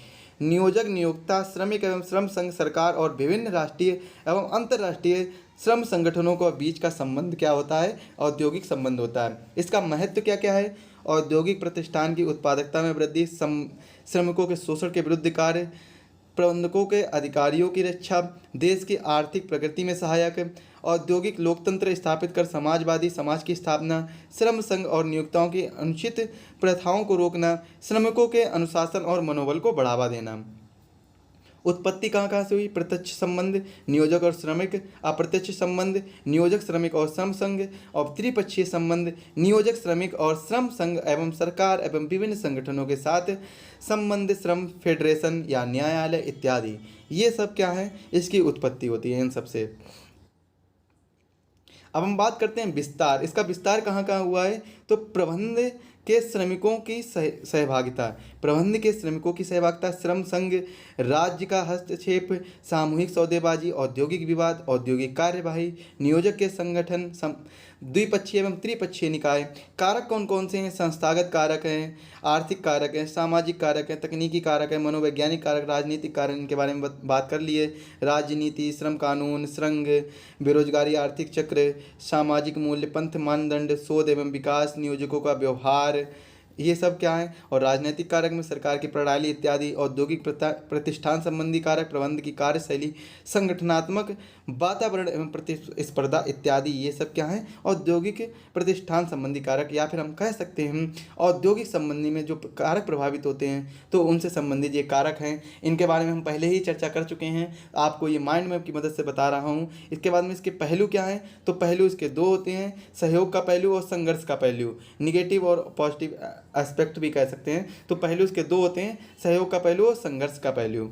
नियोजक, नियोक्ता, श्रमिक एवं श्रम संघ, सरकार और विभिन्न राष्ट्रीय एवं अंतर्राष्ट्रीय श्रम संगठनों के बीच का संबंध क्या होता है, औद्योगिक संबंध होता है। इसका महत्व क्या क्या है, औद्योगिक प्रतिष्ठान की उत्पादकता में वृद्धि, श्रमिकों के शोषण के विरुद्ध कार्य, प्रबंधकों के अधिकारियों की रक्षा, देश की आर्थिक प्रगति में सहायक, औद्योगिक लोकतंत्र स्थापित कर समाजवादी समाज की स्थापना, श्रम संघ और नियोक्ताओं की अनुचित प्रथाओं को रोकना, श्रमिकों के अनुशासन और मनोबल को बढ़ावा देना। उत्पत्ति कहाँ कहाँ से हुई, प्रत्यक्ष संबंध नियोजक और श्रमिक, अप्रत्यक्ष संबंध नियोजक श्रमिक और श्रम संघ, और त्रिपक्षीय संबंध नियोजक श्रमिक और श्रम संघ एवं सरकार एवं विभिन्न संगठनों के साथ संबंध, श्रम फेडरेशन या न्यायालय इत्यादि। ये सब क्या है, इसकी उत्पत्ति होती है इन सबसे। अब हम बात करते हैं विस्तार। इसका विस्तार कहाँ कहाँ हुआ है, तो प्रबंध के श्रमिकों की सहभागिता, प्रबंध के श्रमिकों की सहभागिता, श्रम संघ, राज्य का हस्तक्षेप, सामूहिक सौदेबाजी, औद्योगिक विवाद, औद्योगिक कार्यवाही, नियोजक के संगठन, द्विपक्षीय एवं त्रिपक्षीय निकाय। कारक कौन कौन से हैं, संस्थागत कारक हैं, आर्थिक कारक हैं, सामाजिक कारक हैं, तकनीकी कारक हैं, मनोवैज्ञानिक कारक, राजनीतिक कारक, इनके बारे में बात कर लिए। राजनीति, श्रम कानून, संघ, बेरोजगारी, आर्थिक चक्र, सामाजिक मूल्य, पंथ मानदंड, शोध एवं विकास, नियोजकों का व्यवहार, ये सब क्या है। और राजनीतिक कारक में सरकार की प्रणाली इत्यादि। औद्योगिक प्रतिष्ठान संबंधी कारक, प्रबंध की कार्यशैली, संगठनात्मक वातावरण एवं प्रतिस्पर्धा इत्यादि, ये सब क्या है, औद्योगिक प्रतिष्ठान संबंधी कारक, या फिर हम कह सकते हैं औद्योगिक संबंधी में जो कारक प्रभावित होते हैं तो उनसे संबंधित ये कारक हैं। इनके बारे में हम पहले ही चर्चा कर चुके हैं, आपको ये माइंड मैप की मदद से बता रहा हूँ। इसके बाद में इसके पहलू क्या हैं, तो पहलू इसके दो होते हैं, सहयोग का पहलू और संघर्ष का पहलू, निगेटिव और पॉजिटिव एस्पेक्ट भी कह सकते हैं। तो पहलू इसके दो होते हैं, सहयोग का पहलू और संघर्ष का पहलू।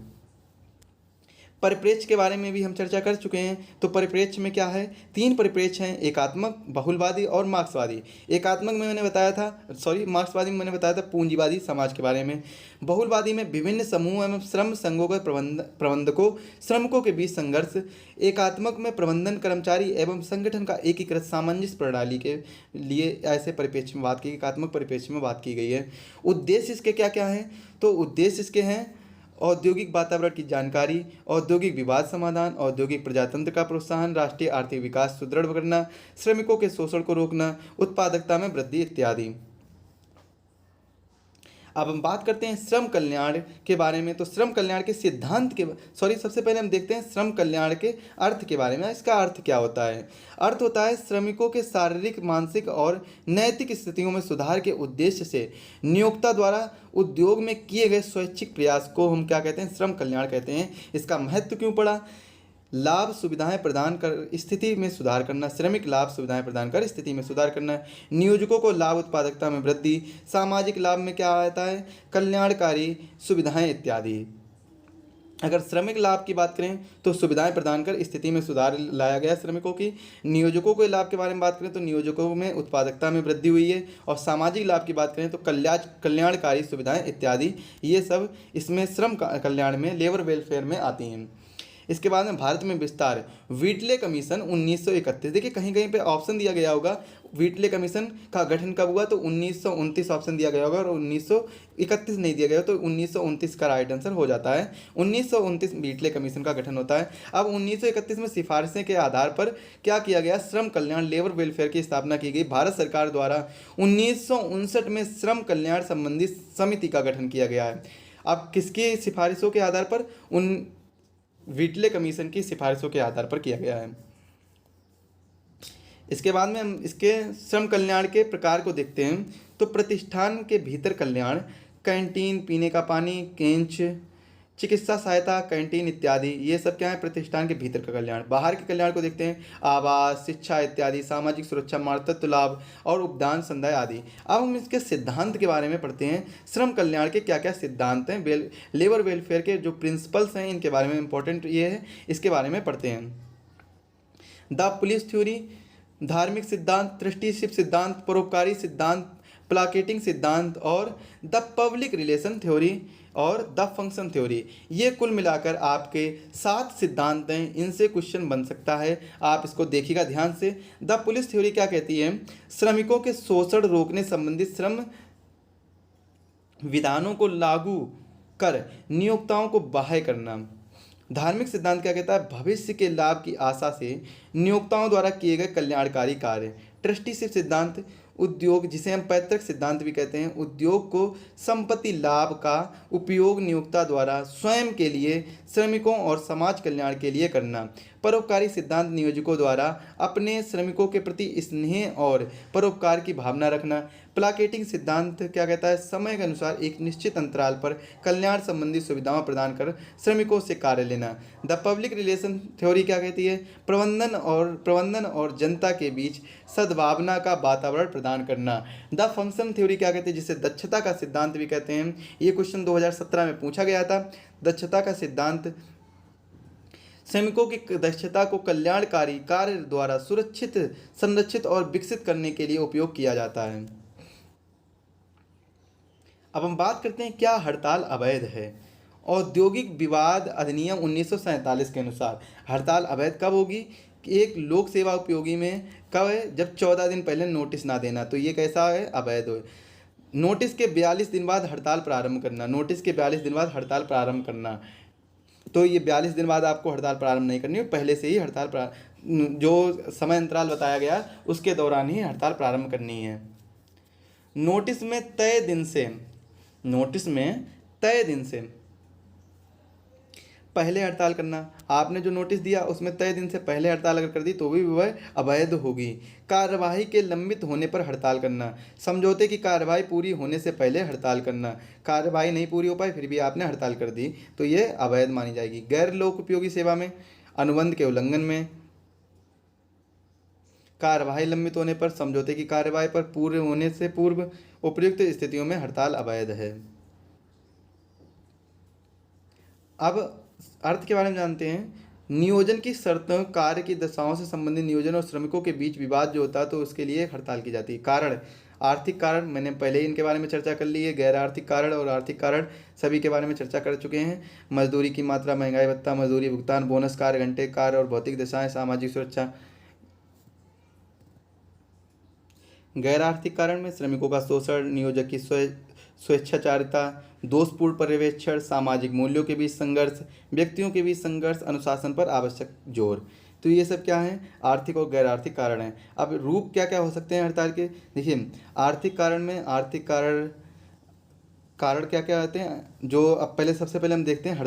परिप्रेक्ष्य के बारे में भी हम चर्चा कर चुके हैं। तो परिप्रेक्ष्य में क्या है, 3 परिप्रेक्ष्य हैं, एकात्मक, बहुलवादी और मार्क्सवादी। एकात्मक में मैंने बताया था, मार्क्सवादी में मैंने बताया था पूंजीवादी समाज के बारे में। बहुलवादी में विभिन्न समूह एवं श्रम संघों के प्रबंधकों, श्रमिकों के बीच संघर्ष। एकात्मक में प्रबंधन, कर्मचारी एवं संगठन का एकीकृत सामंजस्य प्रणाली के लिए ऐसे परिप्रेक्ष्य में बात की, एकात्मक परिप्रेक्ष्य में बात की गई है। उद्देश्य इसके क्या क्या हैं, तो उद्देश्य इसके हैं औद्योगिक वातावरण की जानकारी, औद्योगिक विवाद समाधान, औद्योगिक प्रजातंत्र का प्रोत्साहन, राष्ट्रीय आर्थिक विकास सुदृढ़ करना, श्रमिकों के शोषण को रोकना, उत्पादकता में वृद्धि इत्यादि। अब हम बात करते हैं श्रम कल्याण के बारे में। तो श्रम कल्याण के सिद्धांत के सबसे पहले हम देखते हैं श्रम कल्याण के अर्थ के बारे में। इसका अर्थ क्या होता है, अर्थ होता है श्रमिकों के शारीरिक, मानसिक और नैतिक स्थितियों में सुधार के उद्देश्य से नियोक्ता द्वारा उद्योग में किए गए स्वैच्छिक प्रयास को हम क्या कहते हैं, श्रम कल्याण कहते हैं। इसका महत्व क्यों पड़ा, लाभ सुविधाएं प्रदान कर स्थिति में सुधार करना, श्रमिक लाभ सुविधाएं प्रदान कर स्थिति में सुधार करना, नियोजकों को लाभ उत्पादकता में वृद्धि, सामाजिक लाभ में क्या आता है, कल्याणकारी सुविधाएं इत्यादि। अगर श्रमिक लाभ की बात करें तो सुविधाएं प्रदान कर स्थिति में सुधार लाया गया श्रमिकों की। नियोजकों के लाभ के बारे में बात करें तो नियोजकों में उत्पादकता में वृद्धि हुई है। और सामाजिक लाभ की बात करें तो कल्याणकारी सुविधाएं इत्यादि, ये सब इसमें श्रम कल्याण में, लेबर वेलफेयर में आती हैं। इसके बाद में भारत में विस्तार, व्हिटले कमीशन 1931। देखिए कहीं कहीं पे ऑप्शन दिया गया होगा, व्हिटले कमीशन का गठन कब हुआ तो 1929 ऑप्शन दिया गया होगा, और 1931 नहीं दिया गया, तो 1929 का राइट आंसर हो जाता है। 1929 व्हिटले कमीशन का गठन होता है। अब 1931 में सिफारिशें के आधार पर क्या किया गया, श्रम कल्याण लेबर वेलफेयर की स्थापना की गई। भारत सरकार द्वारा 1959 में श्रम कल्याण संबंधी समिति का गठन किया गया है। अब किसकी सिफारिशों के आधार पर, उन व्हिटले कमीशन की सिफारिशों के आधार पर किया गया है। इसके बाद में हम इसके श्रम कल्याण के प्रकार को देखते हैं। तो प्रतिष्ठान के भीतर कल्याण, कैंटीन, पीने का पानी, केंच, चिकित्सा सहायता, कैंटीन इत्यादि, ये सब क्या है, प्रतिष्ठान के भीतर का कल्याण। बाहर के कल्याण को देखते हैं, आवास, शिक्षा इत्यादि, सामाजिक सुरक्षा, मातृत्व लाभ और उपदान संदाय आदि। अब हम इसके सिद्धांत के बारे में पढ़ते हैं। श्रम कल्याण के क्या क्या सिद्धांत हैं, लेबर वेलफेयर के जो प्रिंसिपल्स हैं, इनके बारे में इंपॉर्टेंट ये है, इसके बारे में पढ़ते हैं। द पुलिस थ्योरी, धार्मिक सिद्धांत, ट्रस्टीशिप सिद्धांत, परोपकारी सिद्धांत, प्लाकेटिंग सिद्धांत और द पब्लिक रिलेशन थ्योरी और द फंक्शन थ्योरी। ये कुल मिलाकर आपके 7 सिद्धांत हैं, इनसे क्वेश्चन बन सकता है, आप इसको देखिएगा ध्यान से। द पुलिस थ्योरी क्या कहती है, श्रमिकों के शोषण रोकने संबंधित श्रम विधानों को लागू कर नियोक्ताओं को बाह्य करना। धार्मिक सिद्धांत क्या कहता है, भविष्य के लाभ की आशा से नियोक्ताओं द्वारा किए गए कल्याणकारी कार्य। ट्रस्टीशिप सिद्धांत, उद्योग जिसे हम पैतृक सिद्धांत भी कहते हैं, उद्योग को संपत्ति लाभ का उपयोग नियोक्ता द्वारा स्वयं के लिए, श्रमिकों और समाज कल्याण के लिए करना। परोपकारी सिद्धांत, नियोजकों द्वारा अपने श्रमिकों के प्रति स्नेह और परोपकार की भावना रखना। प्लाकेटिंग सिद्धांत क्या कहता है, समय के अनुसार एक निश्चित अंतराल पर कल्याण संबंधी सुविधाएं प्रदान कर श्रमिकों से कार्य लेना। द पब्लिक रिलेशन थ्योरी क्या कहती है, प्रबंधन और जनता के बीच सद्भावना का वातावरण प्रदान करना। द फंक्शन थ्योरी क्या कहती है, जिसे दक्षता का सिद्धांत भी कहते हैं, ये क्वेश्चन 2017 में पूछा गया था। दक्षता का सिद्धांत, श्रमिकों की दक्षता को कल्याणकारी कार्य द्वारा सुरक्षित, संरक्षित और विकसित करने के लिए उपयोग किया जाता है। अब हम बात करते हैं क्या हड़ताल अवैध है। औद्योगिक विवाद अधिनियम 1947 के अनुसार हड़ताल अवैध कब होगी, कि एक लोक सेवा उपयोगी में कब है, जब 14 दिन पहले नोटिस ना देना, तो ये कैसा है, अवैध हो। नोटिस के 42 दिन बाद हड़ताल प्रारंभ करना, नोटिस के 42 दिन बाद हड़ताल प्रारंभ करना, तो ये 42 दिन बाद आपको हड़ताल प्रारंभ नहीं करनी है, पहले से ही हड़ताल जो समय अंतराल बताया गया उसके दौरान ही हड़ताल प्रारंभ करनी है। नोटिस में तय दिन से पहले हड़ताल करना, आपने जो नोटिस दिया उसमें तय दिन से पहले हड़ताल अगर कर दी तो भी वह अवैध होगी। कार्यवाही के लंबित होने पर हड़ताल करना, समझौते की कार्यवाही पूरी होने से पहले हड़ताल करना, कार्यवाही नहीं पूरी हो पाई फिर भी आपने हड़ताल कर दी तो ये अवैध मानी जाएगी। गैर लोक उपयोगी सेवा में, अनुबंध के उल्लंघन में, कार्यवाही लंबित होने पर, समझौते की कार्यवाही पर पूरे होने से पूर्व, उपयुक्त स्थितियों में हड़ताल अवैध है। अब अर्थ के बारे में जानते हैं। नियोजन की शर्तों, कार्य की दशाओं से संबंधित नियोजन और श्रमिकों के बीच विवाद जो होता है तो उसके लिए हड़ताल की जाती है। कारण, आर्थिक कारण मैंने पहले ही इनके बारे में चर्चा कर ली है, गैर आर्थिक कारण और आर्थिक कारण सभी के बारे में चर्चा कर चुके हैं। मजदूरी की मात्रा, महंगाई भत्ता, मजदूरी भुगतान, बोनस, कार्य घंटे, कार्य और भौतिक दशाएं, सामाजिक सुरक्षा। गैर आर्थिक कारण में श्रमिकों का शोषण, नियोजक की स्वेच्छाचारिता, दोषपूर्ण पर्यवेक्षण, सामाजिक मूल्यों के बीच संघर्ष, व्यक्तियों के बीच संघर्ष, अनुशासन पर आवश्यक जोर। तो ये सब क्या है, आर्थिक और गैर आर्थिक कारण हैं। अब रूप क्या क्या हो सकते हैं हड़ताल के, देखिए आर्थिक कारण में, आर्थिक कारण क्या क्या होते हैं, जो अब सबसे पहले हम देखते हैं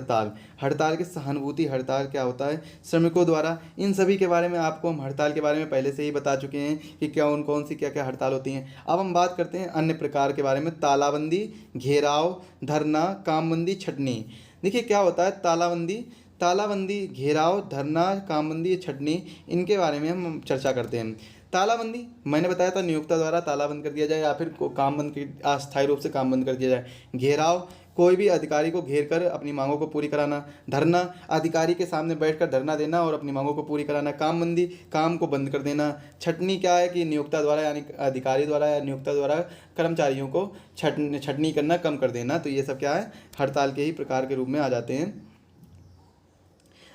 हड़ताल के सहानुभूति हड़ताल क्या होता है, श्रमिकों द्वारा, इन सभी के बारे में आपको हम हड़ताल के बारे में पहले से ही बता चुके हैं कि कौन सी क्या क्या हड़ताल होती हैं। अब हम बात करते हैं अन्य प्रकार के बारे में, तालाबंदी, घेराव, धरना, कामबंदी, छटनी। देखिए क्या होता है तालाबंदी, तालाबंदी, घेराव, धरना, कामबंदी, छटनी, इनके बारे में हम चर्चा करते हैं। तालाबंदी मैंने बताया था, नियोक्ता द्वारा ताला बंद कर दिया जाए या फिर काम बंद कर अस्थायी रूप से काम बंद कर दिया जाए। घेराव, कोई भी अधिकारी को घेर कर अपनी मांगों को पूरी कराना। धरना, अधिकारी के सामने बैठकर धरना देना और अपनी मांगों को पूरी कराना। कामबंदी, काम को बंद कर देना। छटनी क्या है कि नियोक्ता द्वारा यानी अधिकारी द्वारा या नियोक्ता द्वारा कर्मचारियों को छटनी करना, कम कर देना। तो ये सब क्या है, हड़ताल के ही प्रकार के रूप में आ जाते हैं।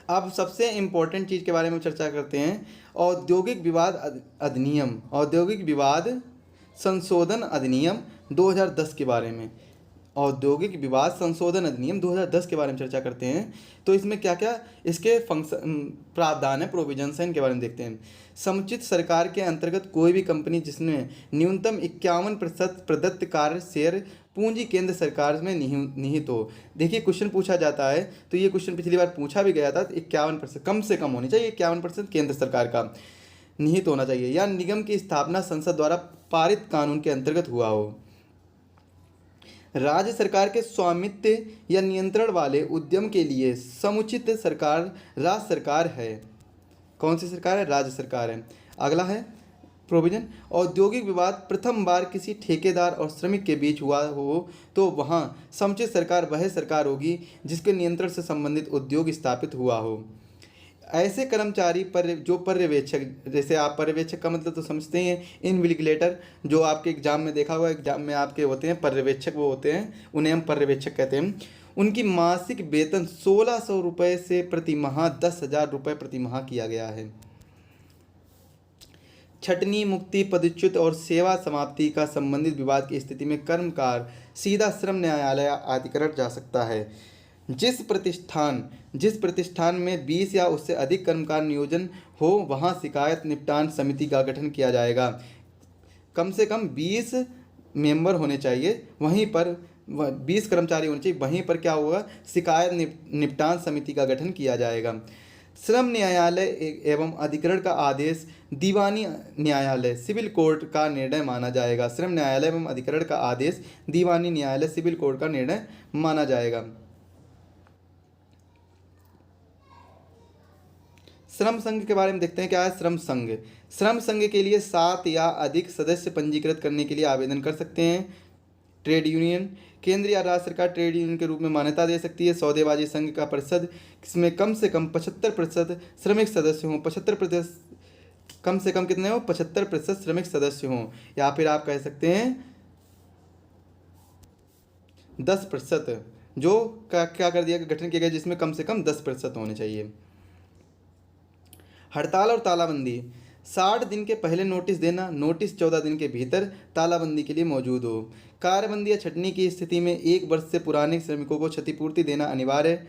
अब सबसे इम्पोर्टेंट चीज़ के बारे में चर्चा करते हैं, औद्योगिक विवाद अधिनियम, औद्योगिक विवाद संशोधन अधिनियम 2010 के बारे में। औद्योगिक विवाद संशोधन अधिनियम 2010 के बारे में चर्चा करते हैं। तो इसमें क्या क्या इसके फंक्शन प्रावधान है, प्रोविजंस हैं, इनके बारे में देखते हैं। समुचित सरकार के अंतर्गत कोई भी कंपनी जिसमें न्यूनतम 51% प्रदत्त कार्य शेयर पूंजी केंद्र सरकार में निहित हो। देखिए क्वेश्चन पूछा जाता है, तो ये क्वेश्चन पिछली बार पूछा भी गया था। 51% कम से कम होनी चाहिए, 51% केंद्र सरकार का निहित होना चाहिए, या निगम की स्थापना संसद द्वारा पारित कानून के अंतर्गत हुआ हो। राज्य सरकार के स्वामित्व या नियंत्रण वाले उद्यम के लिए समुचित सरकार राज्य सरकार है। कौन सी सरकार है? राज्य सरकार है। अगला है प्रोविजन, औद्योगिक विवाद प्रथम बार किसी ठेकेदार और श्रमिक के बीच हुआ हो तो वहाँ समुचित सरकार वह सरकार होगी जिसके नियंत्रण से संबंधित उद्योग स्थापित हुआ हो। ऐसे कर्मचारी जो पर्यवेक्षक, जैसे आप पर्यवेक्षक का मतलब तो समझते हैं, इनविजिलेटर, जो आपके एग्जाम में देखा हुआ, एग्जाम में आपके होते हैं पर्यवेक्षक, वो होते हैं, उन्हें हम पर्यवेक्षक कहते हैं। उनकी मासिक वेतन 1600 रुपये से प्रति माह 10,000 रुपये प्रति माह किया गया है। छटनी, मुक्ति, पदच्युत और सेवा समाप्ति का संबंधित विवाद की स्थिति में कर्मकार सीधा श्रम न्यायालय अधिकरण जा सकता है। जिस प्रतिष्ठान में 20 या उससे अधिक कर्मकार नियोजन हो वहाँ शिकायत निपटान समिति का गठन किया जाएगा। कम से कम 20 मेंबर होने चाहिए, वहीं पर 20 कर्मचारी होने चाहिए, वहीं पर क्या होगा, शिकायत निपटान समिति का गठन किया जाएगा। श्रम न्यायालय एवं अधिकरण का आदेश दीवानी न्यायालय सिविल कोर्ट का निर्णय माना जाएगा। श्रम न्यायालय एवं अधिकरण का आदेश दीवानी न्यायालय सिविल कोर्ट का निर्णय माना जाएगा। श्रम संघ के बारे में देखते हैं, क्या है श्रम संघ। श्रम संघ के लिए 7 या अधिक सदस्य पंजीकृत करने के लिए आवेदन कर सकते हैं। ट्रेड यूनियन, केंद्र या राज्य सरकार ट्रेड यूनियन के रूप में मान्यता दे सकती है। सौदेबाजी संघ का परिषद, इसमें कम से कम 75% श्रमिक सदस्य हों। 75%, कम से कम कितने हो, 75% श्रमिक सदस्य हों, या फिर आप कह सकते हैं 10%, जो क्या कर दिया, गठन किया गया जिसमें कम से कम 10% होने चाहिए। हड़ताल और तालाबंदी, 60 दिन के पहले नोटिस देना, नोटिस 14 दिन के भीतर तालाबंदी के लिए मौजूद हो। कार्यबंदी या छटनी की स्थिति में 1 वर्ष से पुराने श्रमिकों को क्षतिपूर्ति देना अनिवार्य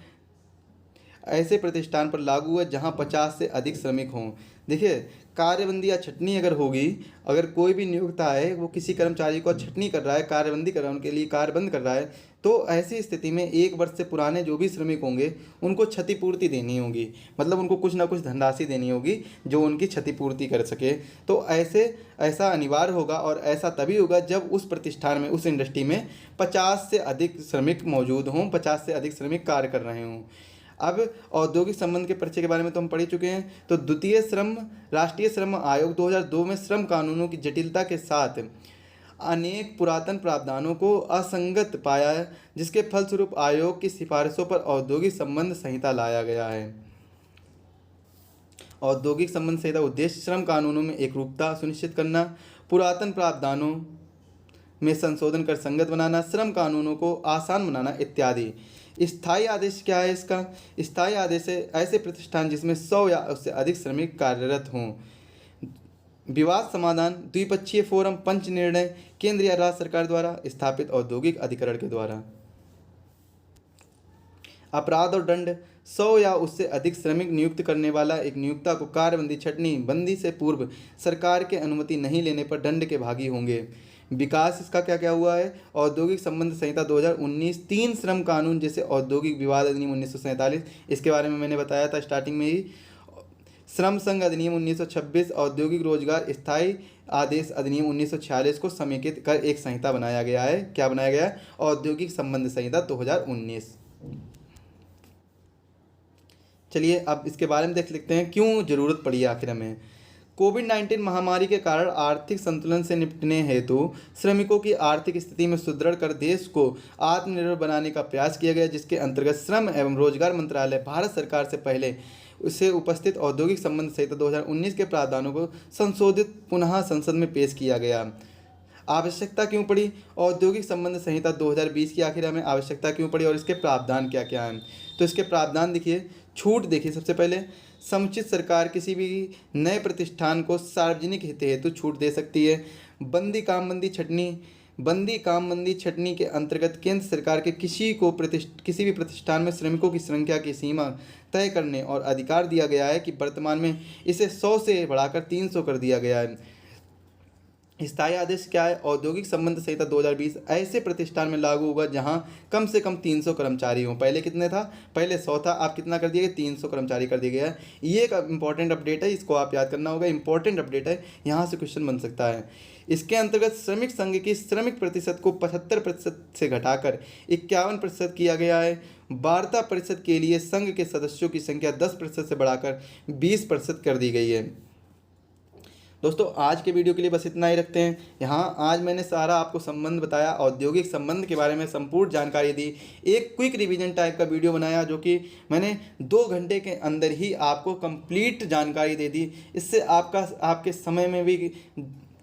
ऐसे प्रतिष्ठान पर लागू है जहां 50 से अधिक श्रमिक हों। देखिए कार्यबंदी या छटनी अगर होगी, अगर कोई भी नियोक्ता है वो किसी कर्मचारी को छटनी कर रहा है, कार्यबंदी कर रहा है, उनके लिए कार्यबंद कर रहा है, तो ऐसी स्थिति में 1 वर्ष से पुराने जो भी श्रमिक होंगे उनको क्षतिपूर्ति देनी होगी, मतलब उनको कुछ ना कुछ धनराशि देनी होगी जो उनकी क्षतिपूर्ति कर सके। तो ऐसा अनिवार्य होगा, और ऐसा तभी होगा जब उस प्रतिष्ठान में, उस इंडस्ट्री में 50 से अधिक श्रमिक मौजूद हों, 50 से अधिक श्रमिक कार्य कर रहे हों। अब औद्योगिक संबंध के परिचय के बारे में तो हम पढ़ चुके हैं। तो द्वितीय राष्ट्रीय श्रम आयोग 2002 में श्रम कानूनों की जटिलता के साथ अनेक पुरातन प्रावधानों को असंगत पाया है, जिसके फलस्वरूप आयोग की सिफारिशों पर औद्योगिक संबंध संहिता लाया गया है। औद्योगिक संबंध संहिता उद्देश्य श्रम कानूनों में एकरूपता सुनिश्चित करना, पुरातन प्रावधानों में संशोधन कर संगत बनाना, श्रम कानूनों को आसान बनाना इत्यादि। स्थायी आदेश क्या है इसका? स्थायी आदेश है ऐसे प्रतिष्ठान जिसमें 100 या उससे अधिक श्रमिक कार्यरत हों। विवाद समाधान, द्विपक्षीय फोरम, पंच निर्णय, केंद्र या राज्य सरकार द्वारा स्थापित औद्योगिक अधिकरण के द्वारा। अपराध और दंड, 100 या उससे अधिक श्रमिक नियुक्त करने वाला एक नियोक्ता को कार्यबंदी छटनी बंदी से पूर्व सरकार के अनुमति नहीं लेने पर दंड के भागी होंगे। विकास इसका क्या क्या हुआ है? औद्योगिक संबंध संहिता 2019, 3 श्रम कानून जैसे औद्योगिक विवाद अधिनियम 1947, इसके बारे में मैंने बताया था स्टार्टिंग में ही। श्रम संघ अधिनियम 1926, औद्योगिक रोजगार स्थायी आदेश अधिनियम 1946 को समेकित कर एक संहिता बनाया गया है। क्या बनाया गया है? औद्योगिक संबंध संहिता 2019। चलिए अब इसके बारे में देख लेते हैं क्यों ज़रूरत पड़ी आखिर हमें। कोविड-19 महामारी के कारण आर्थिक संतुलन से निपटने हेतु श्रमिकों की आर्थिक स्थिति में सुदृढ़ कर देश को आत्मनिर्भर बनाने का प्रयास किया गया, जिसके अंतर्गत श्रम एवं रोजगार मंत्रालय भारत सरकार से पहले उसे उपस्थित औद्योगिक संबंध संहिता 2019 के प्रावधानों को संशोधित पुनः संसद में पेश किया गया। आवश्यकता क्यों पड़ी? औद्योगिक संबंध संहिता 2020 की आखिर हमें आवश्यकता क्यों पड़ी और इसके प्रावधान क्या क्या हैं? तो इसके प्रावधान देखिए, छूट देखिए। सबसे पहले समुचित सरकार किसी भी नए प्रतिष्ठान को सार्वजनिक हित हेतु छूट दे सकती है। बंदी काम बंदी छटनी के अंतर्गत केंद्र सरकार के किसी भी प्रतिष्ठान में श्रमिकों की संख्या की सीमा तय करने और अधिकार दिया गया है कि वर्तमान में इसे 100 से बढ़ाकर 300 कर दिया गया है। स्थायी आदेश क्या है? औद्योगिक संबंध संहिता 2020 ऐसे प्रतिष्ठान में लागू होगा जहां कम से कम 300 कर्मचारी हों। पहले कितने था? पहले 100 था, आप कितना कर दिया गया? 300 कर्मचारी कर दिया गया है। ये एक इंपॉर्टेंट अपडेट है, इसको आप याद करना होगा। इंपॉर्टेंट अपडेट है, यहाँ से क्वेश्चन बन सकता है। इसके अंतर्गत श्रमिक संघ की श्रमिक प्रतिशत को 75% से घटाकर 51% किया गया है। वार्ता परिषद के लिए संघ के सदस्यों की संख्या 10% से बढ़ाकर 20% कर दी गई है। दोस्तों आज के वीडियो के लिए बस इतना ही रखते हैं। यहाँ आज मैंने सारा आपको संबंध बताया, औद्योगिक संबंध के बारे में संपूर्ण जानकारी दी। एक क्विक रिवीजन टाइप का वीडियो बनाया जो कि मैंने 2 घंटे के अंदर ही आपको कंप्लीट जानकारी दे दी। इससे आपके समय में भी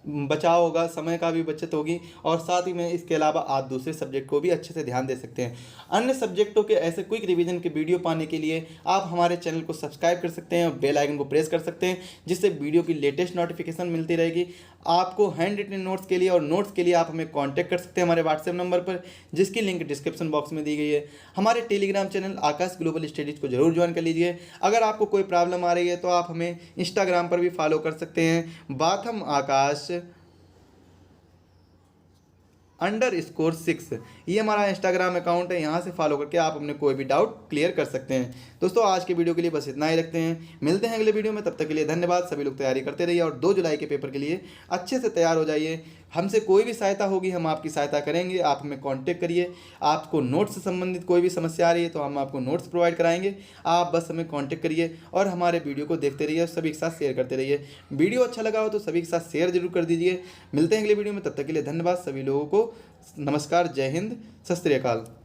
बचाव होगा, समय का भी बचत होगी और साथ ही में इसके अलावा आप दूसरे सब्जेक्ट को भी अच्छे से ध्यान दे सकते हैं। अन्य सब्जेक्टों के ऐसे क्विक रिवीजन के वीडियो पाने के लिए आप हमारे चैनल को सब्सक्राइब कर सकते हैं और बेल आइकन को प्रेस कर सकते हैं, जिससे वीडियो की लेटेस्ट नोटिफिकेशन मिलती रहेगी। आपको हैंड रिटन नोट्स के लिए और नोट्स के लिए आप हमें कॉन्टैक्ट कर सकते हैं हमारे व्हाट्सएप नंबर पर, जिसकी लिंक डिस्क्रिप्शन बॉक्स में दी गई है। हमारे टेलीग्राम चैनल आकाश ग्लोबल स्टडीज़ को जरूर ज्वाइन कर लीजिए। अगर आपको कोई प्रॉब्लम आ रही है तो आप हमें इंस्टाग्राम पर भी फॉलो कर सकते हैं, बाथम आकाश _6 ये हमारा इंस्टाग्राम अकाउंट है। यहाँ से फॉलो करके आप अपने कोई भी डाउट क्लियर कर सकते हैं। दोस्तों आज के वीडियो के लिए बस इतना ही रखते हैं, मिलते हैं अगले वीडियो में। तब तक के लिए धन्यवाद। सभी लोग तैयारी करते रहिए और 2 जुलाई के पेपर के लिए अच्छे से तैयार हो जाइए। हमसे कोई भी सहायता होगी हम आपकी सहायता करेंगे, आप हमें कांटेक्ट करिए। आपको नोट्स से संबंधित कोई भी समस्या आ रही है तो हम आपको नोट्स प्रोवाइड कराएंगे, आप बस हमें कांटेक्ट करिए और हमारे वीडियो को देखते रहिए और सभी के साथ शेयर करते रहिए। वीडियो अच्छा लगा हो तो सभी के साथ शेयर जरूर कर दीजिए। मिलते हैं अगले वीडियो में, तब तक के लिए धन्यवाद। सभी लोगों को नमस्कार, जय हिंद, सत श्री अकाल।